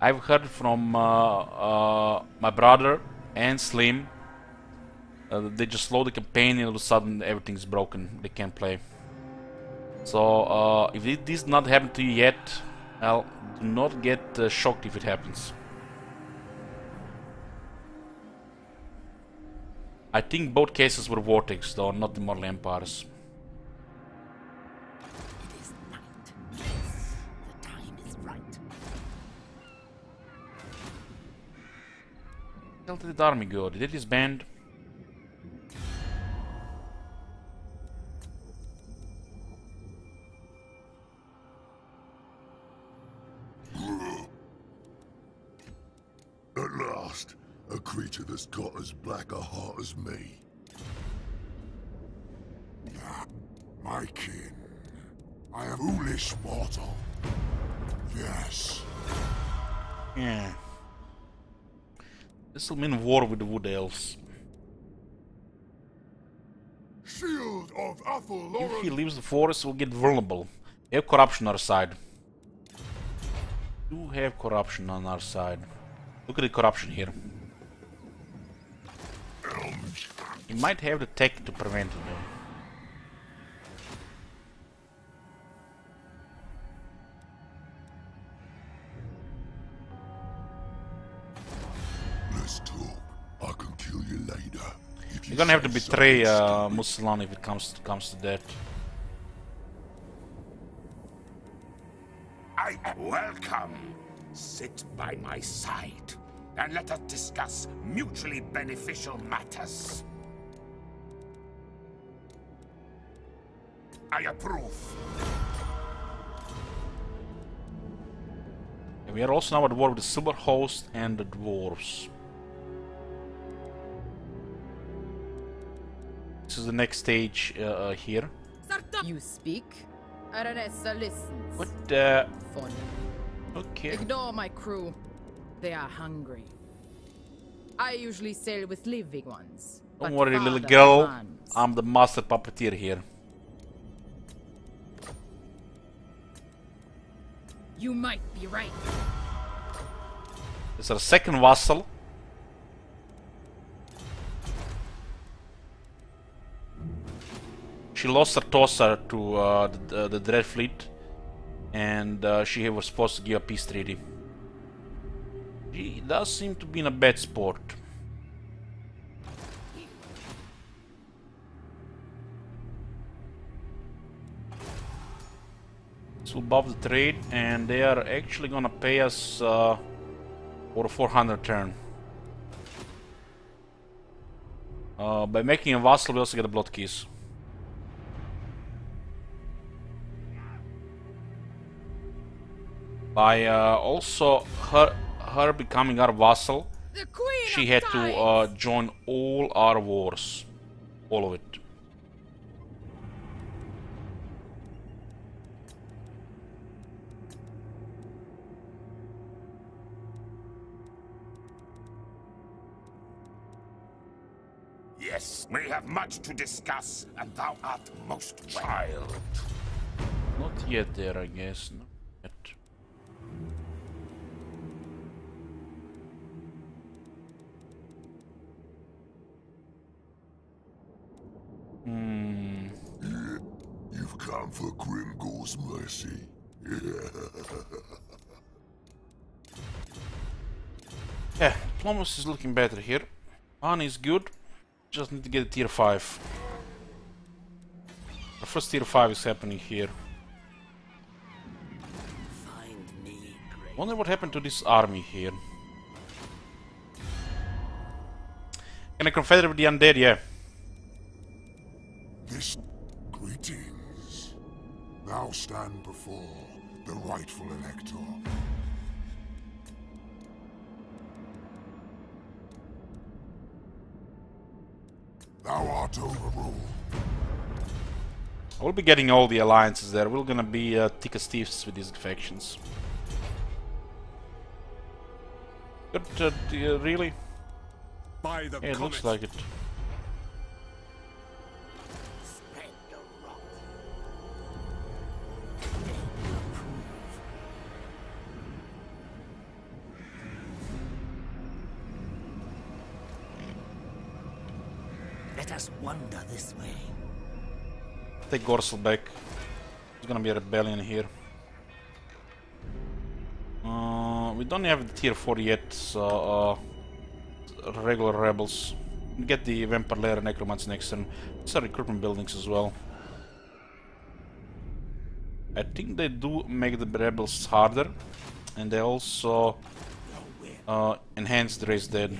I've heard from my brother and Slim. They just load the campaign and all of a sudden everything's broken. They can't play. So if this did not happen to you yet, well, do not get shocked if it happens. I think both cases were Vortex, though, not the Mortal Empires. It is night. Yes, the time is right. Where did the army go? Did it disband? At last, a creature that's got as black a heart as me. My kin. I am foolish mortal. Yes. Yeah. This will mean war with the Wood Elves. Shield of Athel If he leaves the forest, we'll get vulnerable. We have corruption on our side. We do have corruption on our side. Look at the corruption here. He might have the tech to prevent it though. Let's talk. I can kill you later. You're gonna have to betray Musalan if it comes to that. I am welcome. Sit by my side, and let us discuss mutually beneficial matters. I approve. And we are also now at war with the Silver Host and the Dwarves. This is the next stage here. You speak, Aranessa listens. What the? Funny. Okay. Ignore my crew. They are hungry. I usually sail with living ones. Don't but worry, little father girl. demands. I'm the master puppeteer here. You might be right. This is our second vassal. She lost her tosser to the Dread Fleet, and she was supposed to give a peace treaty. She does seem to be in a bad sport. This will buff the trade, and they are actually gonna pay us for a 400 turn. By making a vassal, we also get a blood keys. By also her becoming our vassal, she had to join all our wars, all of it. Yes, we have much to discuss, and thou art most child. Not yet there, I guess. Not yet. You've come for Grimgor's mercy. Yeah, diplomacy is looking better here. Money is good. Just need to get a tier 5. The first tier 5 is happening here. Wonder what happened to this army here. Can I confederate with the undead? Yeah. This greetings. Thou stand before the rightful elector. Thou art overruled. I will be getting all the alliances there. We're gonna be thick as thieves with these factions. But really? By the Yeah, it looks like it. Let us wander this way. Take Gorsel back. There's gonna be a rebellion here. We don't have the tier 4 yet, so regular rebels. Get the Vampire Lair and Necromants next turn. These are recruitment buildings as well. I think they do make the rebels harder, and they also enhance the race dead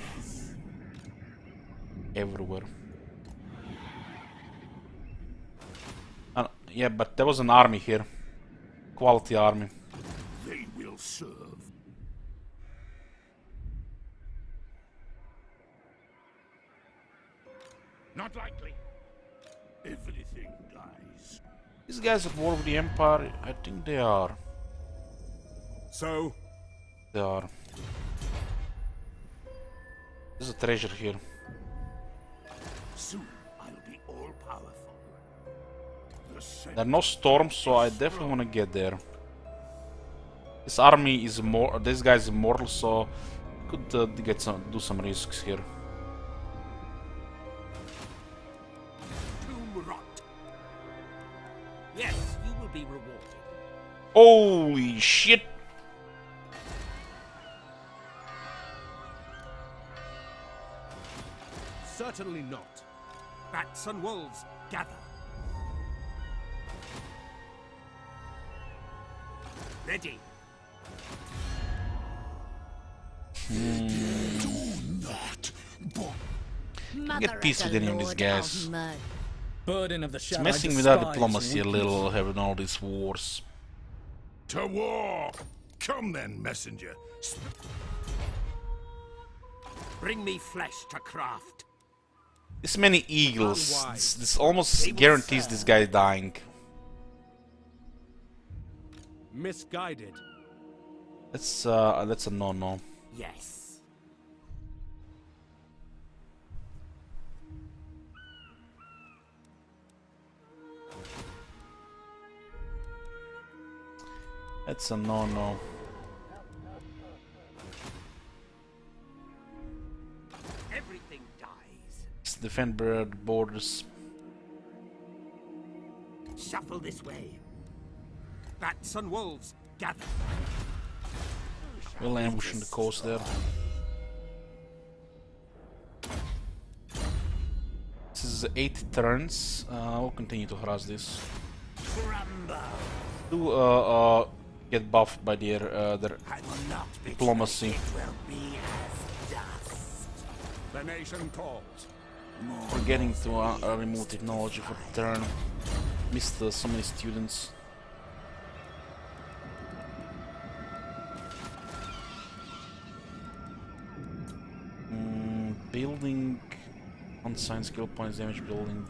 everywhere. Yeah, but there was an army here. Quality army. They will serve. Not likely. Everything dies. These guys at war with the Empire, I think they are. So? They are. There's a treasure here. Soon I'll be all powerful. There are no storms, so I definitely want to get there. This army is more. This guy is immortal, so could do some risks here. Yes, you will be rewarded. Holy shit! Certainly not. Bats and wolves, gather. Ready. Get peace with any of these guys. Burden of the It's shadow. messing with our diplomacy a little, having all these wars. To war! Come then, messenger. Bring me flesh to craft. This many eagles. This almost guarantees this guy dying. Misguided. That's a no-no. Yes. That's a no-no. Everything dies. Let's defend borders. Shuffle this way. Bats and wolves, gather. We'll ambush on the coast there. This is 8 turns. We'll continue to harass this. Do get buffed by their diplomacy. The nation calls. Forgetting to remove technology for the turn. Missed so many students. Building unsigned skill points, damage building.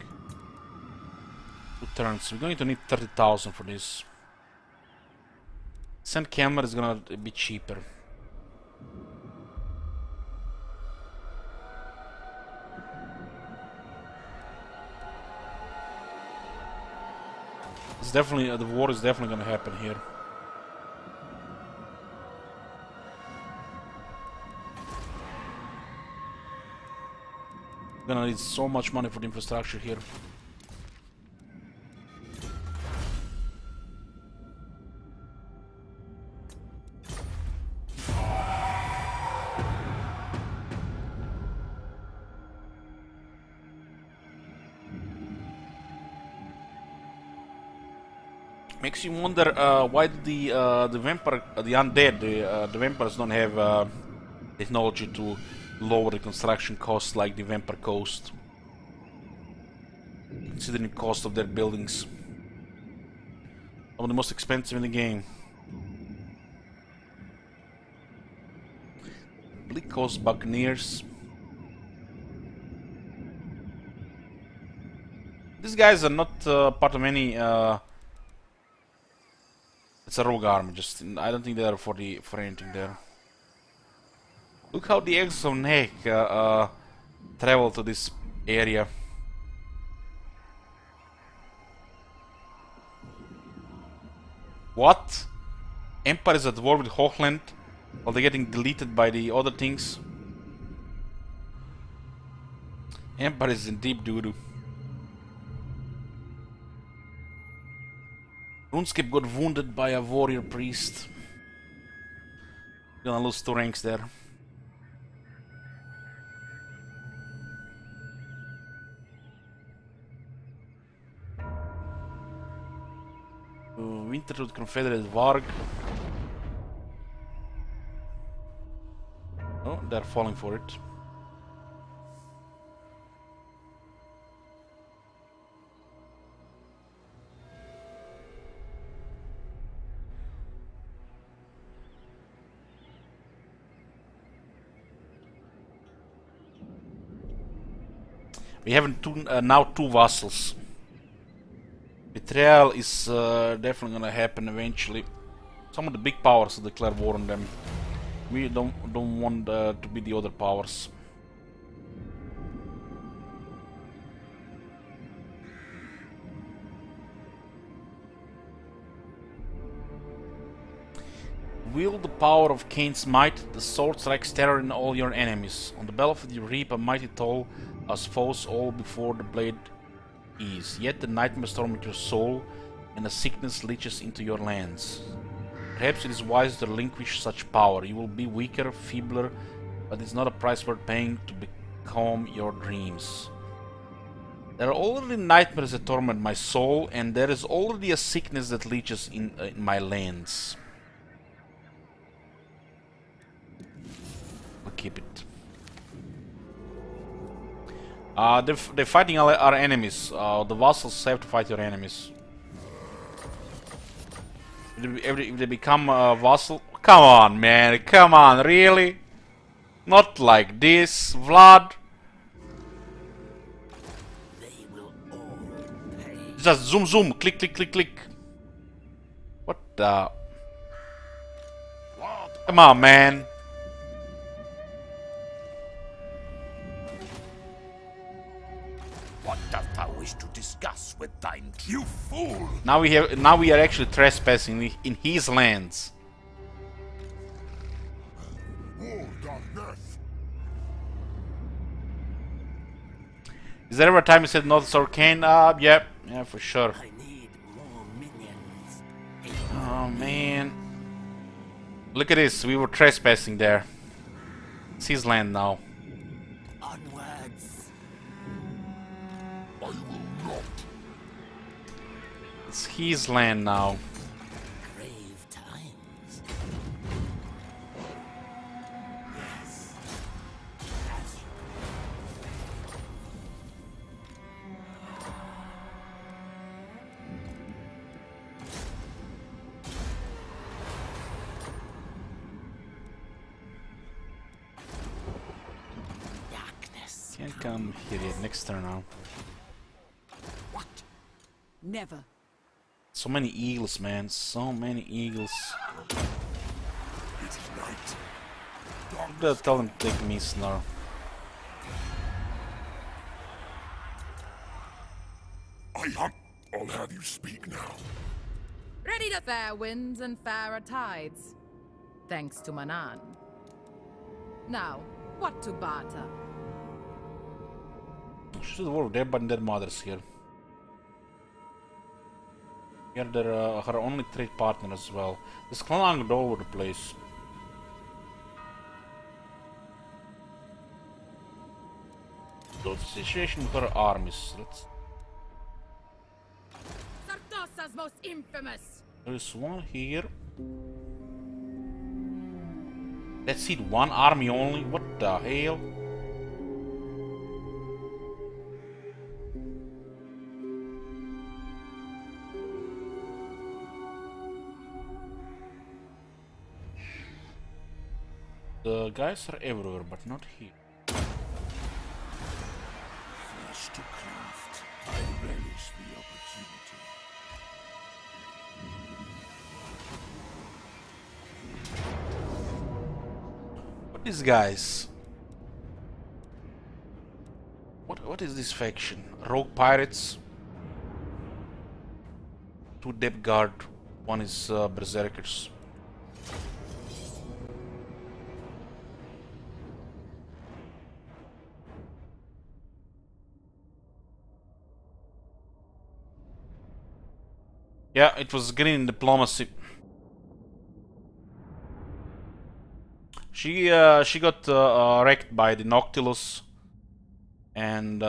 2 turns. We're going to need 30,000 for this. Sand camera is gonna be cheaper. It's definitely the war is definitely gonna happen here. Gonna need so much money for the infrastructure here. Makes you wonder why the vampire, the undead, the vampires don't have technology to lower the construction costs like the vampire coast, considering the cost of their buildings. Some of the most expensive in the game. Bleak Coast Buccaneers. These guys are not part of any. It's a rogue army. Just I don't think they are for anything there. Look how the eggs of Neck travel to this area. What? Empire is at war with Hochland while they're getting deleted by the other things. Empire is in deep doo-doo. RuneScape got wounded by a warrior priest. Gonna lose 2 ranks there. Winterwood Confederate Varg. Oh, they're falling for it. We have now 2 vassals. Betrayal is definitely gonna happen eventually. Some of the big powers declare war on them. We don't want to be the other powers. Wield the power of Cain's might. The sword strikes terror in all your enemies. On the battlefield you reap a mighty toll as foes all before the blade ease. Yet the nightmare storm into your soul, and the sickness leaches into your lands. Perhaps it is wise to relinquish such power. You will be weaker, feebler, but it's not a price worth paying to become your dreams. There are already nightmares that torment my soul, and there is already a sickness that leaches in my lands. We'll keep it. They're fighting our enemies. The vassals have to fight your enemies. If they become a vassal... Come on, man. Come on, really? Not like this, Vlad. just zoom, zoom, click, click, click, click. What the? Come on, man. What dost thou wish to discuss with thine? You fool! Now we are actually trespassing in his lands. War, darkness! Is there ever a time you said not arcane? Yeah, for sure. I need more minions. Oh man. Look at this, we were trespassing there. It's his land now. Onwards. I will not. It's his land now. Grave times. Darkness. Can't come here yet, next turn now. What? Never. So many eagles, man. So many eagles. It is night. I'm gonna tell them to take me now. I'll have you speak now. Ready to fair winds and fairer tides. Thanks to Manan. Now, what to barter? Should work there, but their mothers here. We are her only trade partner as well. This clan all over the place. So the situation with her armies. Sartosa's most infamous! There is one here. That's it, one army only? What the hell? The guys are everywhere, but not here. Flesh to craft. I relish the opportunity. What is guys? What is this faction? Rogue pirates? 2 depth guard, 1 is berserkers. Yeah, it was green diplomacy. She got wrecked by the Noctilus, and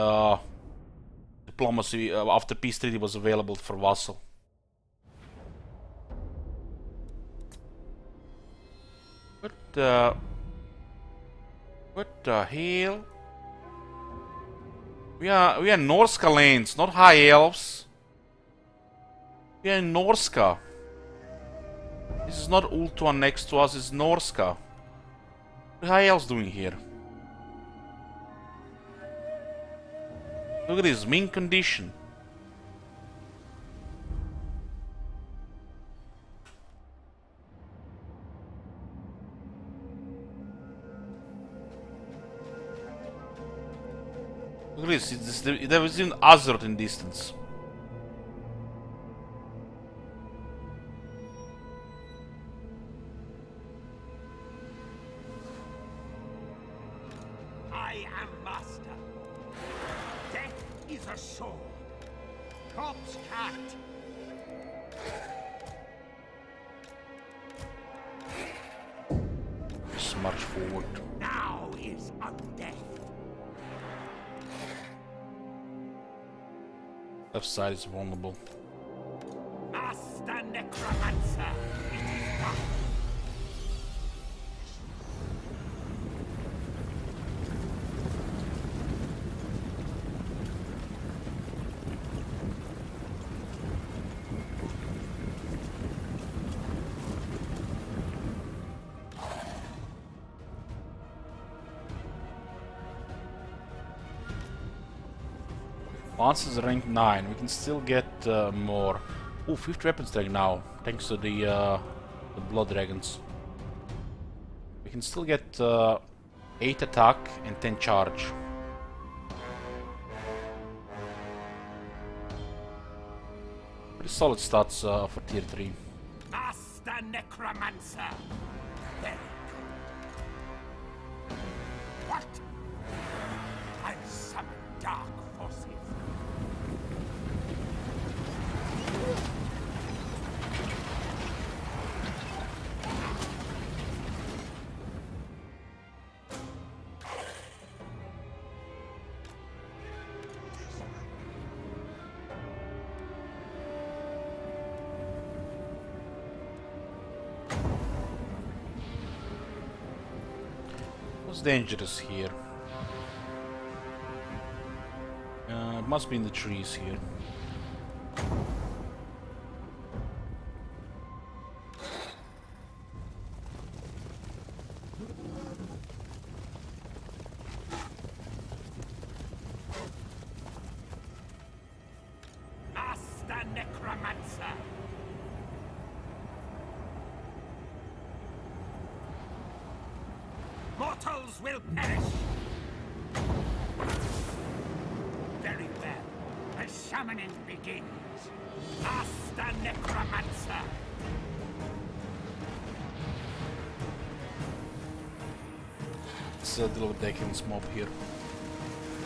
diplomacy after peace treaty was available for vassal. What the hell? We are Norska lanes, not high elves. We are in Norska. This is not Ultuan next to us, it's Norska. What are high elves doing here? Look at this, mint condition. Look at this, there was even Azeroth in distance. I am master. Death is a sword. Corpse cat. Let's march forward. Now is undeath. Left side is vulnerable. Master Necromancer. It is done. Lance is rank 9. We can still get more. Oh, 5th weapon strength now, thanks to the blood dragons. We can still get 8 attack and 10 charge. Pretty solid stats for tier 3. Master Necromancer! Very good. What? I'll summon dark forces. What's dangerous here? It must be in the trees here. Master Necromancer! Mortals will perish! Very well. The summoning begins. Master Necromancer! Let's deal with Deacon's mob here.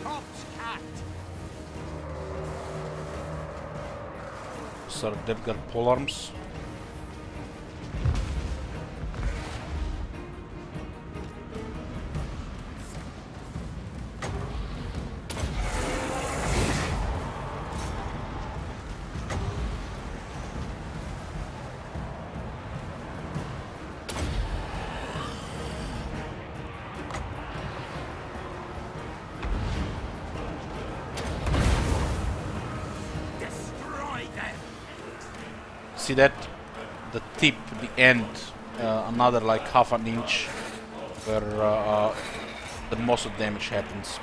Corpse cat! So they've got polearms. See that? The tip, the end, another like half an inch where the most of the damage happens.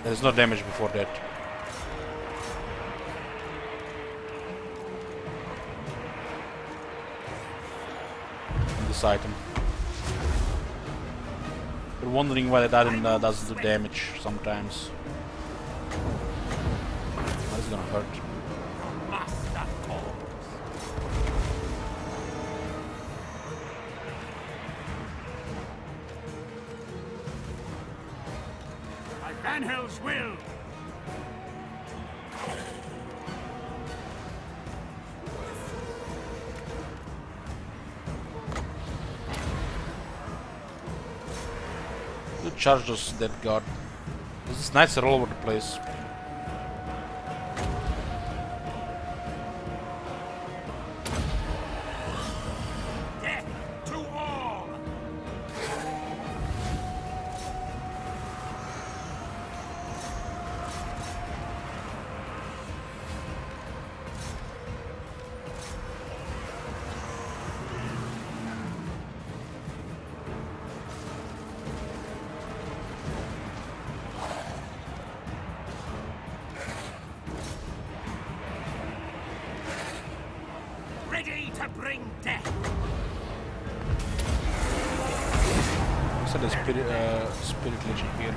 There's no damage before that. This item. You're wondering why that item doesn't do damage sometimes. That's gonna hurt. Van Hell's will! You charge those dead guard. This is nice all over the place. Death to all! Ready to bring death! So the spirit legion here.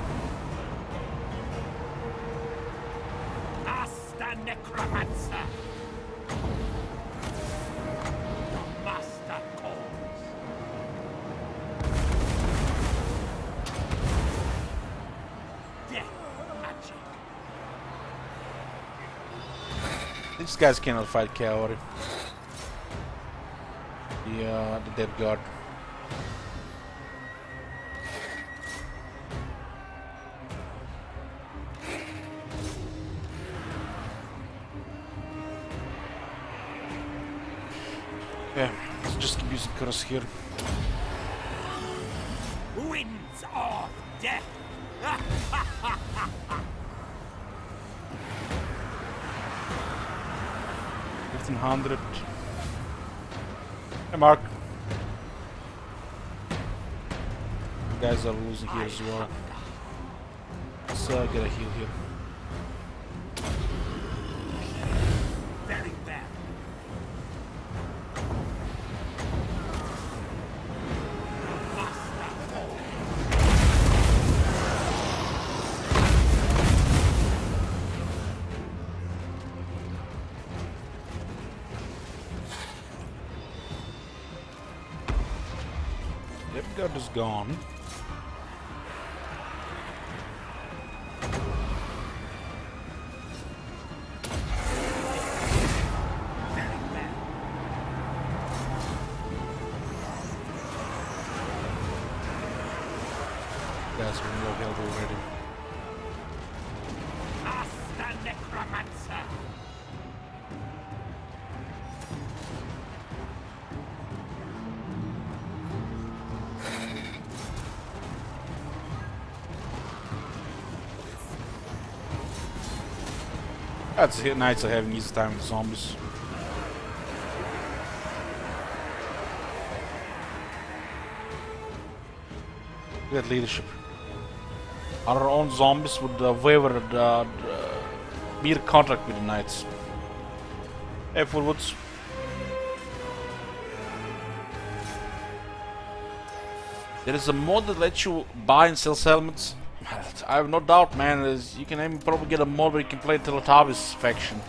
Master Necromancer! Your master calls. Death magic. These guys cannot fight cavalry. The dead guard. Yeah, let's just keep using curse here. Winds of death! 1500. Hey Mark. You guys are losing here as well. Let's get a heal here. Graveguard is gone. That's been low health already. Master Necromancer! That's it. Knights are having easy time with zombies. Good leadership. Our own zombies would waiver the mere contract with the knights. Hey, Fullwoods. There is a mod that lets you buy and sell settlements. I have no doubt, man. You can even probably get a mod where you can play Teletavis faction.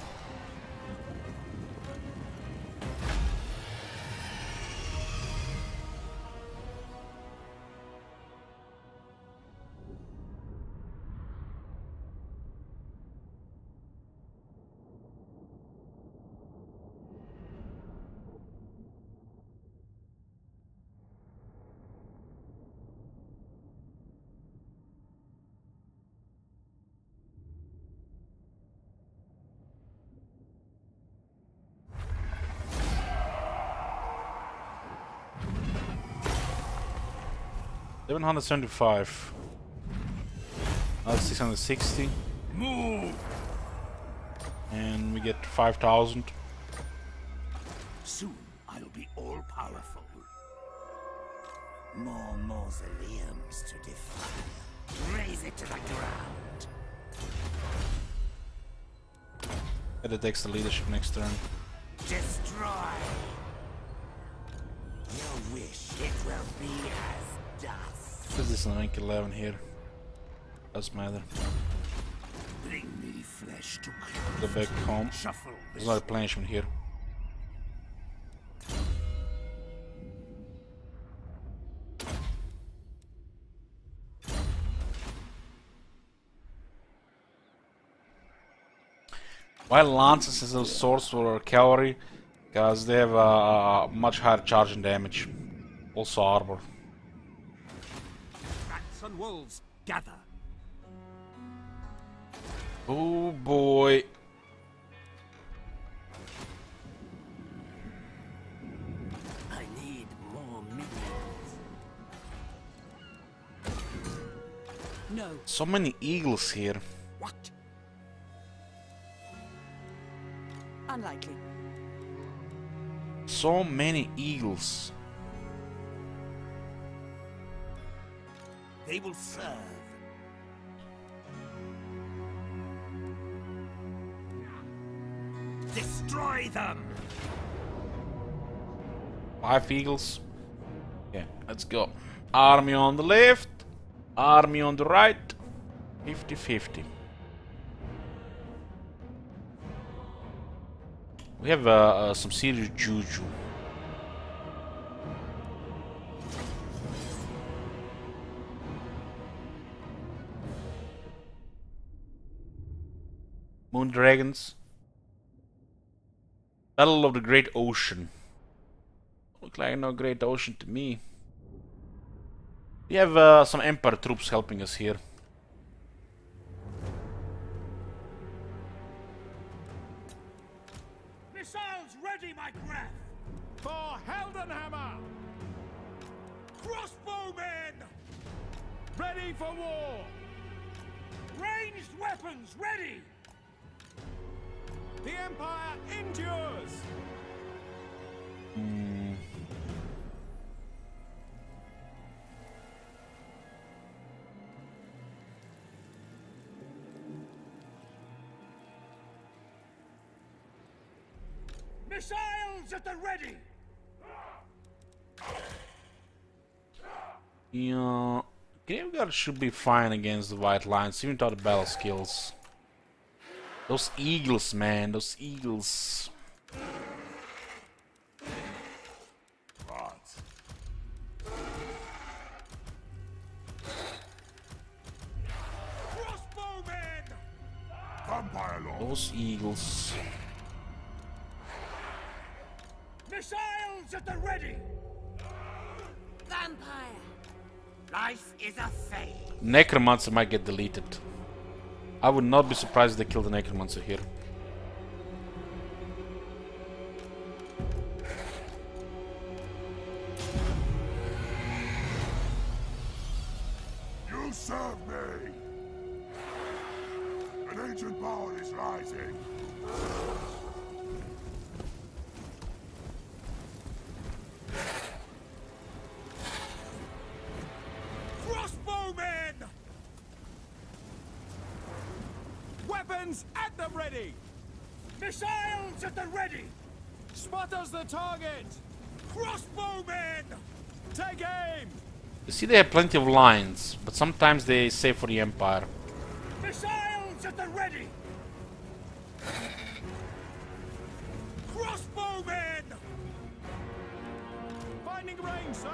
$775. That's 660. Move! And we get 5,000. Soon I'll be all-powerful. More mausoleums to defile. Raise it to the ground. It takes the leadership next turn. Destroy. Your wish, it will be as dust. What is this in rank 11 here? Doesn't matter. Bring me flesh to Go back home. shuffle. There's no replenishment here. While lances is a source for cavalry, because they have a much higher charge and damage. Also armor. Rats and wolves, gather. Oh boy. I need more minions. No. So many eagles here. What? Unlikely. So many eagles. They will serve. Destroy them! 5 eagles. Yeah, let's go. Army on the left, army on the right. 50-50. We have some serious juju. Moon dragons. Battle of the Great Ocean. Look like no Great Ocean to me. We have some Empire troops helping us here. Missiles ready, my Graf! For Heldenhammer! Crossbowmen! Ready for war! Ranged weapons ready! The Empire endures! Missiles at the ready! Yeah, Graveguard should be fine against the White Lions, even without the battle skills. Those eagles, man, those eagles. Eagles. Missiles at the ready! Vampire! Life is a fade. Necromancer might get deleted. I would not be surprised if they kill the Necromancer here. You serve me! An ancient power is rising. Crossbowmen! Weapons at the ready! Missiles at the ready! Spotters the target! Crossbowmen! Take aim! You see, they have plenty of lines, but sometimes they save for the Empire. Missiles at the ready! Crossbowmen! Finding range, sir!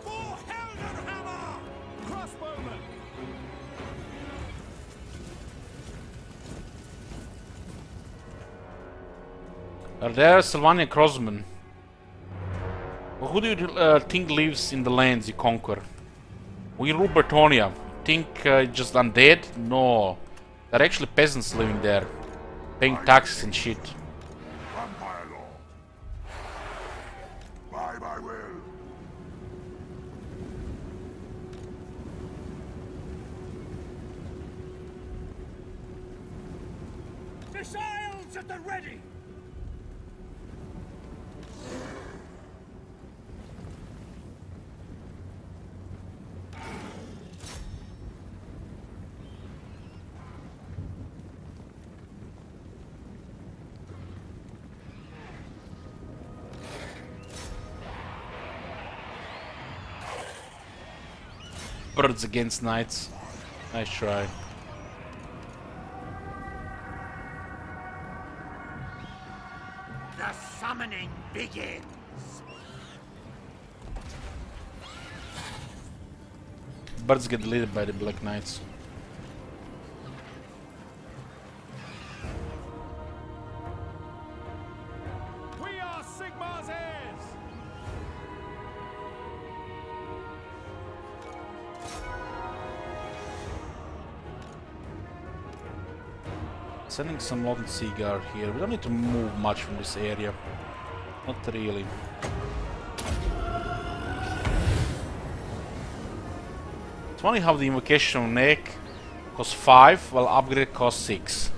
For Heldenhammer! Crossbowmen! Are there Sylvanian crossmen? Well, who do you think lives in the lands you conquer? We rule Bretonia. Think just undead? No. There are actually peasants living there, paying taxes and shit. Vampire law. By my will. Missiles at the ready! Birds against knights. Nice try. The summoning begins! Birds get deleted by the Black Knights. We are Sigmar's heirs! Sending some Lawton Seaguard here. We don't need to move much from this area. Not really. It's funny how the invocation of Neck costs 5, while upgrade costs 6.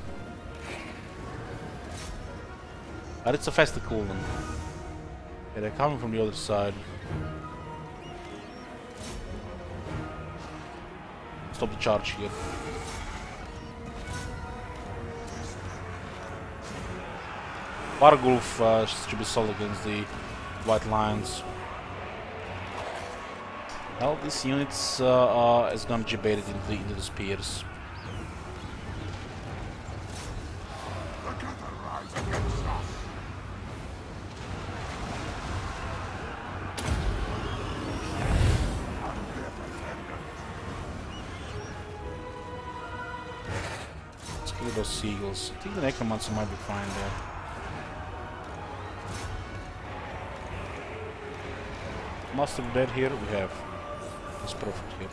But it's a faster cooldown. Yeah, they're coming from the other side. Stop the charge here. Barrow should be solid against the White Lions. Well, this unit is gonna jebate it into the spears. Let's kill those seagulls. I think the Necromancer might be fine there. Master dead here, we have. It's perfect here.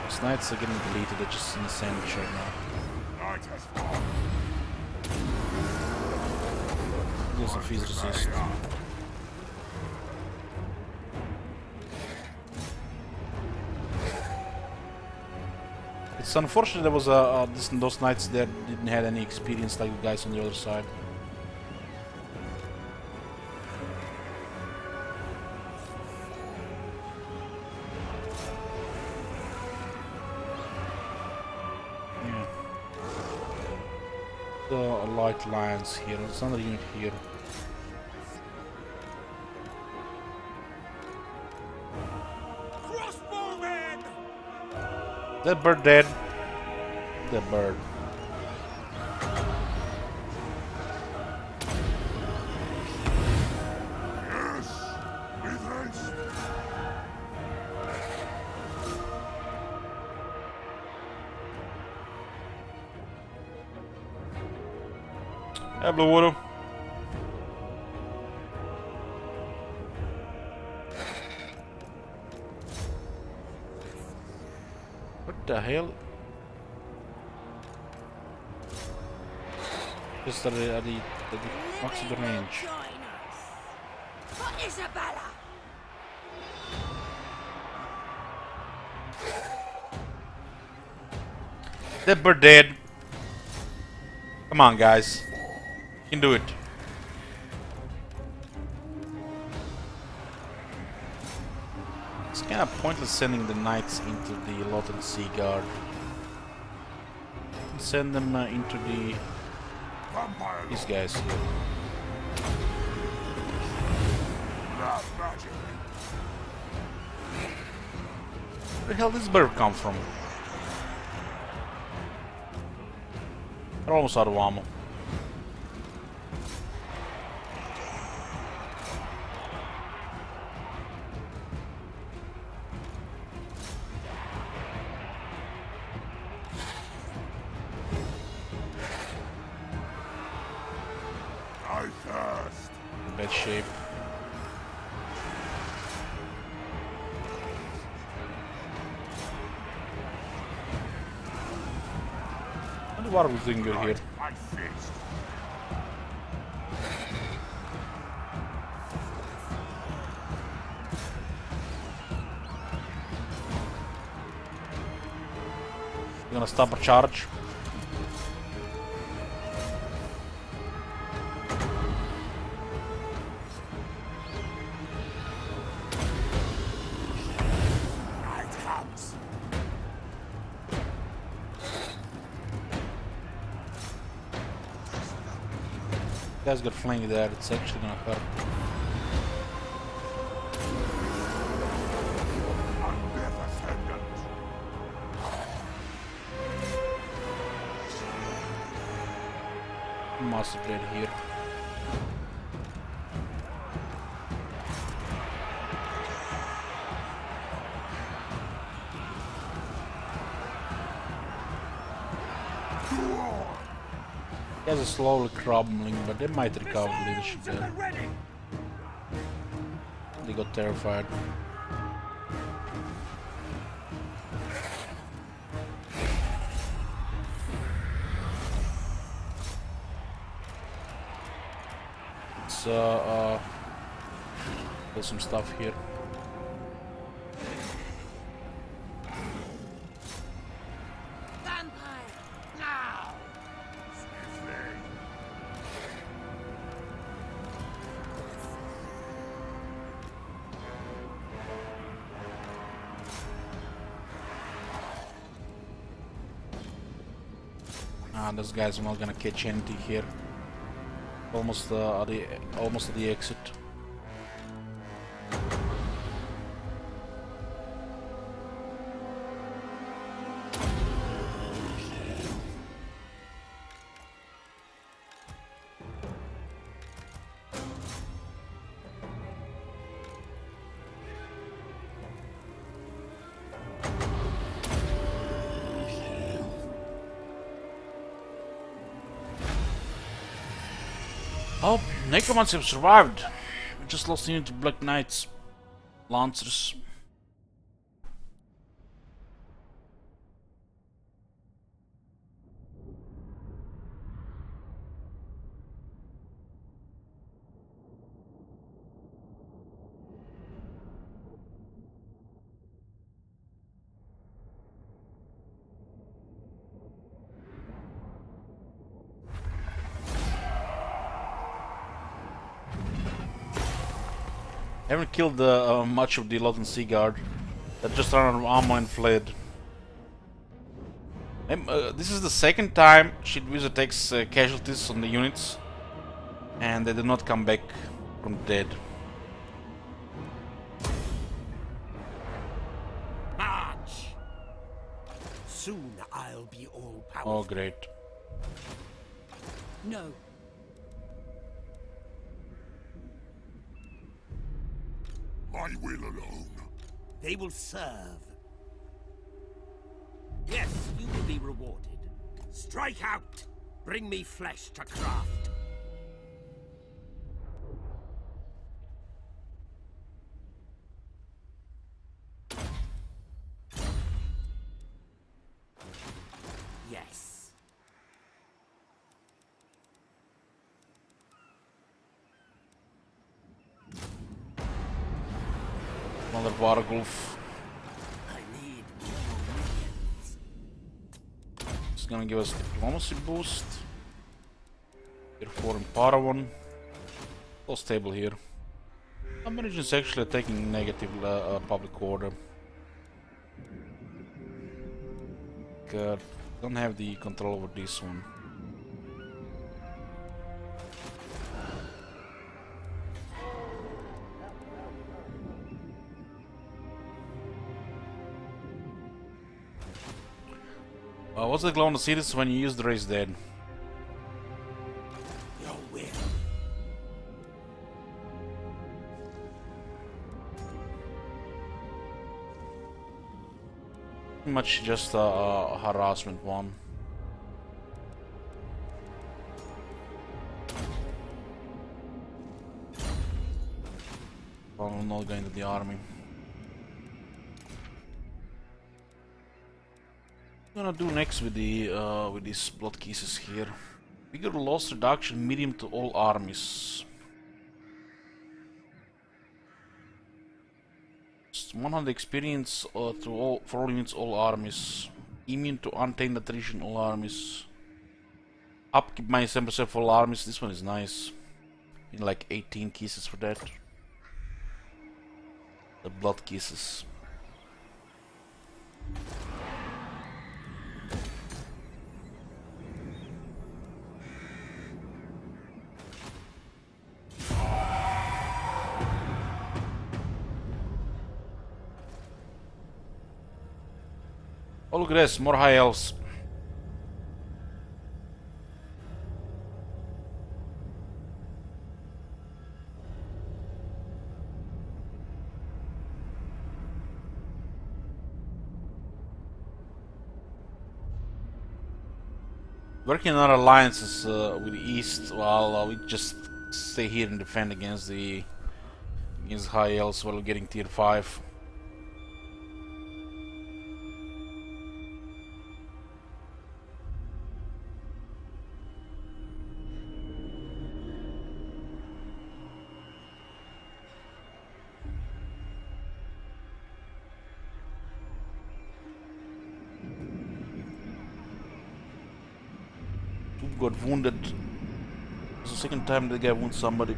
These knights are getting deleted, they're just in the sandwich right now. There's a fizz resist. It's unfortunate there was those knights there didn't have any experience like the guys on the other side. The light lines here. There's another unit here. Crossbowmen! That bird dead. That bird. Yes, with haste. Hey, Blue Widow. What the hell? Just at the maximum range. For Isabella! That bird dead. Come on, guys. You can do it. It's kind of pointless sending the knights into the Lothern Sea Guard. Send them into the these guys here. Where the hell did this bird come from? They're almost out of ammo. I thirst. In bad shape. And the water was doing good here. My fist. You gonna stop a charge? You guys got flanked there, it's actually gonna hurt. Master blade here. Guys are slowly crumbling, but they might recover leadership there. They got terrified. Let's do some stuff here. Those guys are not gonna catch anything here. Almost at the exit. Oh, Necromancy have survived. We just lost unit to Black Knights. Lancers. Haven't killed much of the Lothern Sea Guard. That just ran out of ammo and fled. This is the second time Shitwizard takes casualties on the units, and they do not come back from dead. March! Soon I'll be all powerful. Oh, great. No. My will alone. They will serve. Yes, you will be rewarded. Strike out! Bring me flesh to craft. Another Vargulf. It's gonna give us diplomacy boost. Tier 4 in Paragon. Still stable here. Some regions actually are taking negative public order. Don't have the control over this one. What's the glow on the cities when you use the race dead? Your will. Pretty much just a harassment one. Well, I'm not going to the army. What I'm gonna do next with these blood cases here? Bigger loss reduction, medium to all armies. 100 experience for all units, all armies. Immune to untamed attrition, all armies. Upkeep minus 10% for all armies. This one is nice. In like 18 cases for that. The blood cases. Oh, look at this, more high elves. Working on our alliances with the East while we just stay here and defend against high elves while we're getting tier 5. Got wounded. It's the second time the guy wounds somebody.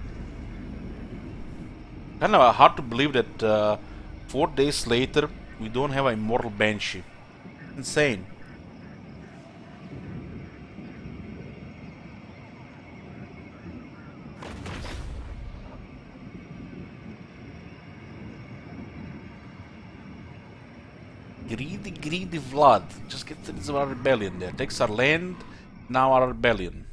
Kind of hard to believe that 4 days later we don't have a immortal banshee. Insane. Greedy Vlad. Just gets rid of our rebellion there. Takes our land. Now our rebellion.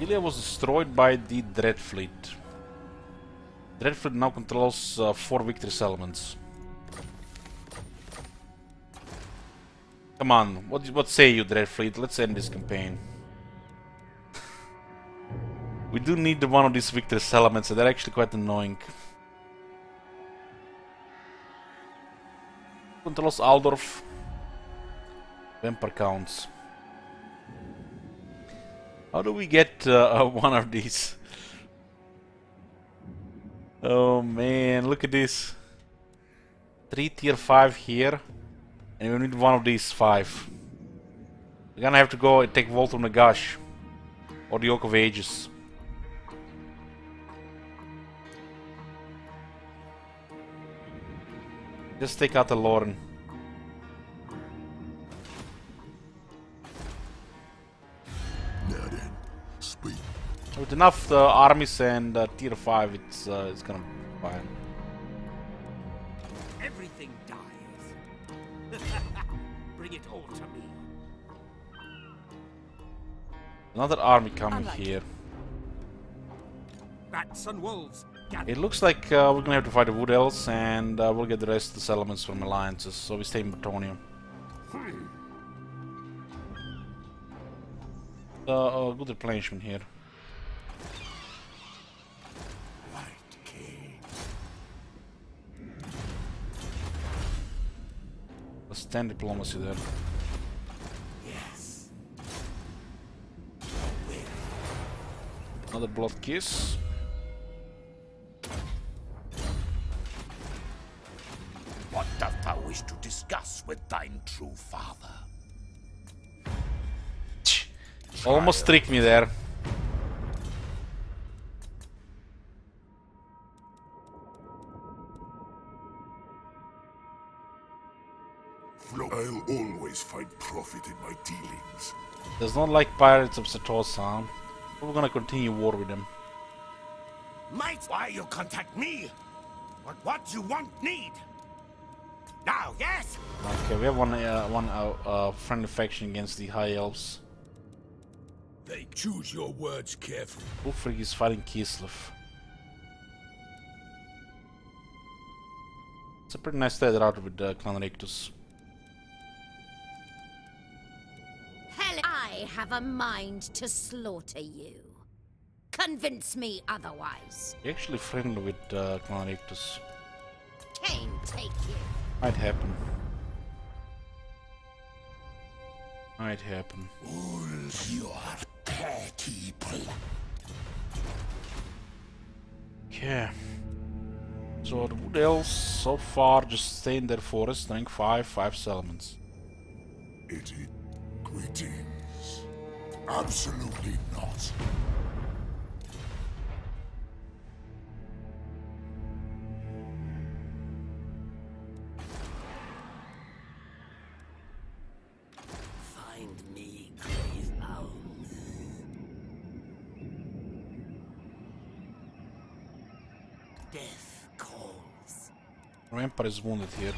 Ilia was destroyed by the Dread Fleet. Dread Fleet now controls 4 victory settlements. Come on, what say you, Dread Fleet? Let's end this campaign. We do need one of these victory settlements, and they're actually quite annoying. Controls Aldorf. Vampire counts. How do we get one of these? Oh man, look at this. 3 tier 5 here. And we need one of these 5. We're gonna have to go and take Volt of Nagash. Or the Oak of Ages. Just take out the Lauren. With enough armies and tier 5, it's gonna be fine. Everything dies. Bring it all to me. Another army coming here. Bats and wolves. It looks like we're gonna have to fight the Wood Elves, and we'll get the rest of the settlements from alliances. So we stay in Bretonia. Good replenishment here. Let's 10 diplomacy there. Yes. Another blood kiss. What dost thou wish to discuss with thine true father? Almost tricked me there. I'll always find profit in my dealings. Does not like pirates of Satosa. We're gonna continue war with them. Might why you contact me? But what you want need? Now, yes? Okay, we have one friendly faction against the High Elves. They choose your words carefully. Ulfric is fighting Kislev. It's a pretty nice trade route with Clan Rictus. Hell, I have a mind to slaughter you. Convince me otherwise. You're actually friendly with Clan Rictus. Cain take you. Might happen. Might happen. You are petty. Okay. So the Wood Elves so far just stay in their forest, rank 5 settlements. Greetings. Absolutely not. Find me grave bound. Death calls. Vampire is wounded here.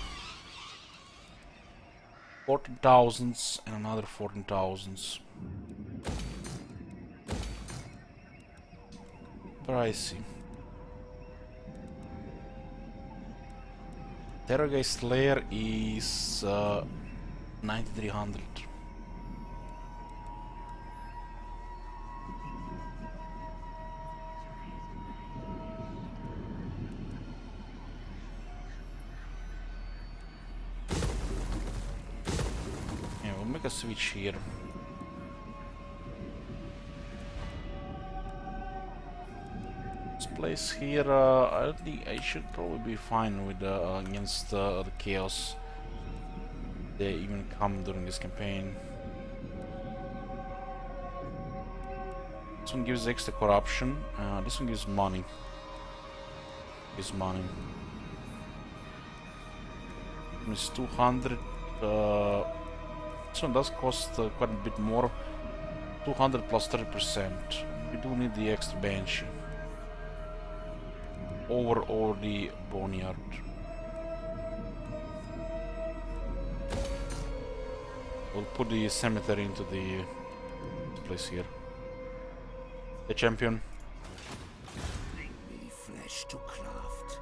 14,000 and another 14,000. Pricey. Terrorgeist Lair is 9,300. Yeah, we'll make a switch here. This place here, I think I should probably be fine with against the chaos. They even come during this campaign. This one gives extra corruption. This one gives money. Gives money. It's 200. This one does cost quite a bit more. 200 plus 30%. We do need the extra banshee. Over the boneyard. We'll put the cemetery into the place here. The champion. Bring me flesh to craft.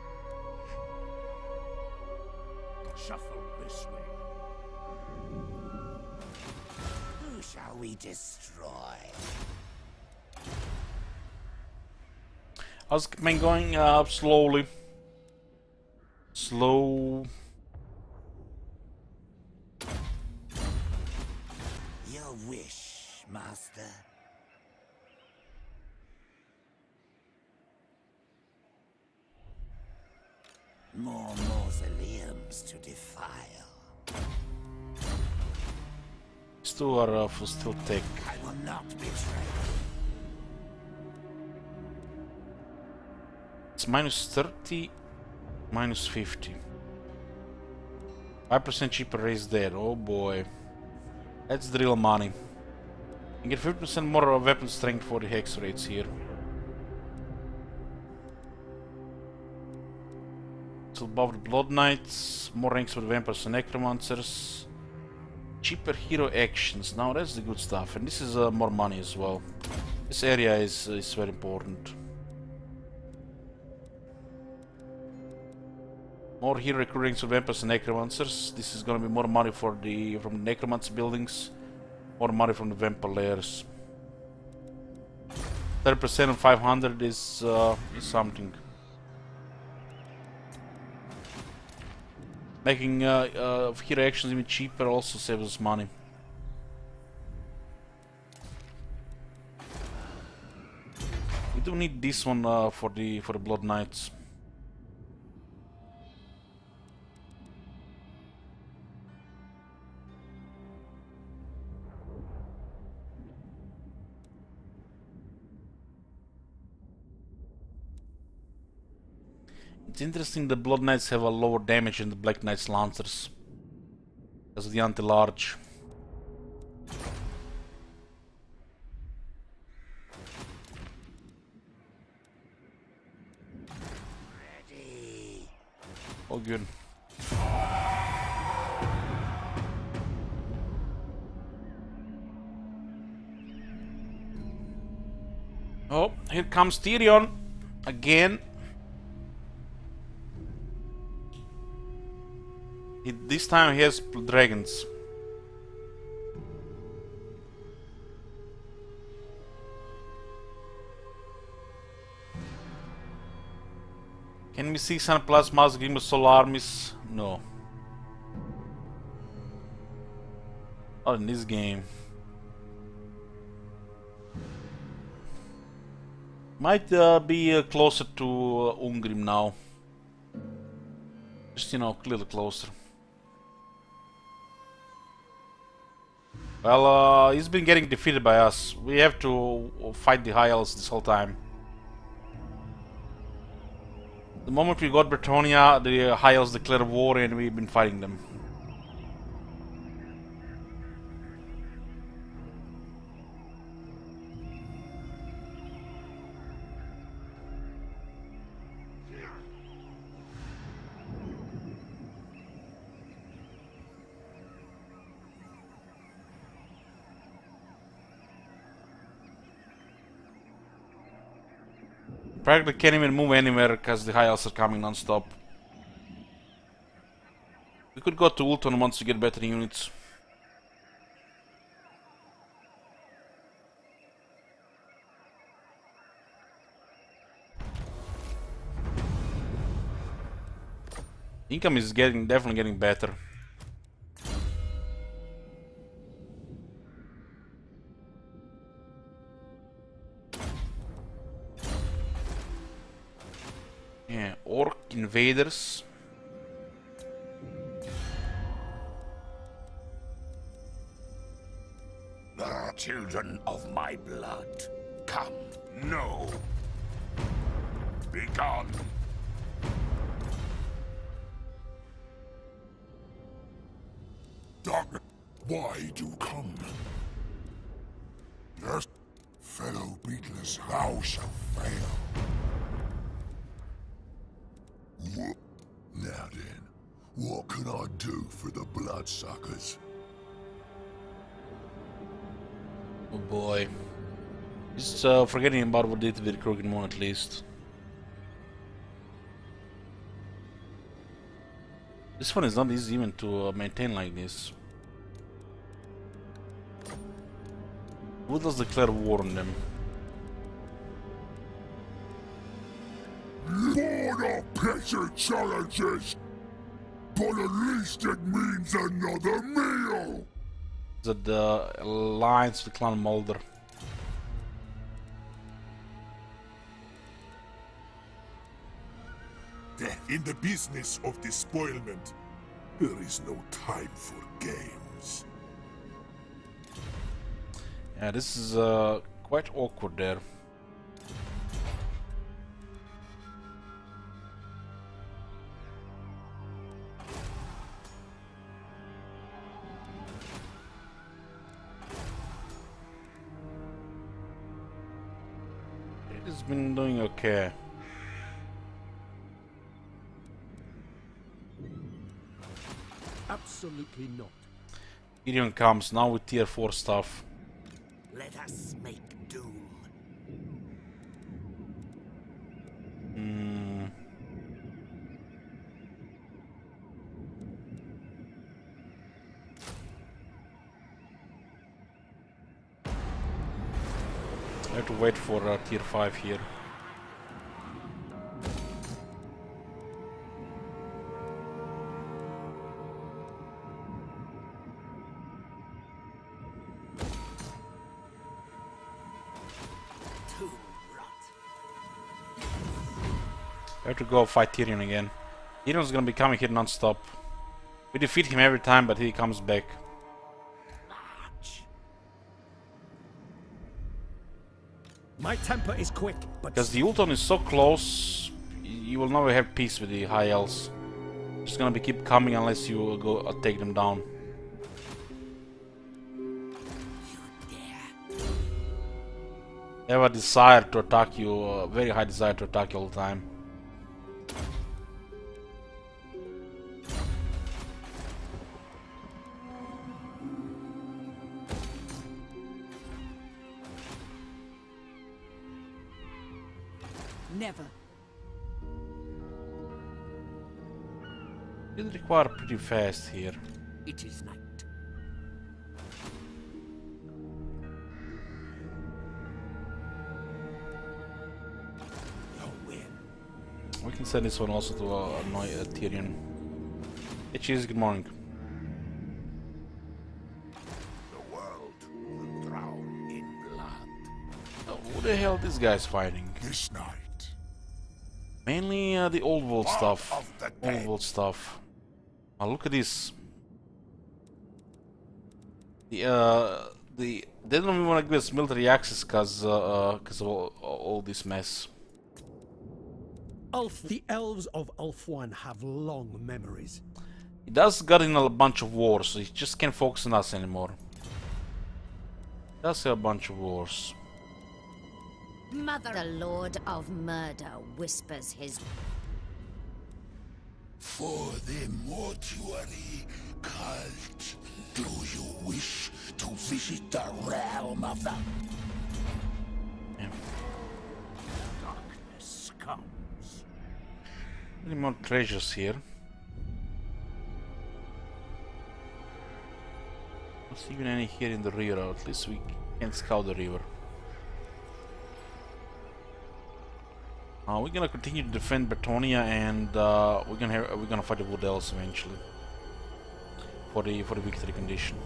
Shuffle this way. Who shall we destroy? How's been going up slowly? Slow. Your wish, master. More mausoleums to defile. These two are for still tech. I will not betray. It's minus 30, minus 50. 5% cheaper raise there. Oh boy. That's the real money. You get 50% more weapon strength for the hex rates here. It's above the Blood Knights. More ranks for the vampires and necromancers. Cheaper hero actions. Now that's the good stuff. And this is more money as well. This area is very important. More hero recruiting for vampires and necromancers. This is gonna be more money for from the necromancer buildings. More money from the vampire lairs. 30% on 500 is something. Making hero actions even cheaper also saves us money. We do need this one for the Blood Knights. It's interesting the Blood Knights have a lower damage than the Black Knights Lancers because of the anti-large. Oh, good. Oh, here comes Tyrion again. This time he has dragons. Can we see Sun Plasmas, Grimm's Soul armies? No. Not in this game. Might be closer to Ungrim now. Just, you know, a little closer. Well, he's been getting defeated by us. We have to fight the High Elves this whole time. The moment we got Bretonnia, the High Elves declared war and we've been fighting them. Practically can't even move anywhere because the High Elves are coming non-stop. We could go to Ulton once we get better units. Income is definitely getting better. Yeah, Orc invaders. Children of my blood, come. No. Begone. Dark, why do come? Yes, fellow beatless, thou shalt fail. Now then, what can I do for the bloodsuckers? Oh boy. Just forgetting about what they did with the Krogan Moon at least. This one is not easy even to maintain like this. Who does declare war on them? Born of petty challenges, but at least it means another meal. The alliance with Clan Mulder. In the business of despoilment, there is no time for games. Yeah, this is quite awkward there. It's been doing okay. Absolutely not. Tyrion comes now with tier 4 stuff. Let us make doom. I have to wait for tier 5 here. We have to go fight Tyrion again. Tyrion's gonna be coming here non-stop. We defeat him every time, but he comes back. My temper is quick, but Because the Ulton is so close, you will never have peace with the High Elves. Just gonna be keep coming unless you go take them down. They have a desire to attack you, a very high desire to attack you all the time. Never. It require pretty fast here. it is night. We can send this one also to annoy Tyrion. Hey Cheese, good morning. The world will drown in blood. Oh, who the hell are these guys fighting? This night. Mainly the old world stuff. of the Old dead. world stuff. Now look at this. They don't even want to give us military access because of all this mess. The elves of Ulf-1 have long memories. He does got in a bunch of wars, so he just can't focus on us anymore. He does have a bunch of wars. Mother, the Lord of Murder, whispers his... For the mortuary cult, do you wish to visit the realm of the... Darkness comes. Any more treasures here? Not even any here in the river. At least we can scout the river. We're gonna continue to defend Bretonia, and we're gonna fight the Wood Elves eventually for the victory condition.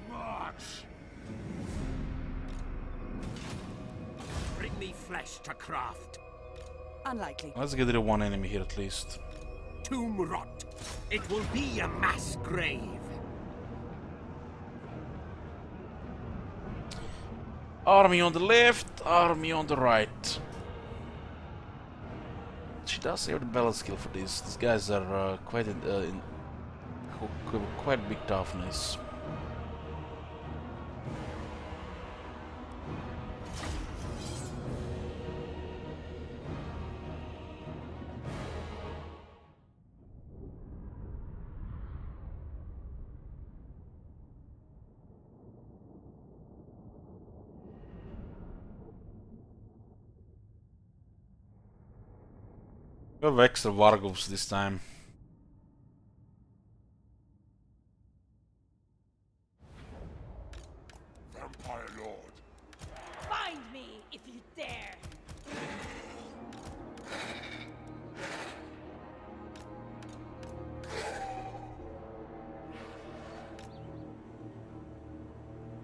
March! Bring me flesh to craft. Unlikely. Let's get rid of one enemy here at least. Tomb rot. It will be a mass grave. Army on the left, army on the right. She does have the balance skill for this. These guys are quite big toughness. We have extra Vargovs this time. Vampire Lord. Find me if you dare.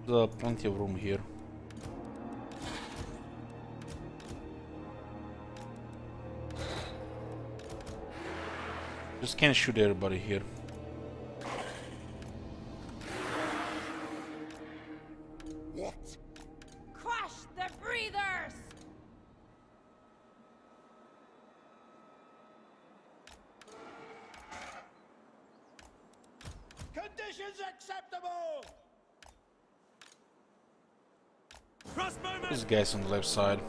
There's plenty of room here. Just can't shoot everybody here. What? Crush the breathers! Conditions acceptable! There's guys on the left side.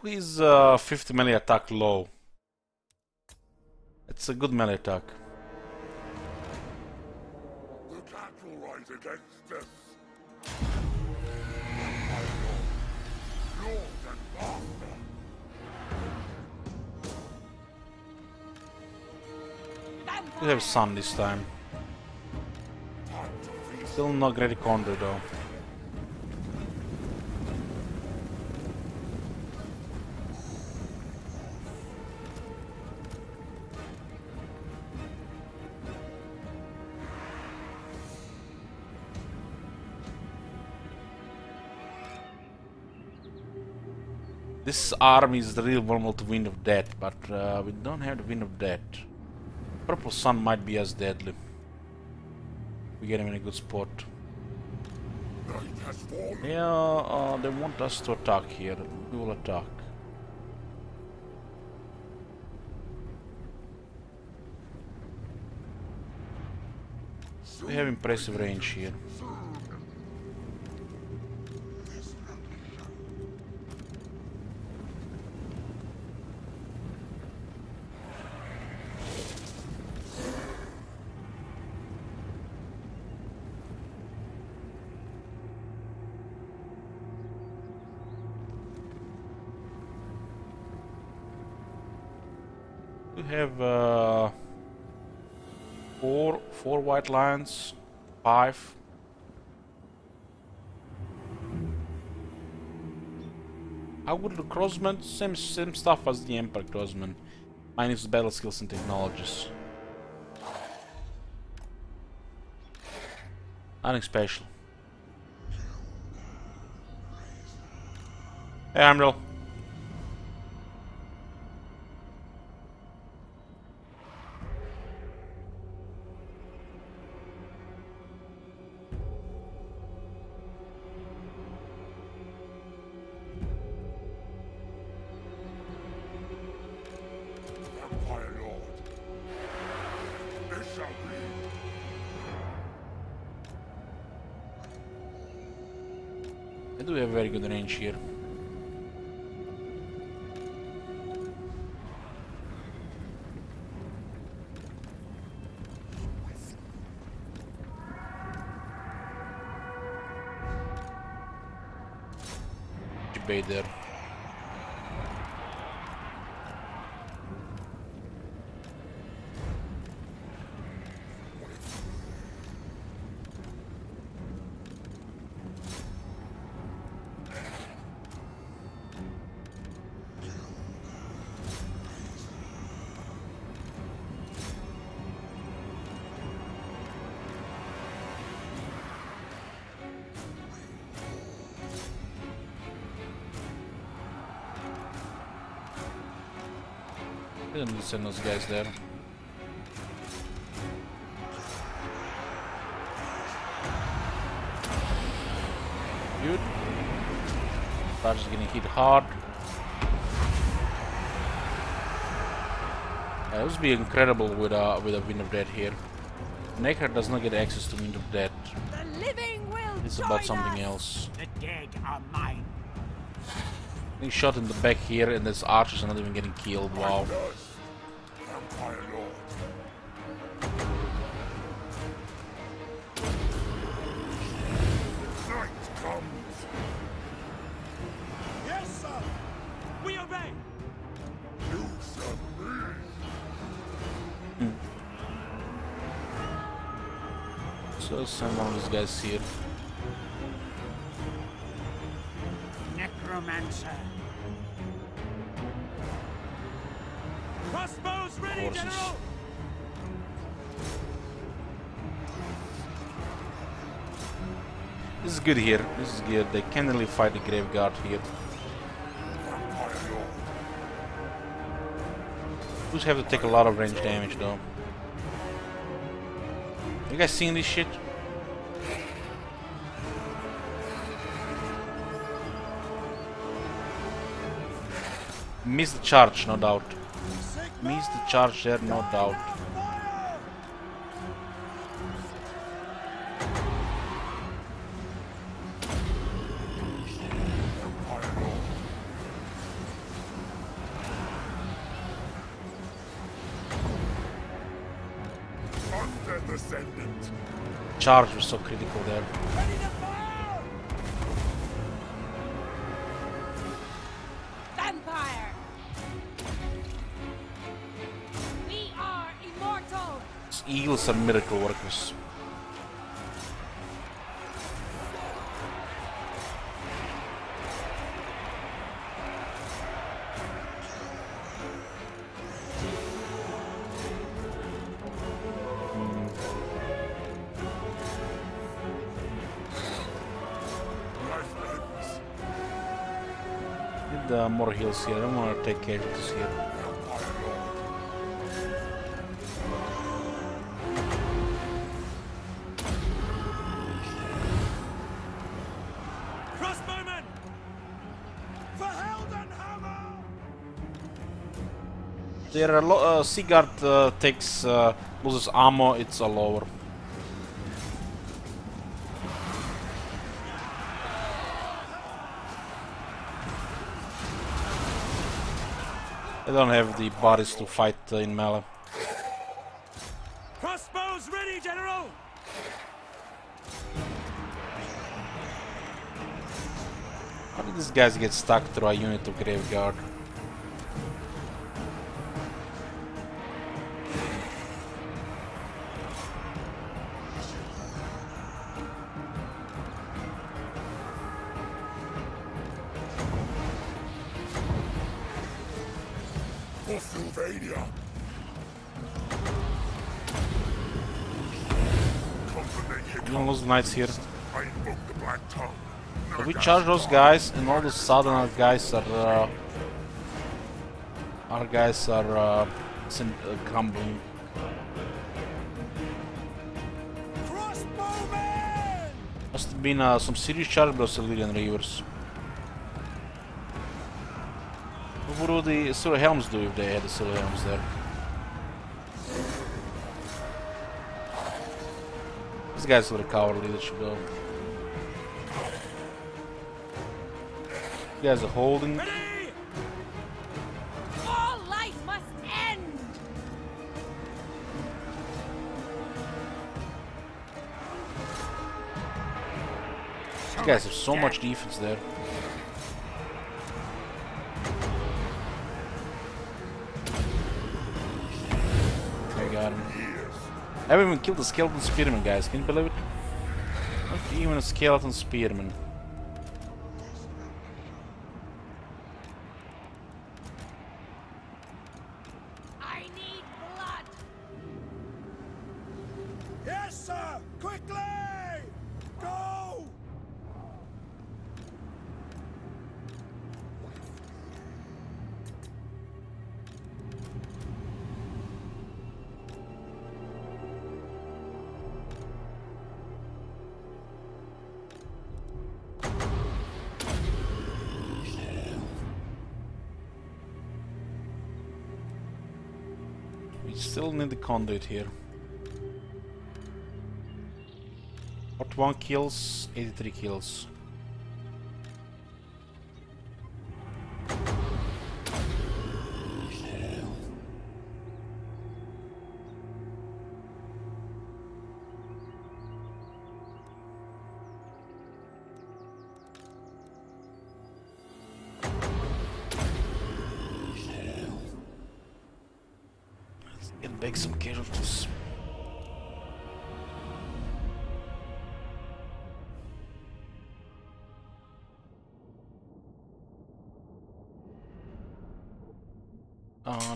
He's 50 melee attack low. It's a good melee attack. The cattle rise against us. Lord and master. We have sun this time. Still not Great Condor though. This army is the real vulnerable to Wind of Death, but we don't have the Wind of Death. Purple Sun might be as deadly. We get him in a good spot. Yeah, they want us to attack here. We will attack. We have impressive range here. We have four white lions, 5. How would the crossmen? Same stuff as the Emperor crossmen, minus battle skills and technologies. Nothing special. Hey, Admiral. I do have very good range here. Debate there. I didn't send those guys there. Good. Raj is getting hit hard. That would be incredible with a Wind of Death here. Necker does not get access to Wind of Death. The living will It's about something else. The dead are mine. Getting shot in the back here, and this archers are not even getting killed. Wow. Yes, sir. We obey. So send one of these guys here. Necromancer. Crossbows ready, General. This is good here. This is good. They can't really fight the Graveguard here. We have to take a lot of range damage though. You guys seeing this shit? Miss the charge, no doubt. Miss the charge there, no doubt. Charge was so critical there. Vampire! We are immortal! These eagles are miracle workers. need more heals here. I don't want to take casualties here. Crossbowmen! For Heldenhammer! Their Sigurd loses ammo, it's a lower. I don't have the bodies to fight in melee. Crossbows ready, General! How did these guys get stuck through a unit of Graveguard? For Sylvania! We don't lose knights here. I invoke the Black Tongue. So we charge those guys, and all of a sudden our guys are crumbling. Crossbowmen! Must have been some serious charge by those Illyrian Reavers. What would the Silver Helms do if they had the Silver Helms there? These guys were cowardly, they should go. You guys are holding. Ready! All life must end! These guys have so much defense there. I got him. I haven't even killed the skeleton spearman, guys. Can you believe it? Not even a skeleton spearman. I need blood! Yes, sir! Quickly! Go! We still need the conduit here. 41 kills, 83 kills. Let's get back some casualties.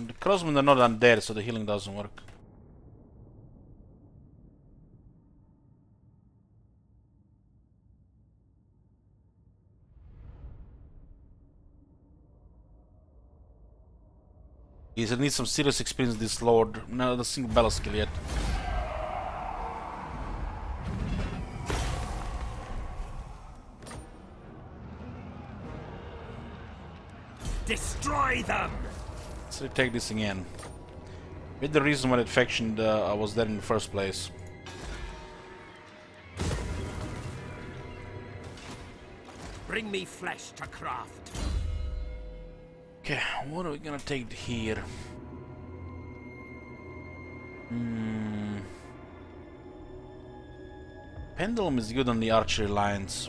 The crossmen are not undead, so the healing doesn't work. He needs some serious experience, this lord. No, the single battle skill yet. Destroy them! So take this again. With the reason why that faction I was there in the first place. Bring me flesh to craft. Okay, what are we gonna take here? Pendulum is good on the archery lines.